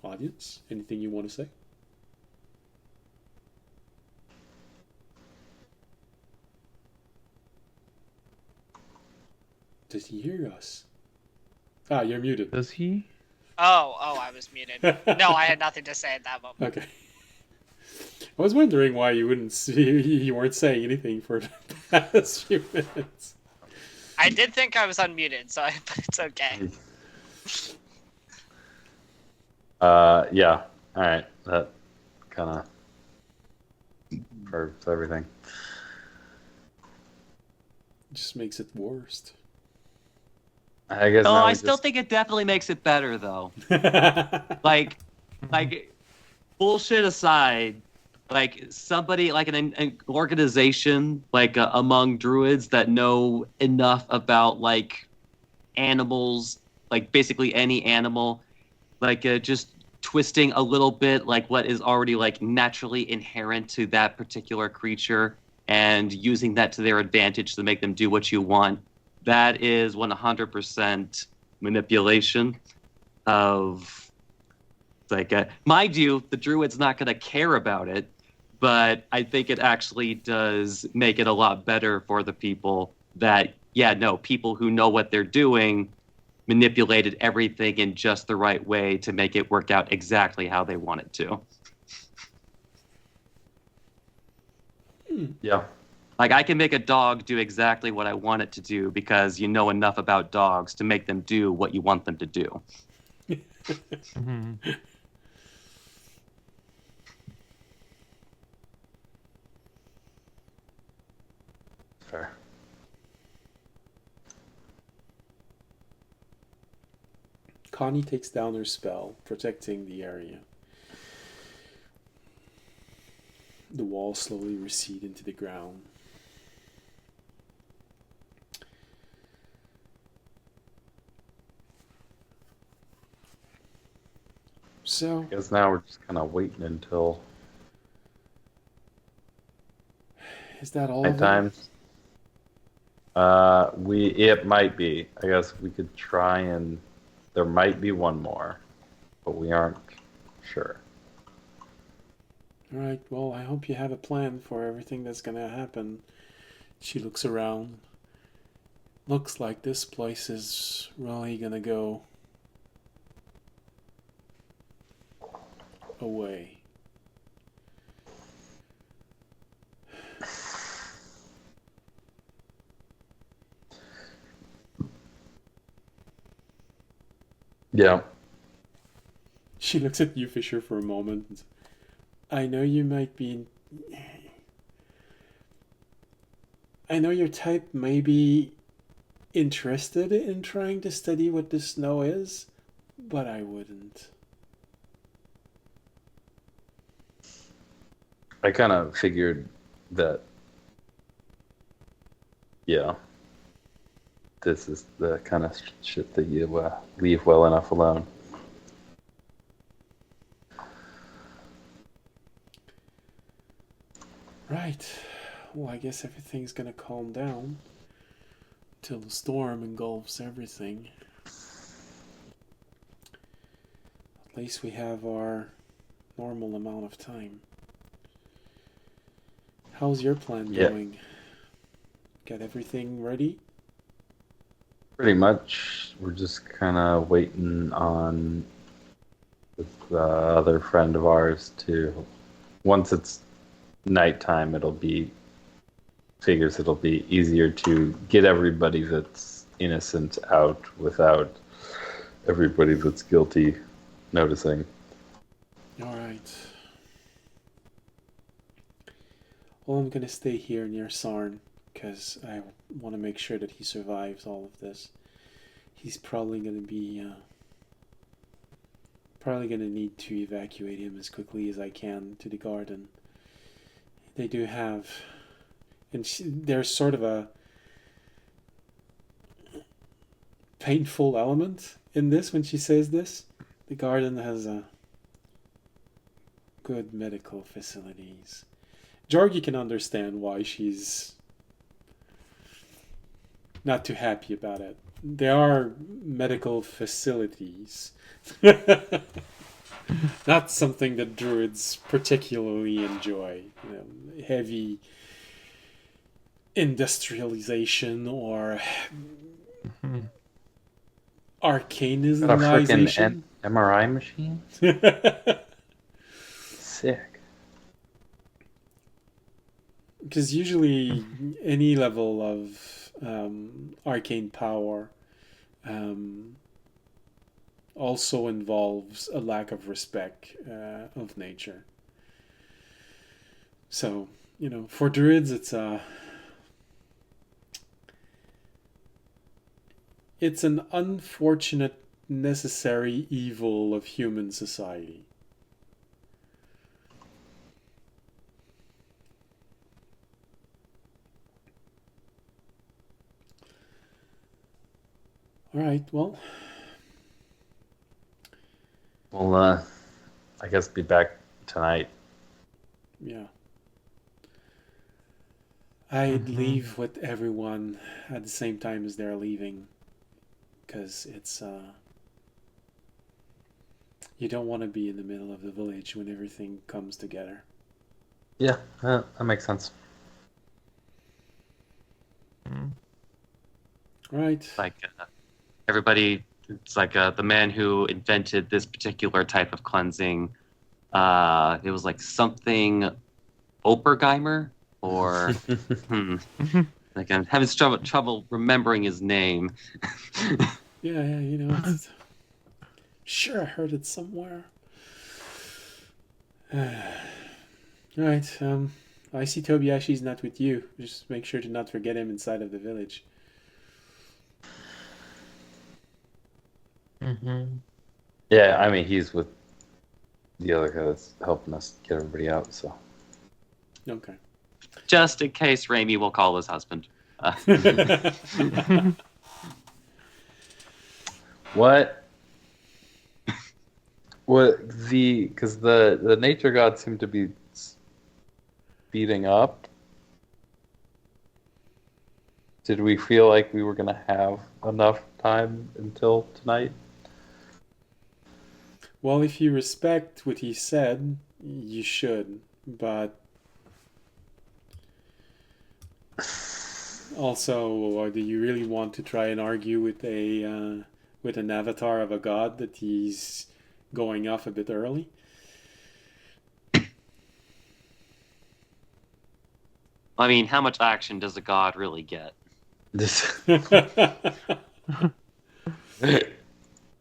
Audience, anything you want to say? Does he hear us? Ah, you're muted. Does he? Oh, I was muted. No, I had nothing to say at that moment. Okay. I was wondering why you weren't saying anything for the past few minutes. I did think I was unmuted, but it's okay. Yeah. All right. That kind of curves everything. Just makes it worse. I guess. No, now I we still just... think it definitely makes it better, though. Like, bullshit aside, like somebody, like an organization, like among druids that know enough about like animals, like basically any animal, like just twisting a little bit, like what is already like naturally inherent to that particular creature, and using that to their advantage to make them do what you want. That is 100% manipulation of, like, mind you, the druid's not going to care about it, but I think it actually does make it a lot better for the people that, people who know what they're doing manipulated everything in just the right way to make it work out exactly how they want it to. Yeah. Like, I can make a dog do exactly what I want it to do because you know enough about dogs to make them do what you want them to do. Mm-hmm. Fair. Connie takes down her spell, protecting the area. The walls slowly recede into the ground. So, I guess now we're just kind of waiting until is that all night of them? times. It might be. I guess we could try and there might be one more, but we aren't sure. Alright, well, I hope you have a plan for everything that's gonna happen. She looks around. Looks like this place is really gonna go away. Yeah. She looks at you, Fisher, for a moment. And says, I know you might be. I know your type may be interested in trying to study what the snow is, but I wouldn't. I kind of figured that, yeah, this is the kind of shit that you leave well enough alone. Right. Well, I guess everything's gonna calm down till the storm engulfs everything. At least we have our normal amount of time. How's your plan going? Got everything ready? Pretty much. We're just kind of waiting on this other friend of ours to. Once it's nighttime, it'll be easier to get everybody that's innocent out without everybody that's guilty noticing. All right. Well, I'm gonna stay here near Sarn because I want to make sure that he survives all of this. He's probably gonna be need to evacuate him as quickly as I can to the garden. They do have, and there's sort of a painful element in this when she says this. The garden has good medical facilities. Georgie can understand why she's not too happy about it. There are medical facilities. Not something that druids particularly enjoy. You know, heavy industrialization or arcanization. MRI machine? Sick. Because usually any level of arcane power also involves a lack of respect of nature. So, for druids, it's an unfortunate, necessary evil of human society. All right, well. We'll, I guess, be back tonight. Yeah. I'd leave with everyone at the same time as they're leaving. Because it's, you don't want to be in the middle of the village when everything comes together. Yeah, that makes sense. Right. Like everybody, it's like the man who invented this particular type of cleansing. It was like something Oppenheimer or like I'm having trouble remembering his name. Yeah, sure, I heard it somewhere. Right, I see Tobiashi's not with you. Just make sure to not forget him inside of the village. Yeah, I mean, he's with the other guy that's helping us get everybody out, so. Okay. Just in case Raimi will call his husband. What? Because the nature gods seem to be speeding up. Did we feel like we were going to have enough time until tonight? Well, if you respect what he said, you should, but also, do you really want to try and argue with an avatar of a god that he's going off a bit early? I mean, how much action does a god really get?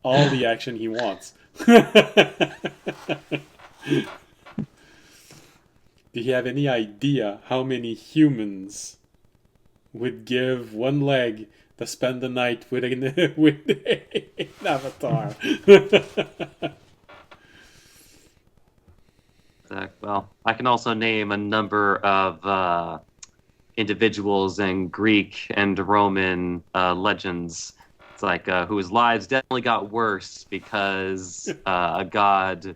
All the action he wants. Do you have any idea how many humans would give one leg to spend the night with an avatar? Well, I can also name a number of individuals in Greek and Roman legends. It's like whose lives definitely got worse because a god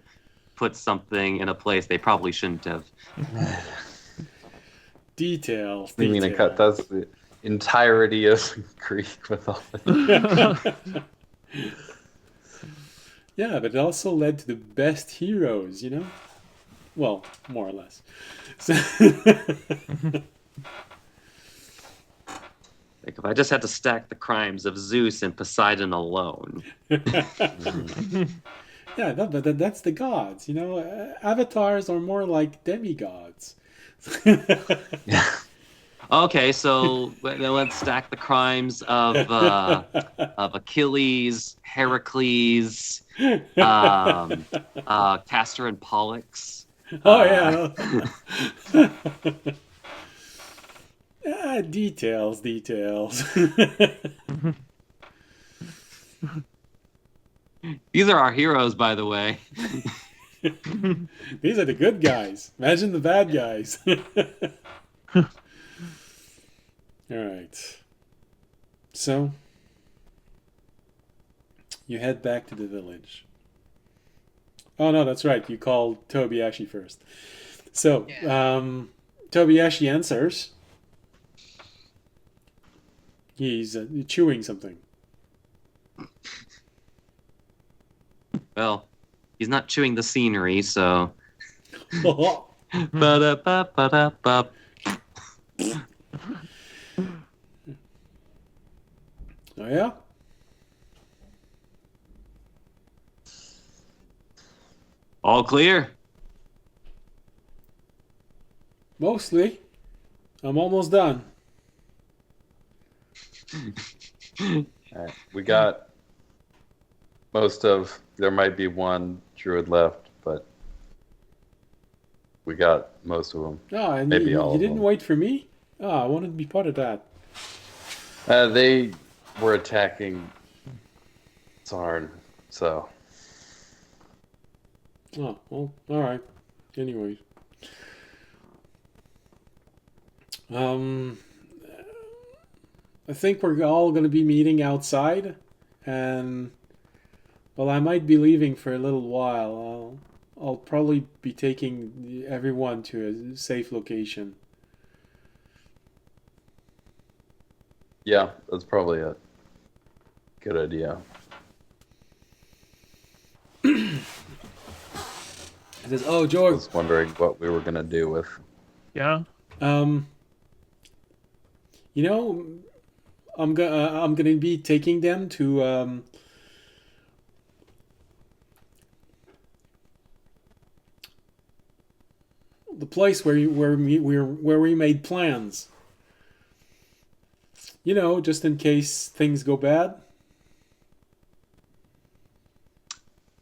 put something in a place they probably shouldn't have. Details. You mean that's the entirety of Greek mythology? Yeah, but it also led to the best heroes, Well, more or less. So Like if I just had to stack the crimes of Zeus and Poseidon alone. Yeah, no, but that's the gods, Avatars are more like demigods. Yeah. Okay, so let's stack the crimes of Achilles, Heracles, Castor and Pollux. Oh yeah. Details. These are our heroes, by the way. These are the good guys. Imagine the bad guys. All right. So, you head back to the village. Oh, no, that's right. You called Tobiashi first. So, Tobiashi answers. He's chewing something. Well, he's not chewing the scenery, so. Oh, Ba-da-ba-ba-da-ba. yeah? All clear. Mostly. I'm almost done. Alright, we got most of. There might be one druid left, but we got most of them. Oh, and Maybe you, all you of didn't them. wait for me? Oh, I wanted to be part of that. They were attacking Zarn, so Oh, well, alright. Anyway. I think we're all going to be meeting outside, and well, I might be leaving for a little while. I'll probably be taking everyone to a safe location. yeah, that's probably a good idea. He says, "Oh, I George, was wondering what we were gonna do with. Yeah. you know, I'm gonna be taking them to the place where we made plans. You know, just in case things go bad."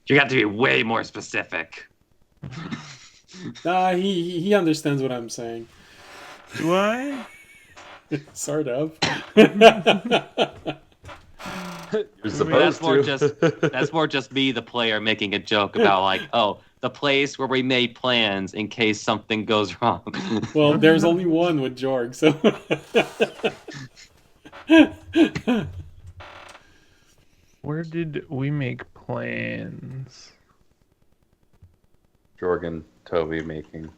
You got to be way more specific. He understands what I'm saying. Do I? Sort of. You're That's supposed more to. that's more just me, the player, making a joke about like, oh, the place where we made plans in case something goes wrong. Well, there's only one with Jorg, so. Where did we make plans? Jorgen, Toby making.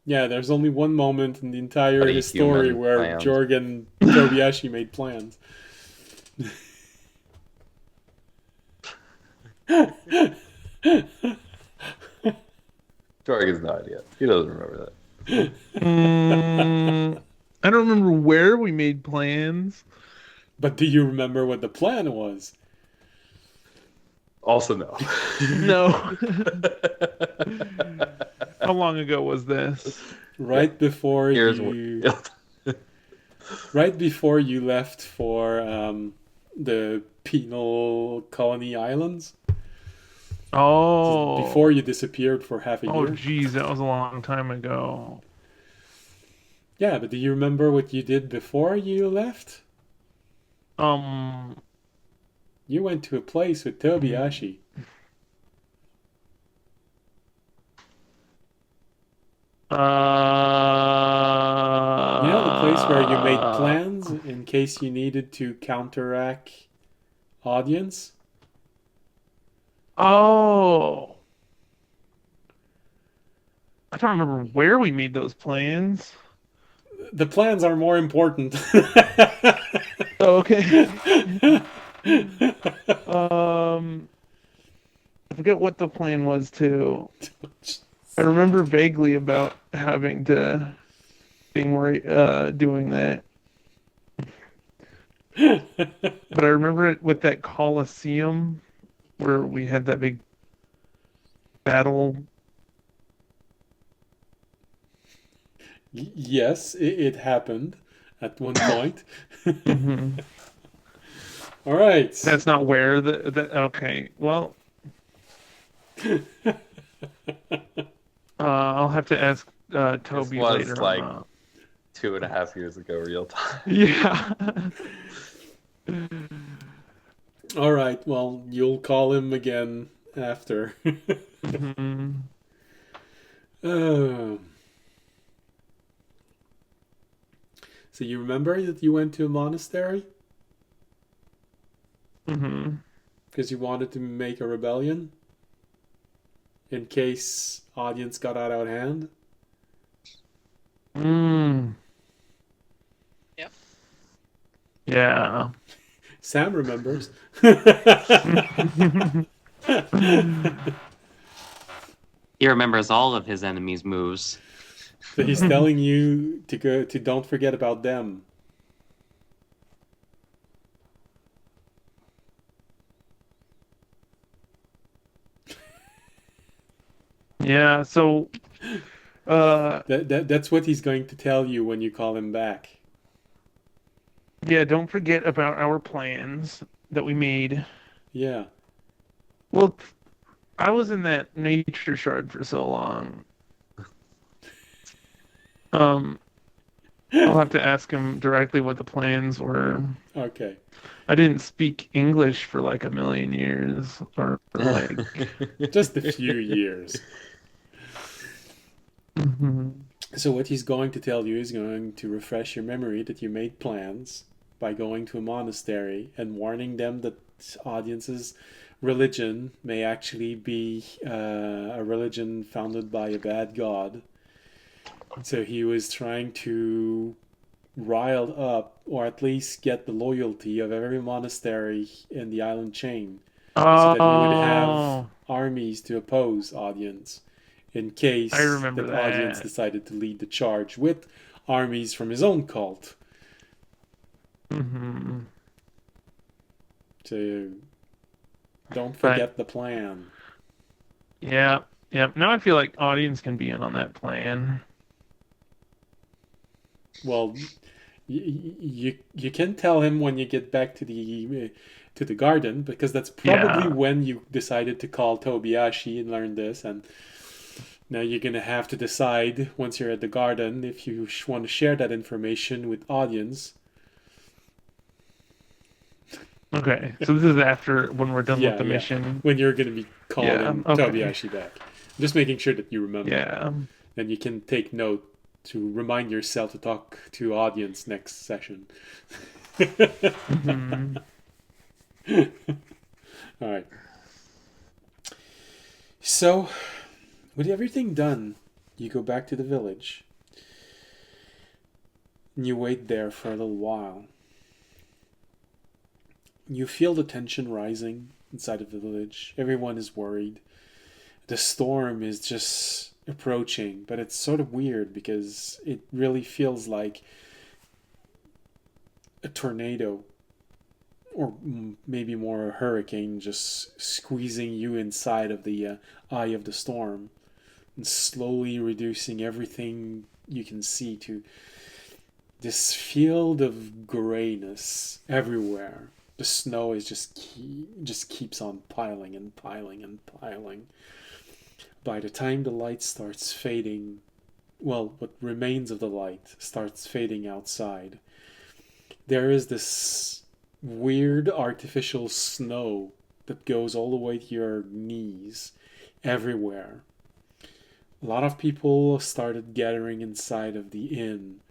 Yeah, there's only one moment in the entire Buddy story human where plans. Jorg and Tobiashi made plans. Jorgen's no idea. He doesn't remember that. I don't remember where we made plans. But do you remember what the plan was? Also, no. No. How long ago was this? Right before Here's you, what. right before you left for the penal colony islands. Oh. Before you disappeared for half a Oh, year. geez, that was a long time ago. Yeah, but do you remember what you did before you left? You went to a place with Tobiashi. You know the place where you made plans in case you needed to counteract audience? Oh. I don't remember where we made those plans. The plans are more important. Oh, okay. I forget what the plan was too. I remember vaguely about having to being worried, doing that. But I remember it with that Colosseum where we had that big battle. Yes, it happened at one point. Mhm. All right. That's not where the okay. Well, I'll have to ask Toby was later like- on that. 2.5 years ago, real time. Yeah. All right. Well, you'll call him again after. Mhm. Um, so you remember that you went to a monastery Mhm. because you wanted to make a rebellion in case audience got out of hand? Mm. Yep. Yeah. Sam remembers. He remembers all of his enemies' moves. So he's telling you to don't forget about them. Yeah, so That's what he's going to tell you when you call him back. yeah, don't forget about our plans that we made. Yeah. Well, I was in that nature shard for so long. I'll have to ask him directly what the plans were. Okay. I didn't speak English for like a million years, or like. Just a few years. Mhm. So what he's going to tell you is going to refresh your memory that you made plans by going to a monastery and warning them that audience's religion may actually be a religion founded by a bad god. So he was trying to rile up, or at least get the loyalty of every monastery in the island chain, so that he would have Oh, armies to oppose audience in I case remember that audience that. decided to lead the charge with armies from his own cult. Hmm. So don't Right. forget the plan. Yeah, yeah. Now I feel like audience can be in on that plan. Well, you can tell him when you get back to the garden, because that's probably Yeah. when you decided to call Tobiashi and learn this. And now you're gonna have to decide once you're at the garden if you want to share that information with audience. Okay. So this is after when we're done with Yeah, the yeah. mission. When you're gonna be Yeah. calling Okay. Tobiashi back. I'm just making sure that you remember. Yeah. And you can take note to remind yourself to talk to audience next session. Hmm. All right. So, with everything done, you go back to the village. And you wait there for a little while. You feel the tension rising inside of the village. Everyone is worried. The storm is just approaching, but it's sort of weird because it really feels like a tornado, or maybe more a hurricane, just squeezing you inside of the eye of the storm and slowly reducing everything you can see to this field of grayness everywhere. The snow is just keeps on piling and piling and piling. By the time the light starts fading, well, what remains of the light starts fading outside, there is this weird artificial snow that goes all the way to your knees everywhere. A lot of people started gathering inside of the inn,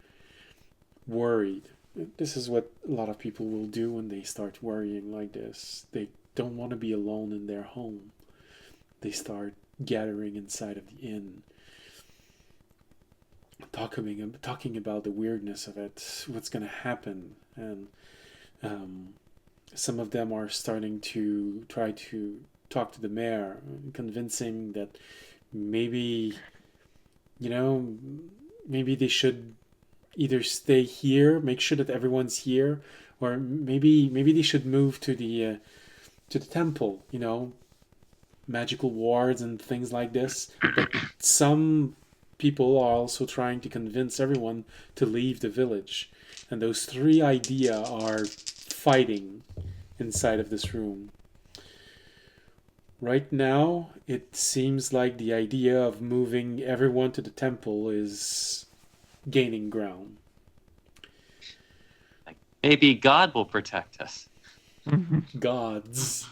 worried. This is what a lot of people will do when they start worrying like this. They don't want to be alone in their home. They start gathering inside of the inn, talking about the weirdness of it, what's going to happen. And some of them are starting to try to talk to the mayor, convincing that maybe, maybe they should either stay here, make sure that everyone's here, or maybe they should move to the temple, magical wards and things like this. But some people are also trying to convince everyone to leave the village, and those three ideas are fighting inside of this room. Right now, it seems like the idea of moving everyone to the temple is gaining ground. Maybe God will protect us. Gods.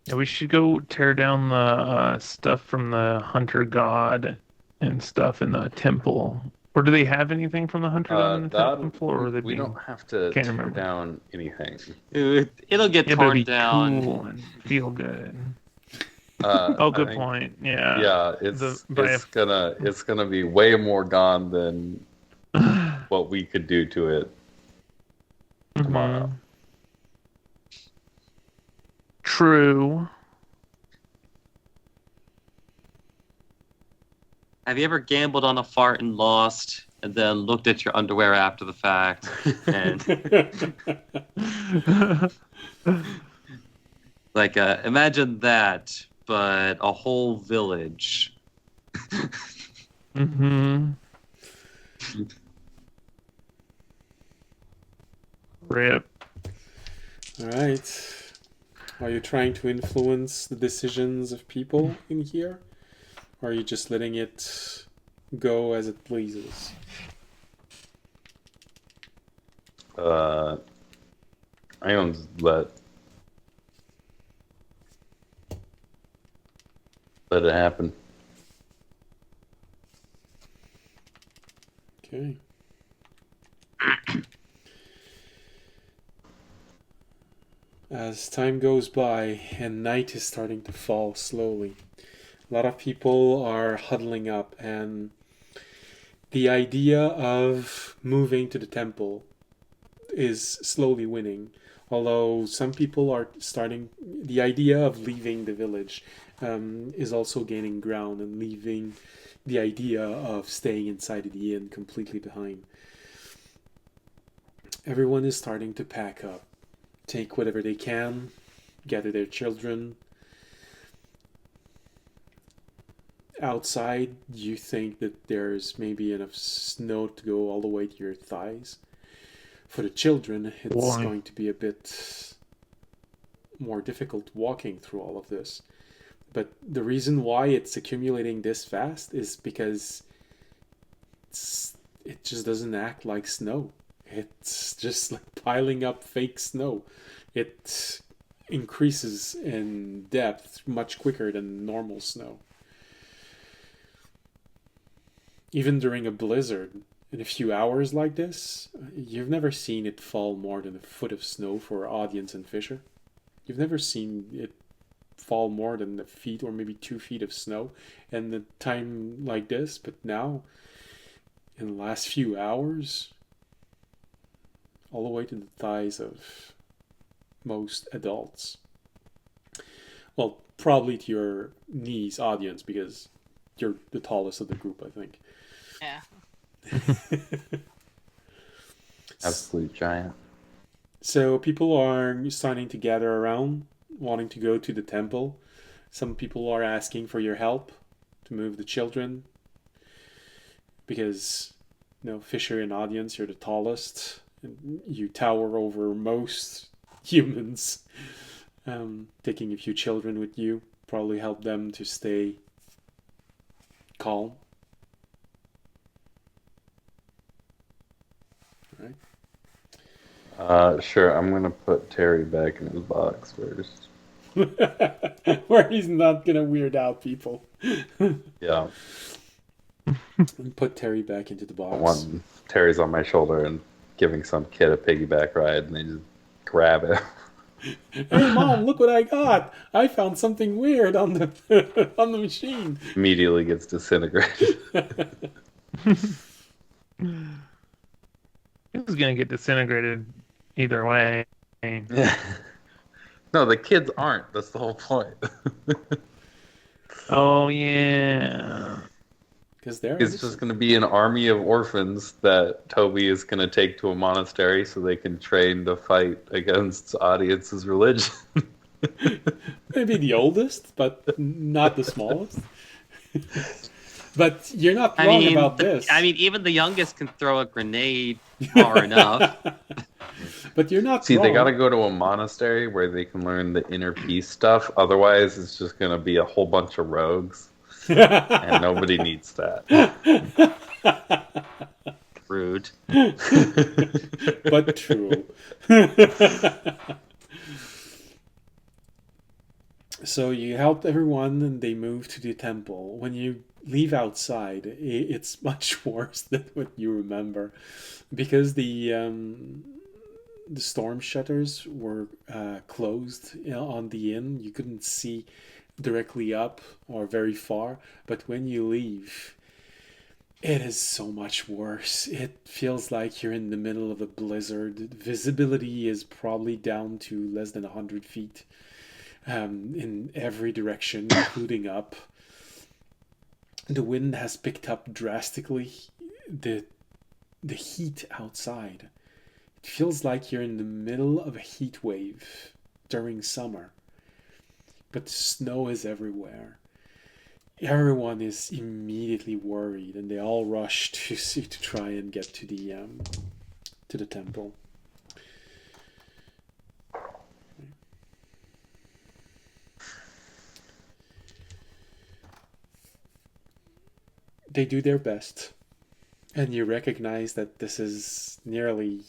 Yeah, we should go tear down the stuff from the hunter god and stuff in the temple. Or do they have anything from the hunter god in the temple? Or we don't have to Can't tear remember. down anything. It'll get Yeah, but it'd torn be down. cool and feel good. I Good think- point. Yeah. Yeah, it's gonna be way more gone than what we could do to it tomorrow. Mhm. True. Have you ever gambled on a fart and lost, and then looked at your underwear after the fact? And Like, imagine that, but a whole village. Mm-hmm. Rip. All right. Are you trying to influence the decisions of people in here? Or are you just letting it go as it pleases? I don't let it happen. Okay. As time goes by and night is starting to fall slowly, a lot of people are huddling up, and the idea of moving to the temple is slowly winning. Although some people are starting, the idea of leaving the village is also gaining ground, and leaving the idea of staying inside of the inn completely behind. Everyone is starting to pack up, take whatever they can, gather their children. Outside, you think that there's maybe enough snow to go all the way to your thighs. For the children, it's Boy. going to be a bit more difficult walking through all of this. But the reason why it's accumulating this fast is because it just doesn't act like snow. It's just like piling up fake snow. It increases in depth much quicker than normal snow. Even during a blizzard, in a few hours like this, you've never seen it fall more than a foot of snow for audience and fisher. You've never seen it fall more than a feet or maybe 2 feet of snow in a time like this, but now, in the last few hours, all the way to the thighs of most adults. Well, probably to your knees, audience, because you're the tallest of the group, I think. Yeah. Absolute giant. So people are starting to gather around, wanting to go to the temple. Some people are asking for your help to move the children because, Fisher and audience, you're the tallest. And you tower over most humans. Taking a few children with you probably help them to stay calm. Sure, I'm gonna put Terry back in his box first. Where he's not gonna weird out people. Yeah, And put Terry back into the box. one Terry's on my shoulder and giving some kid a piggyback ride, and they just grab it. Hey mom, look what I got! I found something weird on the on the machine. Immediately gets disintegrated. It was gonna get disintegrated either way. Yeah. No, the kids aren't. That's the whole point. Oh yeah. Because they're It's just going to be an army of orphans that Toby is going to take to a monastery so they can train to fight against Audience's religion. maybe the oldest, but not the smallest. But you're not wrong about this. Even the youngest can throw a grenade far enough. But you're not See, wrong. they got to go to a monastery where they can learn the inner peace stuff. Otherwise, it's just going to be a whole bunch of rogues. And nobody needs that. Rude. But true. So you helped everyone and they moved to the temple. When you leave outside, it's much worse than what you remember. Because the storm shutters were closed on the inn. You couldn't see directly up or very far. But when you leave, it is so much worse. It feels like you're in the middle of a blizzard. Visibility is probably down to less than 100 feet in every direction, including up. The wind has picked up drastically. The heat outside. It feels like you're in the middle of a heat wave during summer. but the snow is everywhere. Everyone is immediately worried, and they all rush to try and get to the temple. They do their best, and you recognize that this is nearly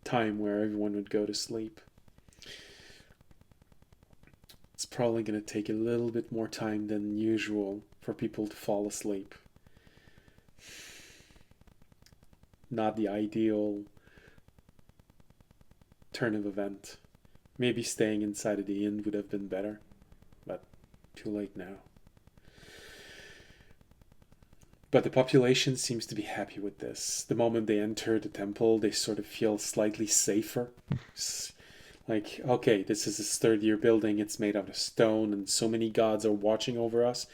time where everyone would go to sleep. It's probably going to take a little bit more time than usual for people to fall asleep. Not the ideal turn of event. Maybe staying inside of the inn would have been better, but too late now. But the population seems to be happy with this. The moment they enter the temple, they sort of feel slightly safer. Like, okay, this is a sturdier building, it's made out of stone, and so many gods are watching over us.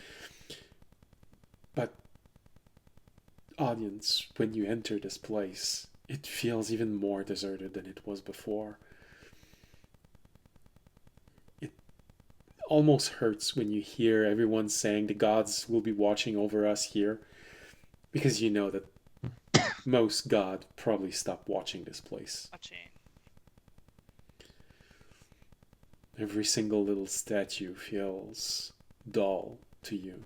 But, audience, when you enter this place, it feels even more deserted than it was before. It almost hurts when you hear everyone saying the gods will be watching over us here, because you know that most god probably stopped watching this place. Every single little statue feels dull to you.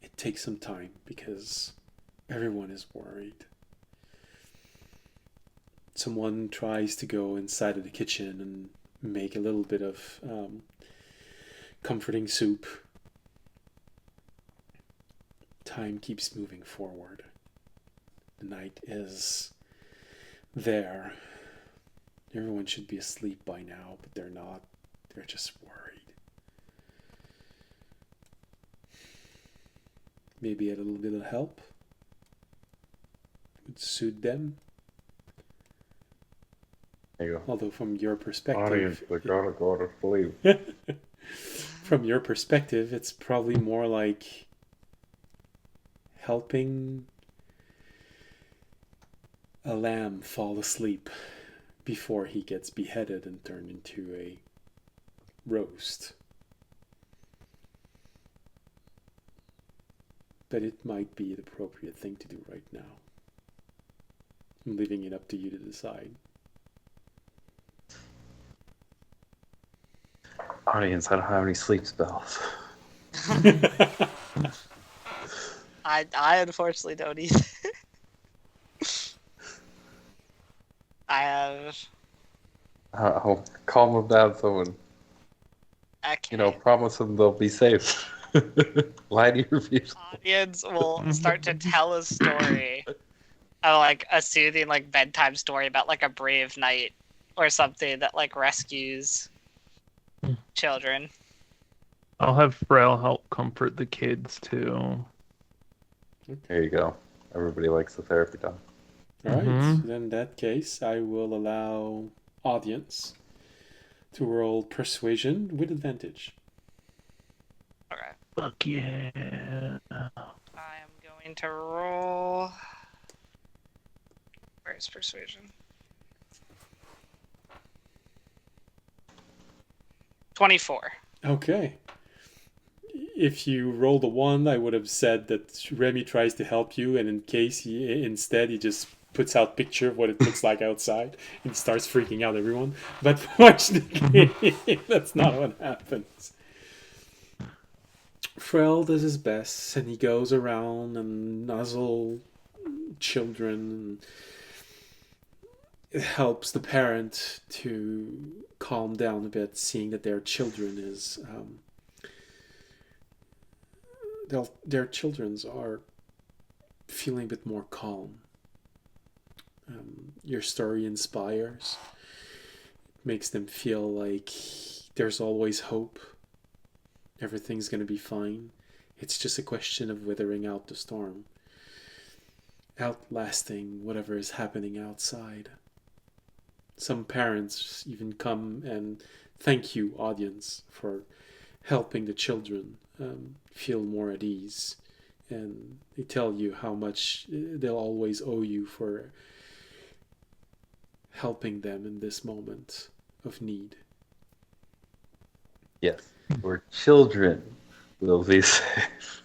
It takes some time because everyone is worried. Someone tries to go inside of the kitchen and make a little bit of comforting soup. Time keeps moving forward. The night is there. Everyone should be asleep by now, but they're not. They're just worried. Maybe a little bit of help would suit them. There you go. Although from your perspective... Audience, they gotta go to sleep. From your perspective, it's probably more like helping a lamb fall asleep before he gets beheaded and turned into a roast. But it might be the appropriate thing to do right now. I'm leaving it up to you to decide. Audience, I don't have any sleep spells. I unfortunately don't either. I have. I'll calm them down, someone. Okay. Promise them they'll be safe. Lie to your people. Audience will start to tell a story, like a soothing, like bedtime story about like a brave knight or something that like rescues children. I'll have Frail help comfort the kids too. There you go. Everybody likes the therapy dog. All right, then in that case, I will allow audience to roll persuasion with advantage. Okay. Fuck yeah. I am going to roll. Where's persuasion? 24. Okay. If you rolled a 1, I would have said that Remy tries to help you, and in case instead he just puts out picture of what it looks like outside and starts freaking out everyone. But fortunately, that's not what happens. Frel does his best, and he goes around and nuzzle children. It helps the parent to calm down a bit, seeing that their children is their children's are feeling a bit more calm. Your story inspires, makes them feel like there's always hope. Everything's going to be fine. It's just a question of weathering out the storm, outlasting whatever is happening outside. Some parents even come and thank you, audience, for helping the children feel more at ease. And they tell you how much they'll always owe you for helping them in this moment of need. Yes, your children will be safe.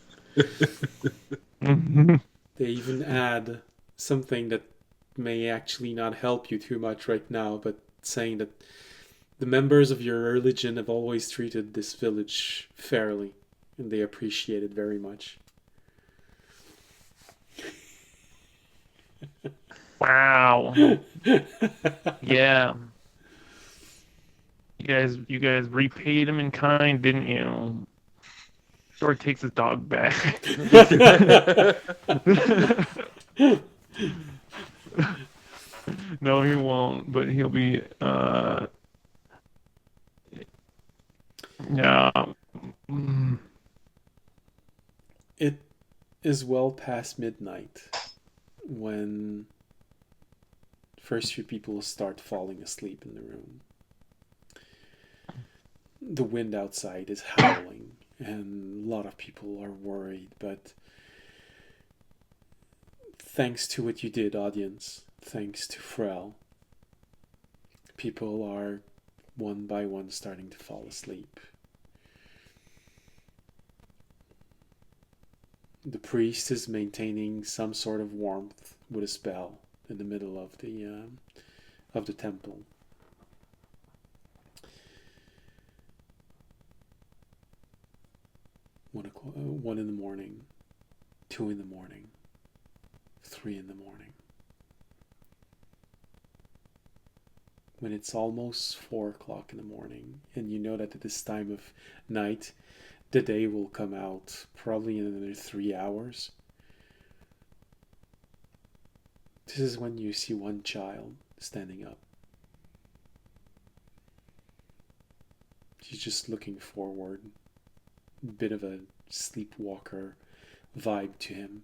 They even add something that may actually not help you too much right now, but saying that the members of your religion have always treated this village fairly, and they appreciate it very much. Wow. Yeah. You guys repaid him in kind, didn't you? Short takes his dog back. No, he won't, but he'll be yeah. It is well past midnight when first few people start falling asleep in the room. The wind outside is howling, and a lot of people are worried, but thanks to what you did, audience, thanks to Frel, people are one by one starting to fall asleep. The priest is maintaining some sort of warmth with a spell in the middle of the temple. One in the morning, 2 in the morning, 3 in the morning. When it's almost 4 o'clock in the morning, and you know that at this time of night, the day will come out probably in another 3 hours. This is when you see one child standing up. He's just looking forward. A bit of a sleepwalker vibe to him.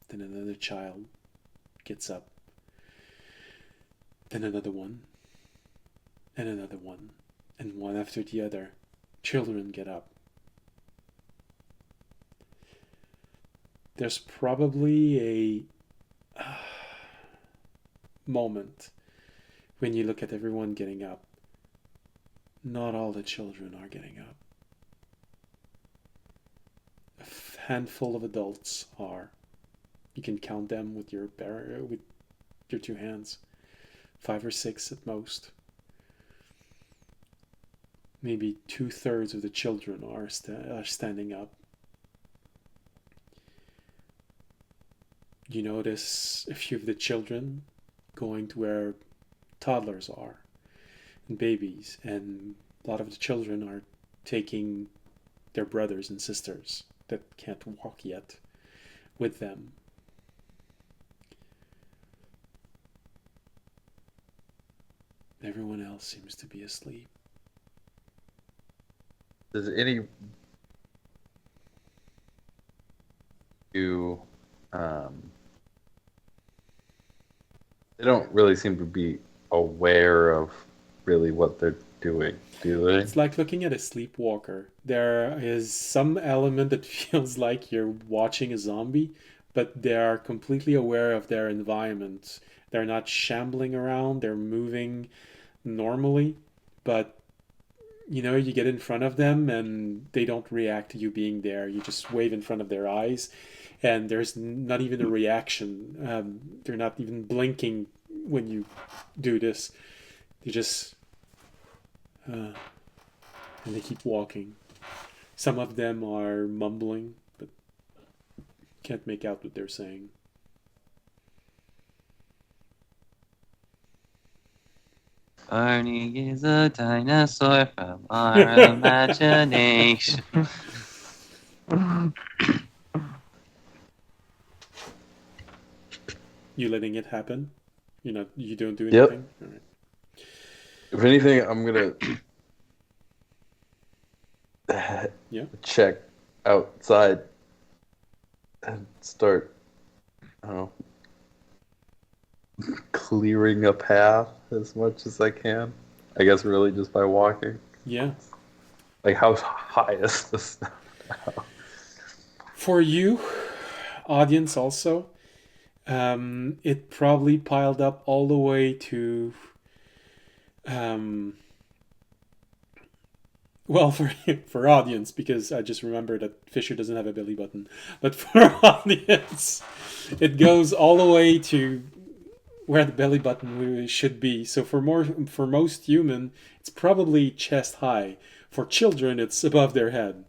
Then another child gets up. Then another one. And another one. And one after the other. Children get up. There's probably a moment when you look at everyone getting up. Not all the children are getting up. A handful of adults are. You can count them with your 2 hands. 5 or 6 at most. Maybe 2/3 of the children are standing up. You notice a few of the children going to where toddlers are and babies, and a lot of the children are taking their brothers and sisters that can't walk yet with them. Everyone else seems to be asleep. Does any do they don't really seem to be aware of really what they're doing, do they? It's like looking at a sleepwalker. There is some element that feels like you're watching a zombie, but they are completely aware of their environment. They're not shambling around, they're moving normally, but you know, you get in front of them and they don't react to you being there. You just wave in front of their eyes and there's not even a reaction. They're not even blinking when you do this. They just and they keep walking. Some of them are mumbling, but can't make out what they're saying. Barney is a dinosaur from our imagination. You letting it happen? You don't do Yep. anything? All right. If anything, I'm gonna Yeah. check outside and start, I don't know, clearing a path as much as I can. I guess really just by walking. Yeah. Like, how high is this now? For you, audience also, it probably piled up all the way to Um, well, for audience, because I just remember that Fisher doesn't have a belly button, but for audience, it goes all the way to where the belly button should be. So for most human, it's probably chest high. For children, it's above their head.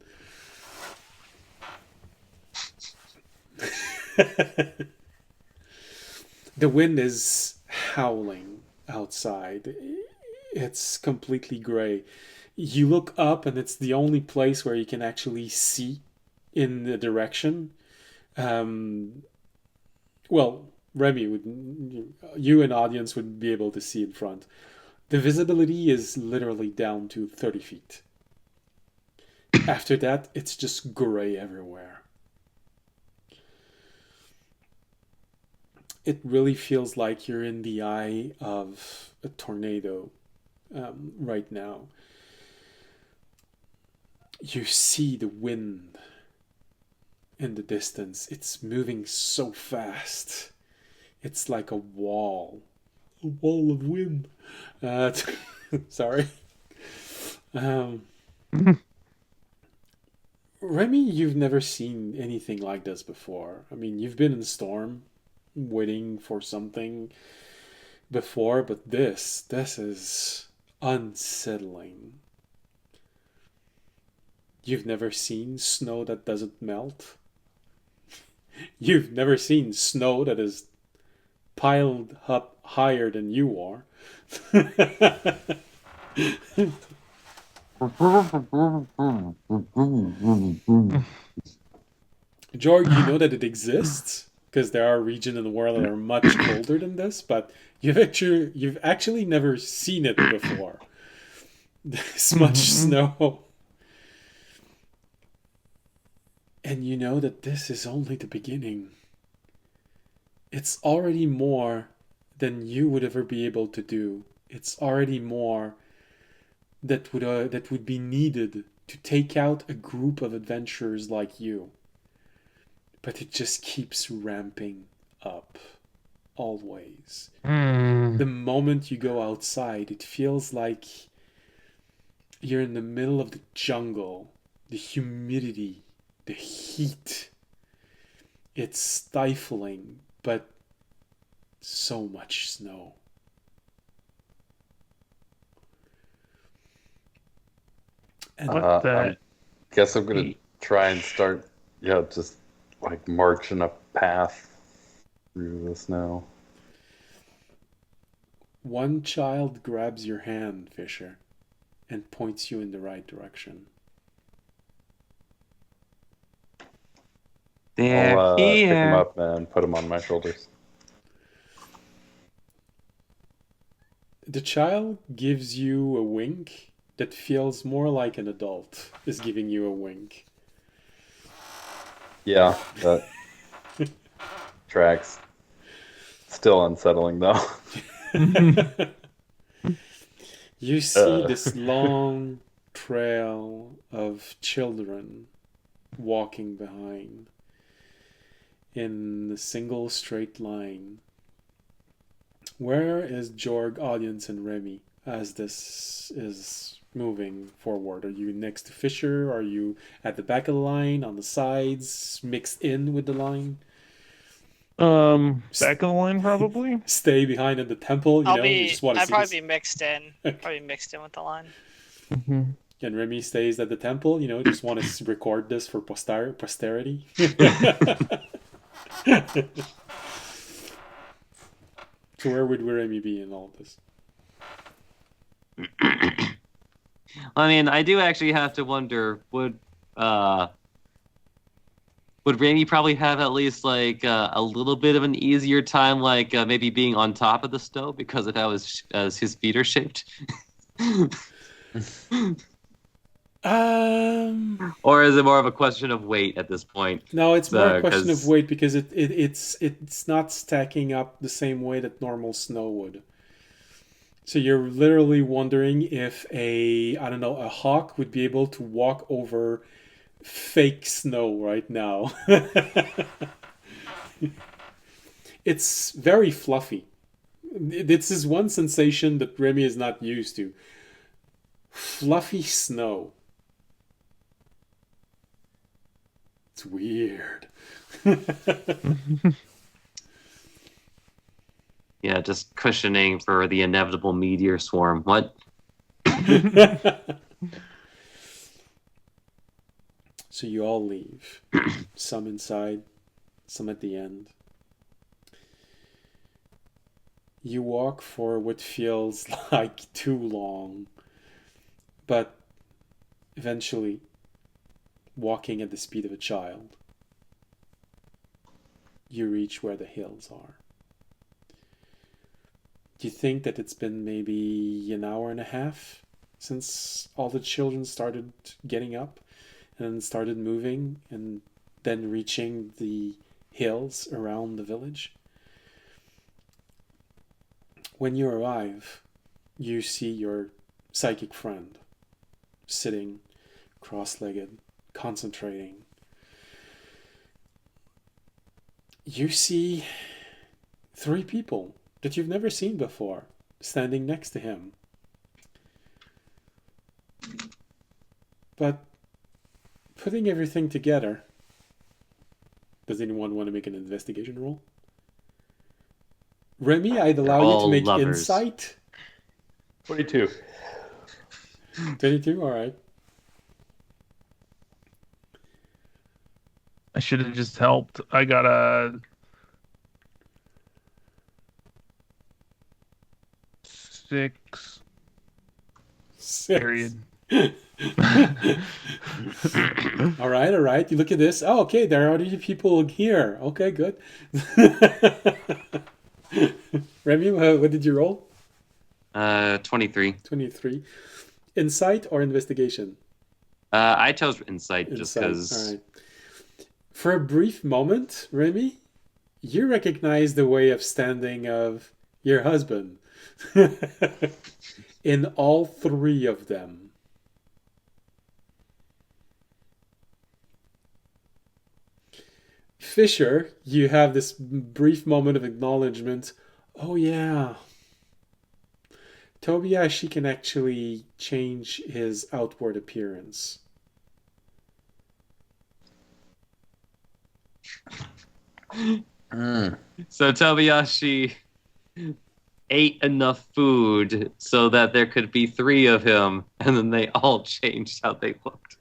The wind is howling outside. It's completely gray. You look up, and it's the only place where you can actually see in the direction. Um, well, Remy you and audience would be able to see in front. The visibility is literally down to 30 feet. After that, it's just gray everywhere. It really feels like you're in the eye of a tornado right now. You see the wind in the distance. It's moving so fast. It's like a wall of wind. Sorry. Remy, you've never seen anything like this before. I mean, you've been in a storm, waiting for something before, but this is unsettling. You've never seen snow that doesn't melt. You've never seen snow that is piled up higher than you are. George, you know that it exists because there are regions in the world that are much colder than this, but you've actually never seen it before. This much snow. And you know that this is only the beginning. It's already more than you would ever be able to do. It's already more that would be needed to take out a group of adventurers like you. But it just keeps ramping up, always. The moment you go outside, it feels like you're in the middle of the jungle. The humidity, the heat. It's stifling, but so much snow. And I guess I'm gonna try and start, just like marching a path through the snow. One child grabs your hand, Fisher, and points you in the right direction. I'll pick him up and put him on my shoulders. The child gives you a wink that feels more like an adult is giving you a wink. Yeah, that tracks. Still unsettling, though. You see this long trail of children walking behind in a single straight line. Where is Jorg, audience, and Remy as this is moving forward? Are you next to Fisher? Are you at the back of the line, on the sides, mixed in with the line? Back of the line, probably. Stay behind in the temple, you just want to I'd see probably this. be mixed in. Probably mixed in with the line. And Remy stays at the temple, just want to record this for posterity. So where would Remy be in all this? I mean, I do actually have to wonder, would Remy probably have at least like a little bit of an easier time, like maybe being on top of the stove because of how his feet are shaped? Or is it more of a question of weight at this point? No, it's more a question of weight because it's not stacking up the same way that normal snow would. So you're literally wondering if a hawk would be able to walk over fake snow right now. It's very fluffy. This is one sensation that Remy is not used to. Fluffy snow. It's weird. Yeah, just cushioning for the inevitable meteor swarm. What? So you all leave. Some inside, some at the end. You walk for what feels like too long, but eventually, walking at the speed of a child, you reach where the hills are. Do you think that it's been maybe an hour and a half since all the children started getting up and started moving and then reaching the hills around the village? When you arrive, you see your psychic friend sitting cross-legged, concentrating. You see 3 people that you've never seen before standing next to him. But putting everything together, does anyone want to make an investigation roll? Remy, I'd allow you to make lovers. insight. 22. 22, all right. I should have just helped. I got a 6. Period. All right. You look at this. Oh, okay, there are already people here. Okay, good. Remy, what did you roll? 23. 23. Insight or investigation? I chose insight just Insight, because. all right. For a brief moment, Remy, you recognize the way of standing of your husband in all 3 of them. Fisher, you have this brief moment of acknowledgement. Oh yeah, Tobiyashi can actually change his outward appearance. So Tobiyashi ate enough food so that there could be 3 of him, and then they all changed how they looked.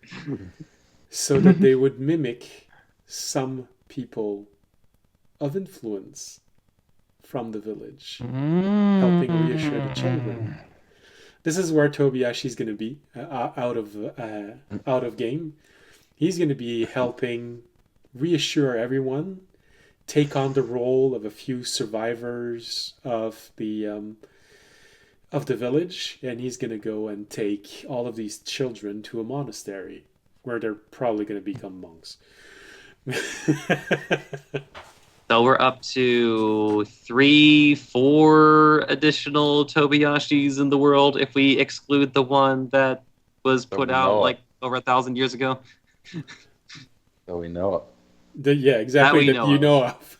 So that they would mimic some people of influence from the village, helping reassure the children. This is where Tobiyashi's going to be out of game. He's going to be helping reassure everyone, take on the role of a few survivors of the village, and he's going to go and take all of these children to a monastery where they're probably going to become monks. So we're up to 3, 4 additional Tobiyashis in the world if we exclude the one that was put out like over 1,000 years ago. So we know it. Yeah, exactly. That you know of.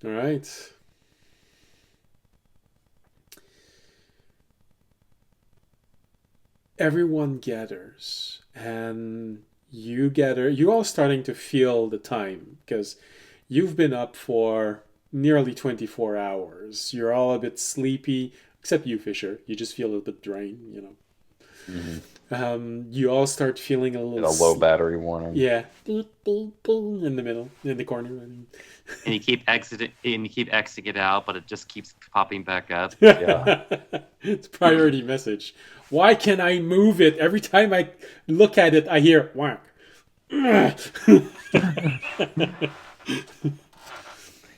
All right. Everyone gathers, and you're all starting to feel the time because you've been up for nearly 24 hours. You're all a bit sleepy, except you, Fisher. You just feel a bit drained, you know. Mm-hmm. You all start feeling a little... A low battery warning. Yeah. In the middle, in the corner. I mean. And you keep exiting it out, but it just keeps popping back up. Yeah. It's priority message. Why can I move it? Every time I look at it, I hear whack.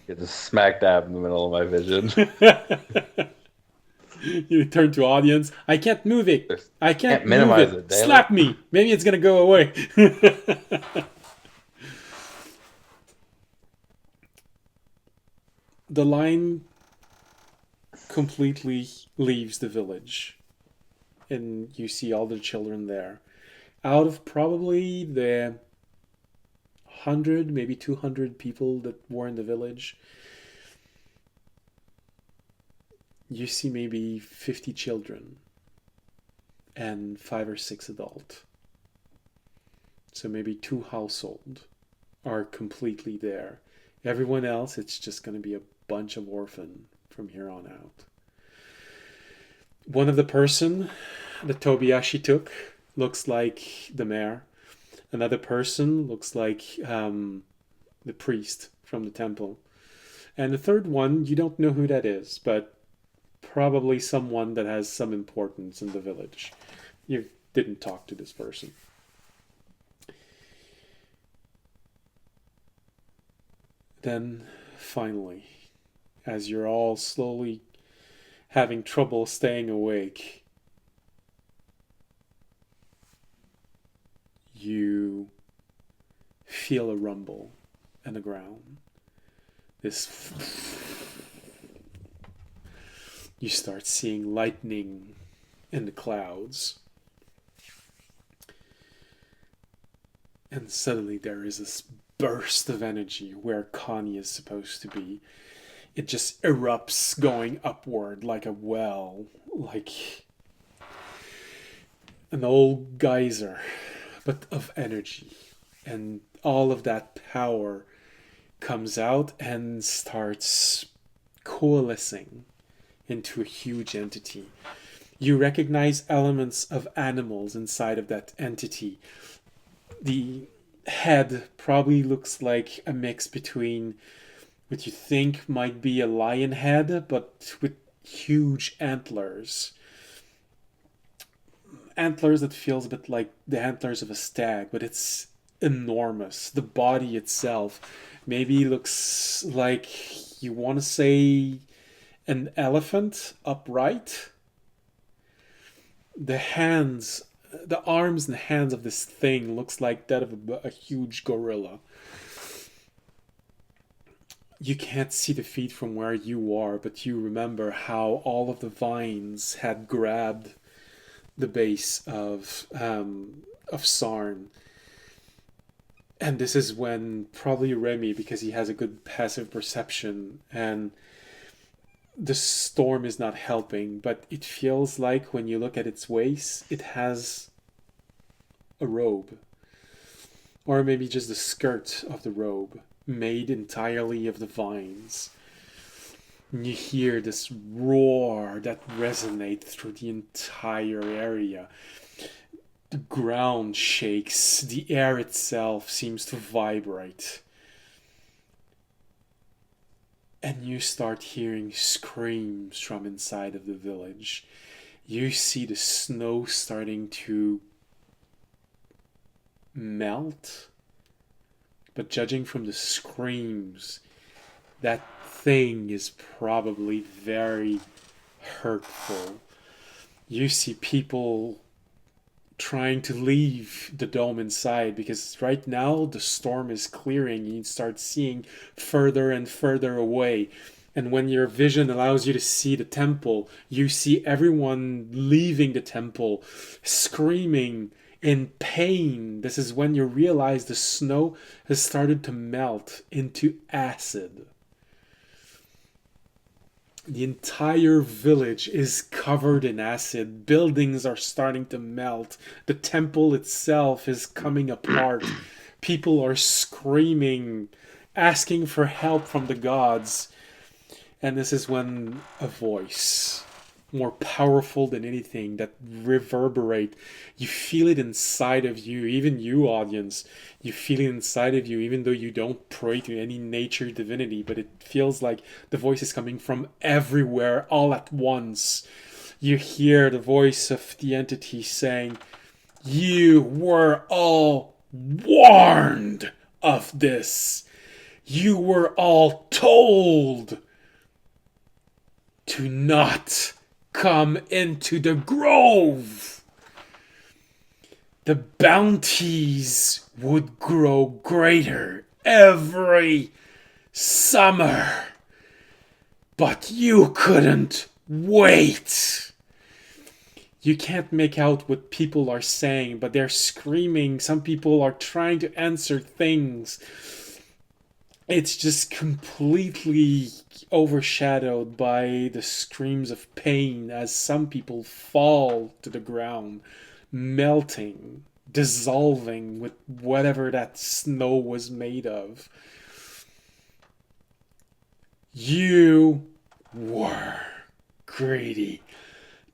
Get just smack dab in the middle of my vision. You turn to audience. I can't move it. I can't minimize move it. it. Slap me. Maybe it's gonna go away. The line completely leaves the village, and you see all the children there. Out of probably the 100, maybe 200 people that were in the village. You see maybe 50 children and 5 or 6 adults. So maybe 2 households are completely there. Everyone else, it's just going to be a bunch of orphan from here on out. One of the person that Tobiyashi took looks like the mayor. Another person looks like the priest from the temple. And the third one, you don't know who that is, but probably someone that has some importance in the village. You didn't talk to this person. Then, finally, as you're all slowly having trouble staying awake, you feel a rumble in the ground. You start seeing lightning in the clouds. And suddenly there is this burst of energy where Connie is supposed to be. It just erupts going upward like a well, like an old geyser, but of energy. And all of that power comes out and starts coalescing into a huge entity. You recognize elements of animals inside of that entity. The head probably looks like a mix between what you think might be a lion head, but with huge antlers. Antlers that feels a bit like the antlers of a stag, but it's enormous. The body itself maybe looks like, you want to say, an elephant upright. The arms and hands of this thing looks like that of a huge gorilla. You can't see the feet from where you are, but you remember how all of the vines had grabbed the base of Sarn. And this is when probably Remy, because he has a good passive perception, and the storm is not helping, but it feels like when you look at its waist, it has a robe. Or maybe just the skirt of the robe, made entirely of the vines. And you hear this roar that resonates through the entire area. The ground shakes, the air itself seems to vibrate. And you start hearing screams from inside of the village. You see the snow starting to melt. But judging from the screams, that thing is probably very hurtful. You see people trying to leave the dome inside, because right now the storm is clearing. You start seeing further and further away, and when your vision allows you to see the temple, you see everyone leaving the temple screaming in pain. This is when you realize the snow has started to melt into acid. The entire village is covered in acid. Buildings are starting to melt. The temple itself is coming apart. People are screaming, asking for help from the gods. And this is when a voice, more powerful than anything, that reverberate. You feel it inside of you, even you, audience. You feel it inside of you, even though you don't pray to any nature divinity, but it feels like the voice is coming from everywhere all at once. You hear the voice of the entity saying, "You were all warned of this. You were all told to not come into the grove. The bounties would grow greater every summer, but you couldn't wait. You can't make out what people are saying, but they're screaming. Some people are trying to answer things. It's just completely overshadowed by the screams of pain as some people fall to the ground, melting, dissolving with whatever that snow was made of. You were greedy,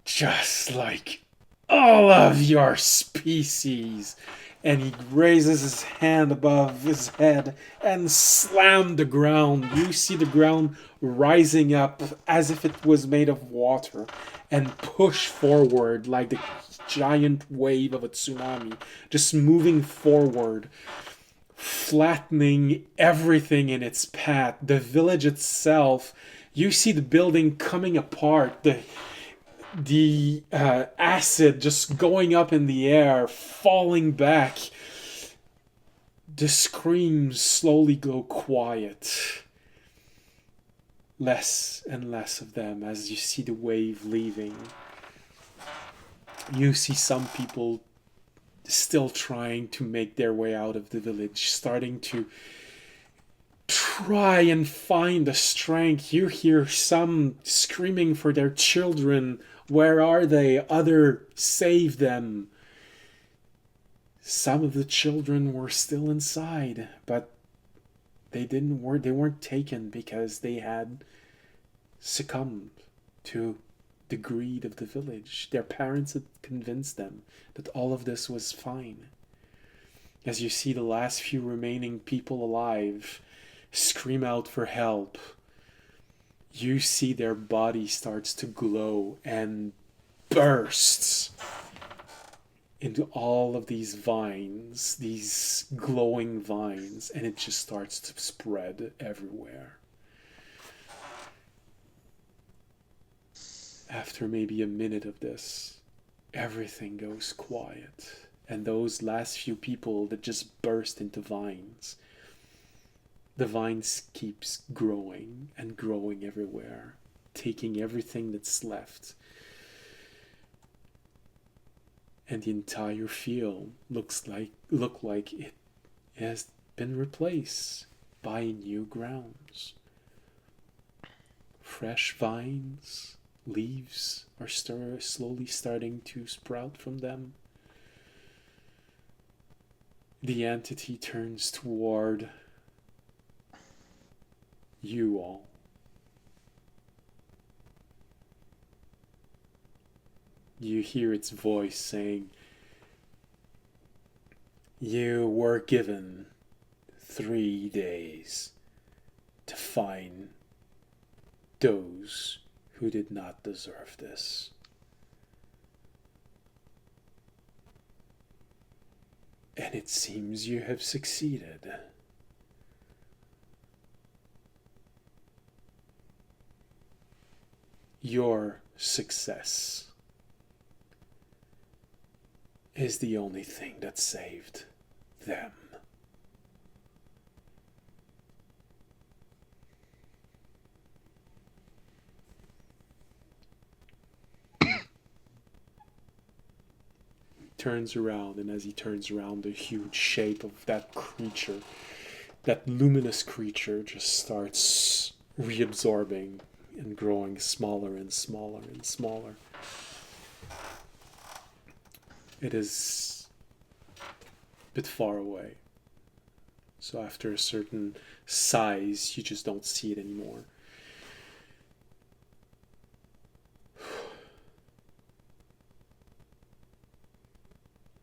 just like all of your species. And he raises his hand above his head and slammed the ground. You see the ground rising up as if it was made of water and push forward like the giant wave of a tsunami, just moving forward, flattening everything in its path. The village itself, you see the building coming apart, the acid just going up in the air, falling back. The screams slowly go quiet. Less and less of them as you see the wave leaving. You see some people still trying to make their way out of the village, starting to try and find the strength. You hear some screaming for their children. Where are they? Other, save them. Some of the children were still inside, but they weren't taken because they had succumbed to the greed of the village. Their parents had convinced them that all of this was fine. As you see the last few remaining people alive scream out for help, you see their body starts to glow and bursts into all of these vines, these glowing vines, and it just starts to spread everywhere. After maybe a minute of this, everything goes quiet, and those last few people that just burst into vines, the vines keeps growing and growing everywhere, taking everything that's left. And the entire field look like it has been replaced by new grounds. Fresh vines, leaves are slowly starting to sprout from them. The entity turns toward you all. You hear its voice saying, "You were given 3 days to find those who did not deserve this. And it seems you have succeeded. Your success is the only thing that saved them." Turns around, and as he turns around, the huge shape of that creature, that luminous creature, just starts reabsorbing and growing smaller and smaller and smaller. It is a bit far away, so after a certain size, you just don't see it anymore.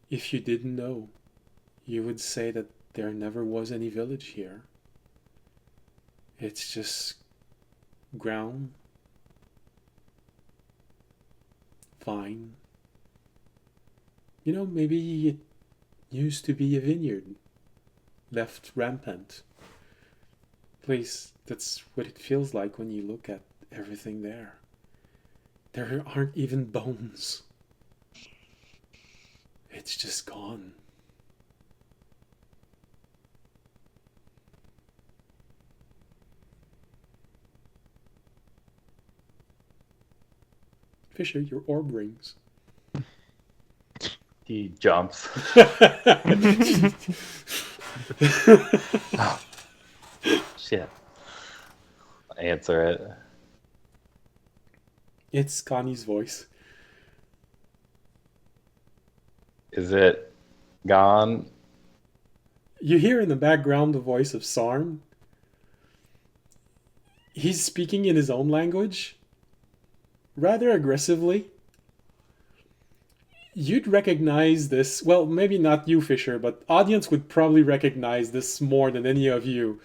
If you didn't know, you would say that there never was any village here. It's just ground, vine. You know, maybe it used to be a vineyard, left rampant. Please, that's what it feels like when you look at everything there. There aren't even bones. It's just gone. Fisher, your orb rings. He jumps. Oh, shit. Answer it. It's Connie's voice. Is it gone? You hear in the background the voice of Sarn. He's speaking in his own language, rather aggressively. You'd recognize this. Well, maybe not you, Fisher, but audience would probably recognize this more than any of you.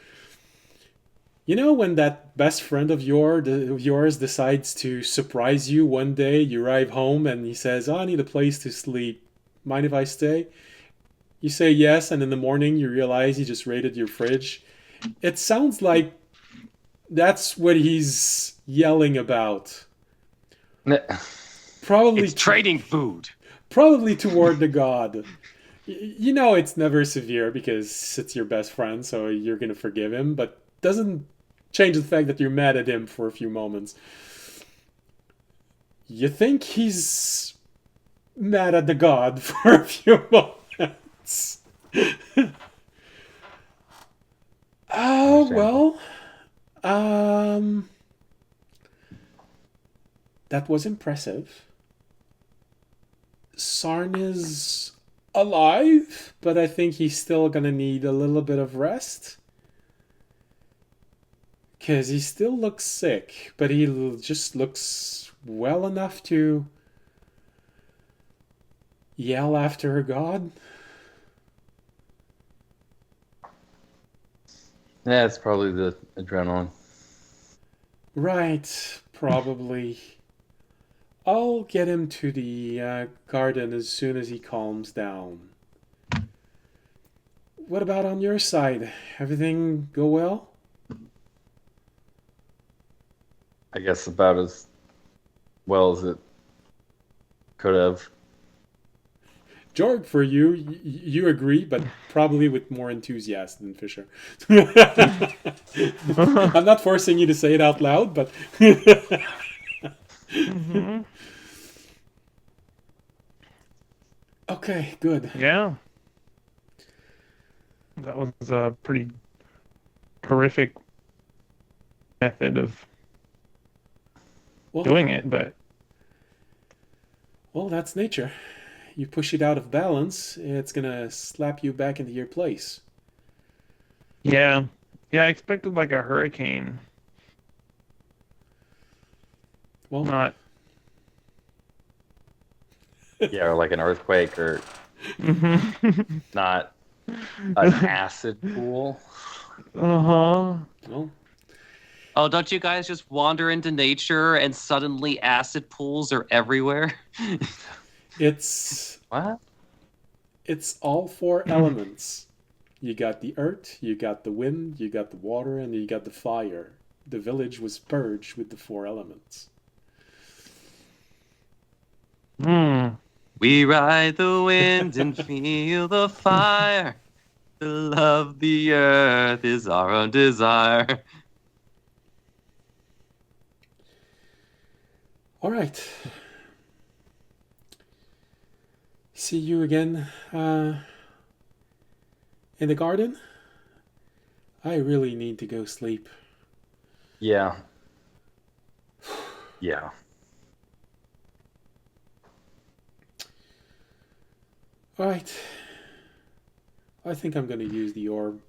You know when that best friend of yours decides to surprise you one day, you arrive home and he says, "Oh, I need a place to sleep. Mind if I stay?" You say yes, and in the morning you realize he just raided your fridge. It sounds like that's what he's yelling about. Probably It's trading food. Probably toward the god. You know it's never severe because it's your best friend, so you're gonna forgive him, but doesn't change the fact that you're mad at him for a few moments. You think he's mad at the god for a few moments. Oh, well. That was impressive. Sarn is alive, but I think he's still gonna need a little bit of rest. Because he still looks sick, but he just looks well enough to yell after a god. Yeah, it's probably the adrenaline. Right, probably. I'll get him to the garden as soon as he calms down. What about on your side? Everything go well? I guess about as well as it could have. Jorg, for you, you agree, but probably with more enthusiasm than Fisher. I'm not forcing you to say it out loud, but... Mm-hmm. Okay, good. Yeah. That was a pretty horrific method of doing it, but... Well, that's nature. You push it out of balance, it's gonna slap you back into your place. Yeah. Yeah, I expected like a hurricane. Well, Not... Yeah, or like an earthquake, or Mm-hmm. not an acid pool. Uh-huh. well, Oh, don't you guys just wander into nature and suddenly acid pools are everywhere? it's What? all four elements. You got the earth, you got the wind, you got the water, and you got the fire. The village was purged with the four elements. Hmm. We ride the wind and feel the fire. To love the earth is our own desire. All right. See you again in the garden. I really need to go sleep. Yeah. Yeah. All right. I think I'm going to use the orb.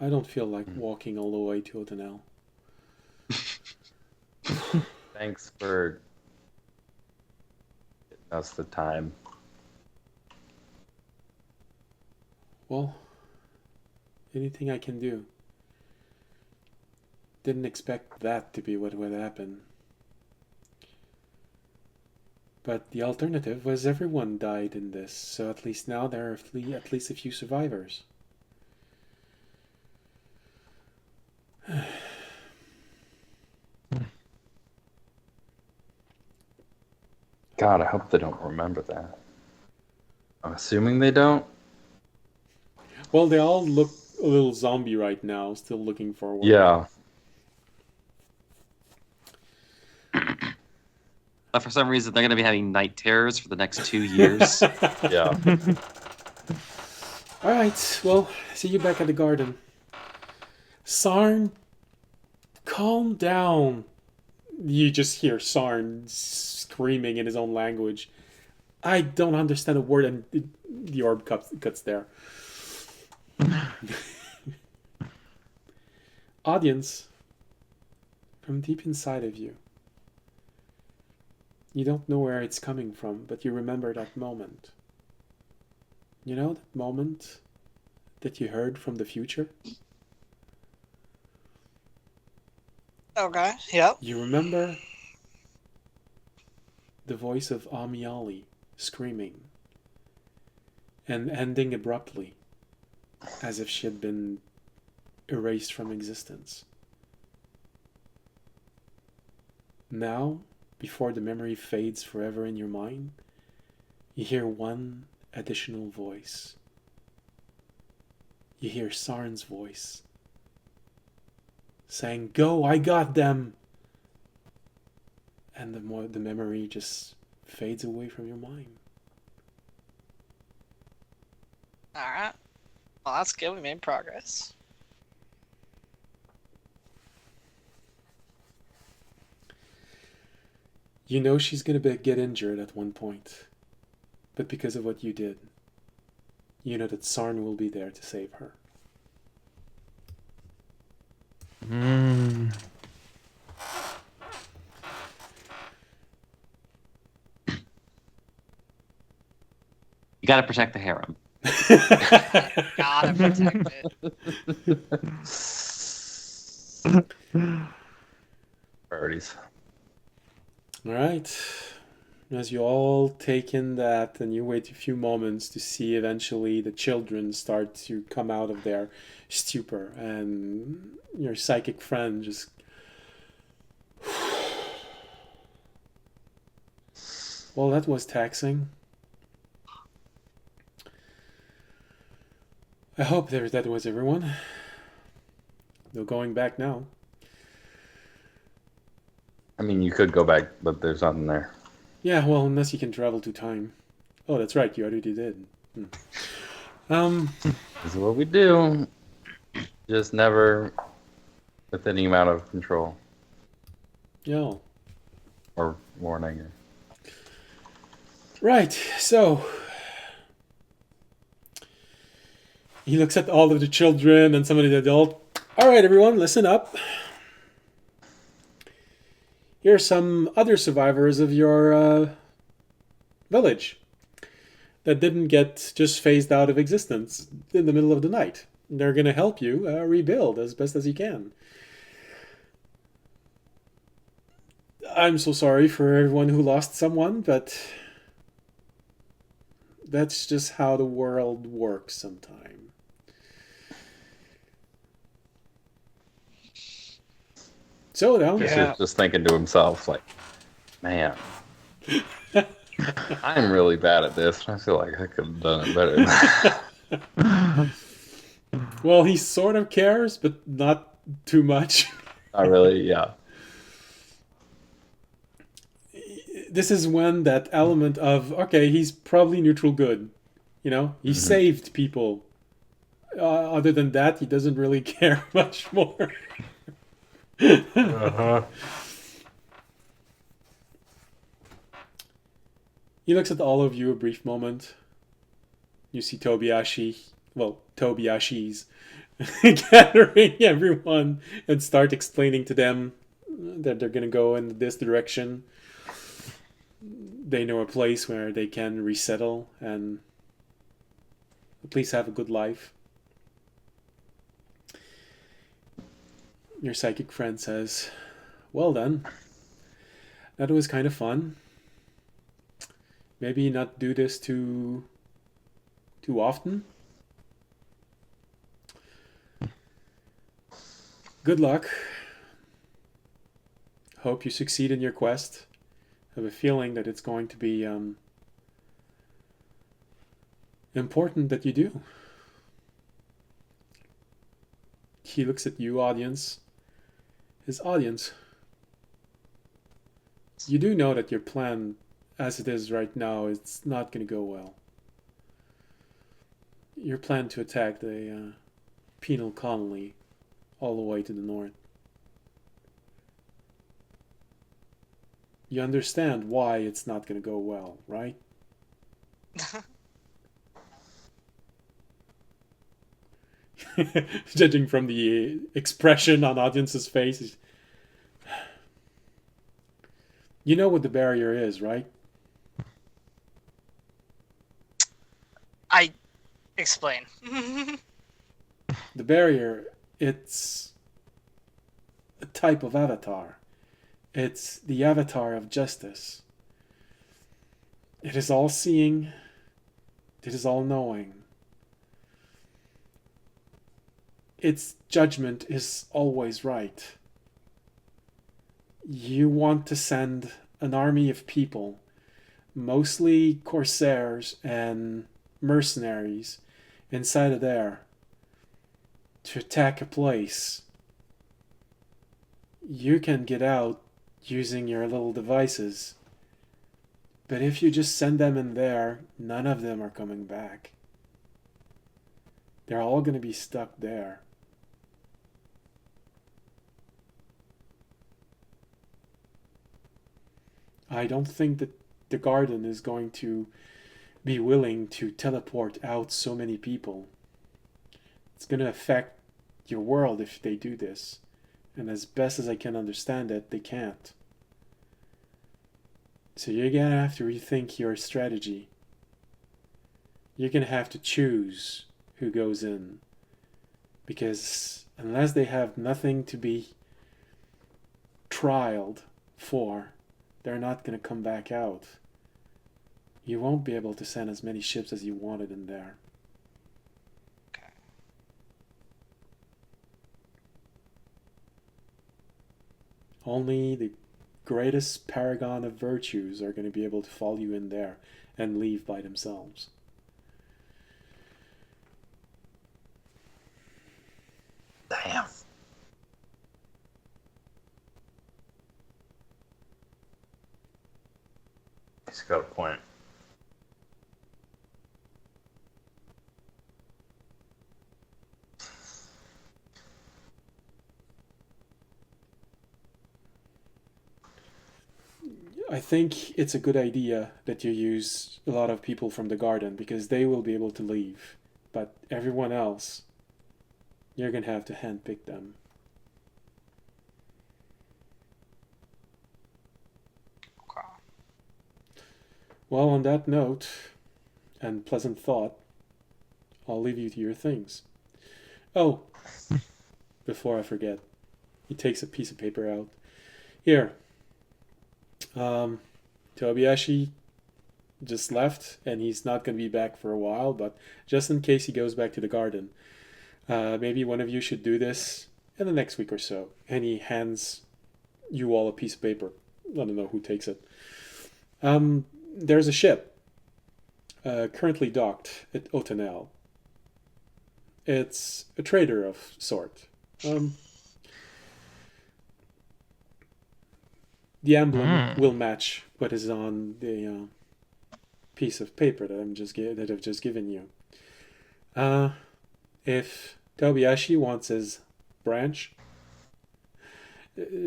I don't feel like walking all the way to Otanel. Thanks for giving us the time. Well, anything I can do. Didn't expect that to be what would happen. But the alternative was everyone died in this, so at least now there are at least a few survivors. God, I hope they don't remember that. I'm assuming they don't. Well, they all look a little zombie right now, still looking forward. Yeah. But for some reason, they're going to be having night terrors for the next 2 years. Yeah. All right. Well, see you back at the garden. Sarn, calm down. You just hear Sarn screaming in his own language. I don't understand a word, and the orb cuts there. Audience, from deep inside of you, you don't know where it's coming from, but you remember that moment. You know that moment that you heard from the future? Okay, yep. You remember the voice of Amiali screaming and ending abruptly as if she had been erased from existence. Now, before the memory fades forever in your mind, you hear one additional voice. You hear Sarn's voice saying, "Go, I got them!" And the memory just fades away from your mind. Alright. Well, that's good. We made progress. You know she's going to get injured at one point. But because of what you did, you know that Sarn will be there to save her. You got to protect the harem. Gotta protect it. Priorities. All right. As you all take in that and you wait a few moments to see eventually the children start to come out of their stupor and your psychic friend just... Well, that was taxing. I hope that was everyone. No going back now. I mean, you could go back, but there's nothing there. Yeah, well, unless you can travel to time. Oh, that's right, you already did. This is what we do. Just never with any amount of control Yeah. or warning. Right, so he looks at all of the children and some of the adults. All right, everyone, listen up. Here are some other survivors of your village that didn't get just phased out of existence in the middle of the night. They're going to help you rebuild as best as you can. I'm so sorry for everyone who lost someone, but that's just how the world works sometimes. So now, This is just thinking to himself, like, man, I'm really bad at this. I feel like I could have done it better. Well, he sort of cares, but not too much. Not really, yeah. This is when that element of, okay, he's probably neutral good. You know, he saved people. Other than that, he doesn't really care much more. He looks at all of you a brief moment. You see Tobiashi's gathering everyone and start explaining to them that they're going to go in this direction. They know a place where they can resettle and at least have a good life. Your psychic friend says, well then, that was kind of fun. Maybe not do this too often. Good luck. Hope you succeed in your quest. I have a feeling that it's going to be important that you do. He looks at you, audience. His audience. you do know that your plan, as it is right now, it's not going to go well. Your plan to attack the penal colony all the way to the north. You understand why it's not going to go well, right? Judging from the expression on audience's face, you know what the barrier is, right? I explain. The barrier, it's a type of avatar. It's the avatar of justice. It is all seeing. It is all knowing. Its judgment is always right. You want to send an army of people, mostly corsairs and mercenaries, inside of there to attack a place. You can get out using your little devices, but if you just send them in there, none of them are coming back. They're all going to be stuck there. I don't think that the garden is going to be willing to teleport out so many people. It's going to affect your world if they do this. And as best as I can understand it, they can't. So you're going to have to rethink your strategy. You're going to have to choose who goes in. Because unless they have nothing to be trialed for, they're not going to come back out. You won't be able to send as many ships as you wanted in there. Okay. Only the greatest paragon of virtues are going to be able to follow you in there and leave by themselves. Damn. He's got a point. I think it's a good idea that you use a lot of people from the garden because they will be able to leave. But everyone else, you're going to have to handpick them. Okay. Well, on that note and pleasant thought, I'll leave you to your things. Oh, before I forget, he takes a piece of paper out. Here. Tobiyashi just left, and he's not going to be back for a while, but just in case he goes back to the garden, maybe one of you should do this in the next week or so. And he hands you all a piece of paper. I don't know who takes it. There's a ship currently docked at Otanel. It's a trader of sort. The emblem will match what is on the piece of paper that I've just given you. If Tobiyashi wants his branch,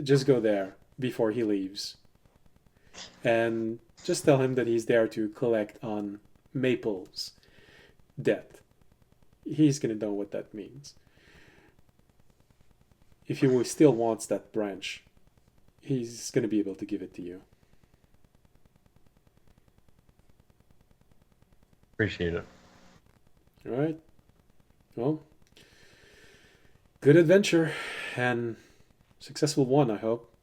just go there before he leaves, and just tell him that he's there to collect on Maple's debt. He's gonna know what that means. If he still wants that branch, he's going to be able to give it to you. Appreciate it. All right. Well, good adventure and successful one, I hope.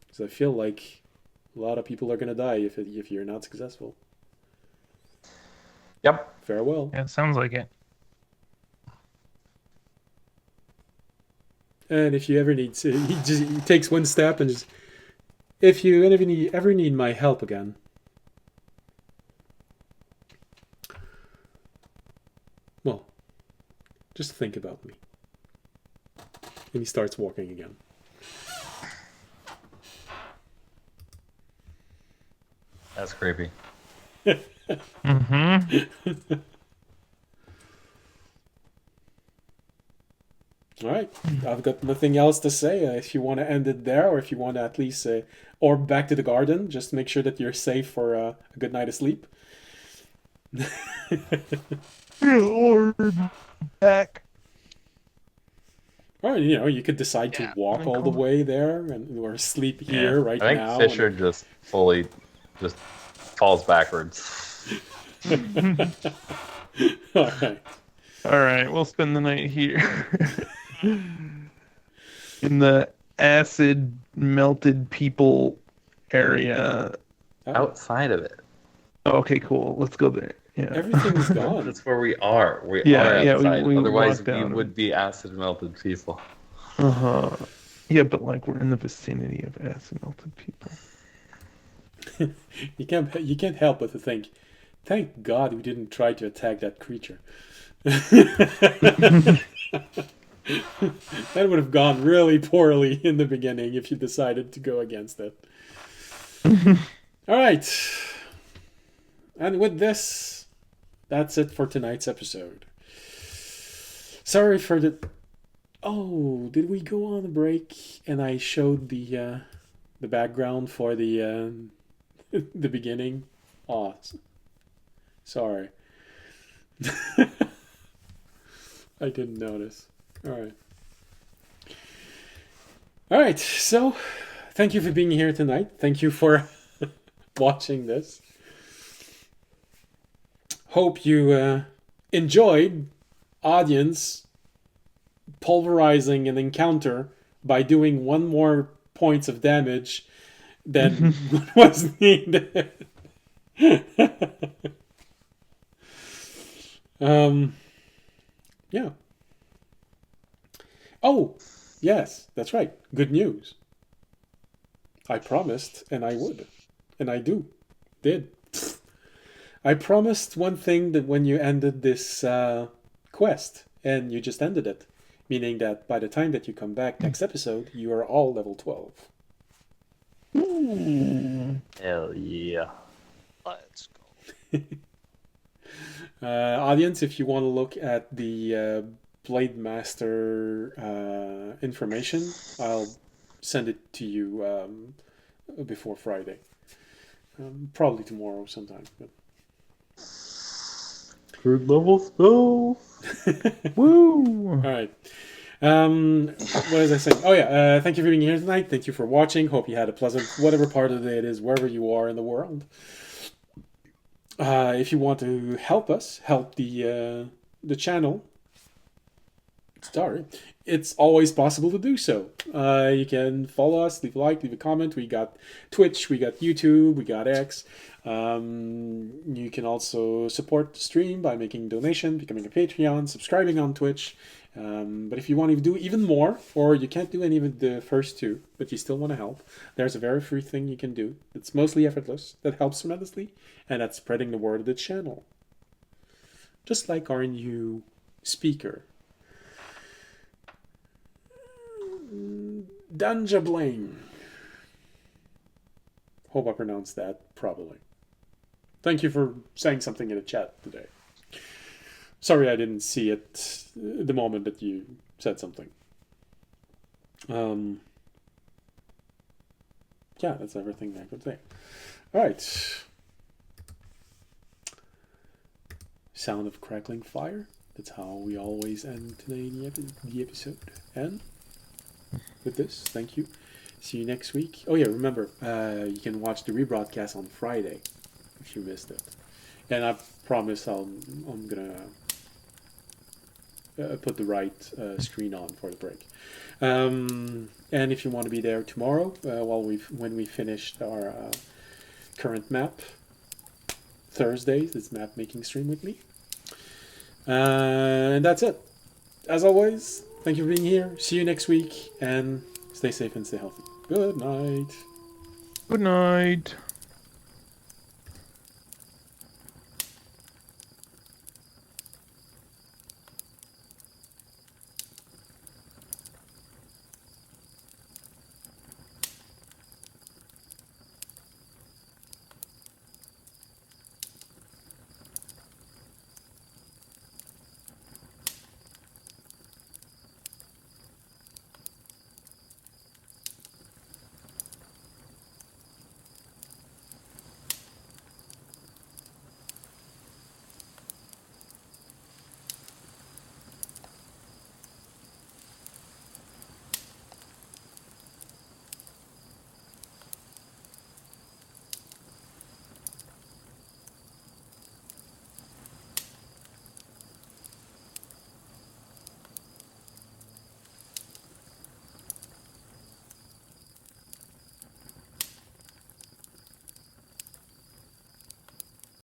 Because I feel like a lot of people are going to die if you're not successful. Yep. Farewell. Yeah, it sounds like it. And if you ever need to, he takes one step and just, if you ever need my help again, well, just think about me. And he starts walking again. That's creepy. Mm-hmm. All right, I've got nothing else to say. If you want to end it there, or if you want to at least, or back to the garden, just make sure that you're safe for a good night of sleep. Lord, back. Or you could decide to Yeah. walk all the way there or sleep here right I think now. Fisher just fully just falls backwards. All right. All right, we'll spend the night here in the acid melted people area. Oh, Outside of it. Oh, okay, cool. Let's go there. Yeah. everything's gone. That's where we are. We Yeah, are yeah, outside. we Otherwise, walked we down. would be acid melted people. Uh-huh. Yeah, but like we're in the vicinity of acid melted people. You can't help but to think, thank God we didn't try to attack that creature. That would have gone really poorly in the beginning if you decided to go against it. All right. And with this, that's it for tonight's episode. Sorry for the... Oh, did we go on a break and I showed the background for the the beginning? Oh, sorry. I didn't notice. All right, so thank you for being here tonight. Thank you for watching this. Hope you enjoyed, audience, pulverizing an encounter by doing one more points of damage than was needed. Yeah. Oh, yes, that's right. Good news. I promised, and I would. And I did. I promised one thing that when you ended this quest, and you just ended it, meaning that by the time that you come back next episode, you are all level 12. Hell yeah. Let's go. Audience, if you want to look at the Blade Master information, I'll send it to you before Friday. Probably tomorrow sometime. But... Third level spell. Woo! All right. What was I saying? Oh yeah, thank you for being here tonight. Thank you for watching. Hope you had a pleasant, whatever part of the day it is, wherever you are in the world. If you want to help us, help the channel, sorry, it's always possible to do so. You can follow us, leave a like, leave a comment. We got Twitch, we got YouTube, we got X. You can also support the stream by making a donation, becoming a Patreon, subscribing on Twitch. But if you want to do even more, or you can't do any of the first two, but you still want to help, there's a very free thing you can do. It's mostly effortless, that helps tremendously, and that's spreading the word of the channel. Just like our new speaker. Dungeon. Hope I pronounced that properly. Thank you for saying something in the chat today. Sorry I didn't see it the moment that you said something. Yeah, that's everything I could say. All right. Sound of crackling fire. That's how we always end today in the episode. And with this, thank you. See you next week. Oh yeah, remember, you can watch the rebroadcast on Friday if you missed it. And I promise I'm gonna put the right screen on for the break. And if you want to be there tomorrow, when we finished our current map, Thursdays, it's map making stream with me. And that's it. As always, thank you for being here. See you next week, and stay safe and stay healthy. Good night. Good night.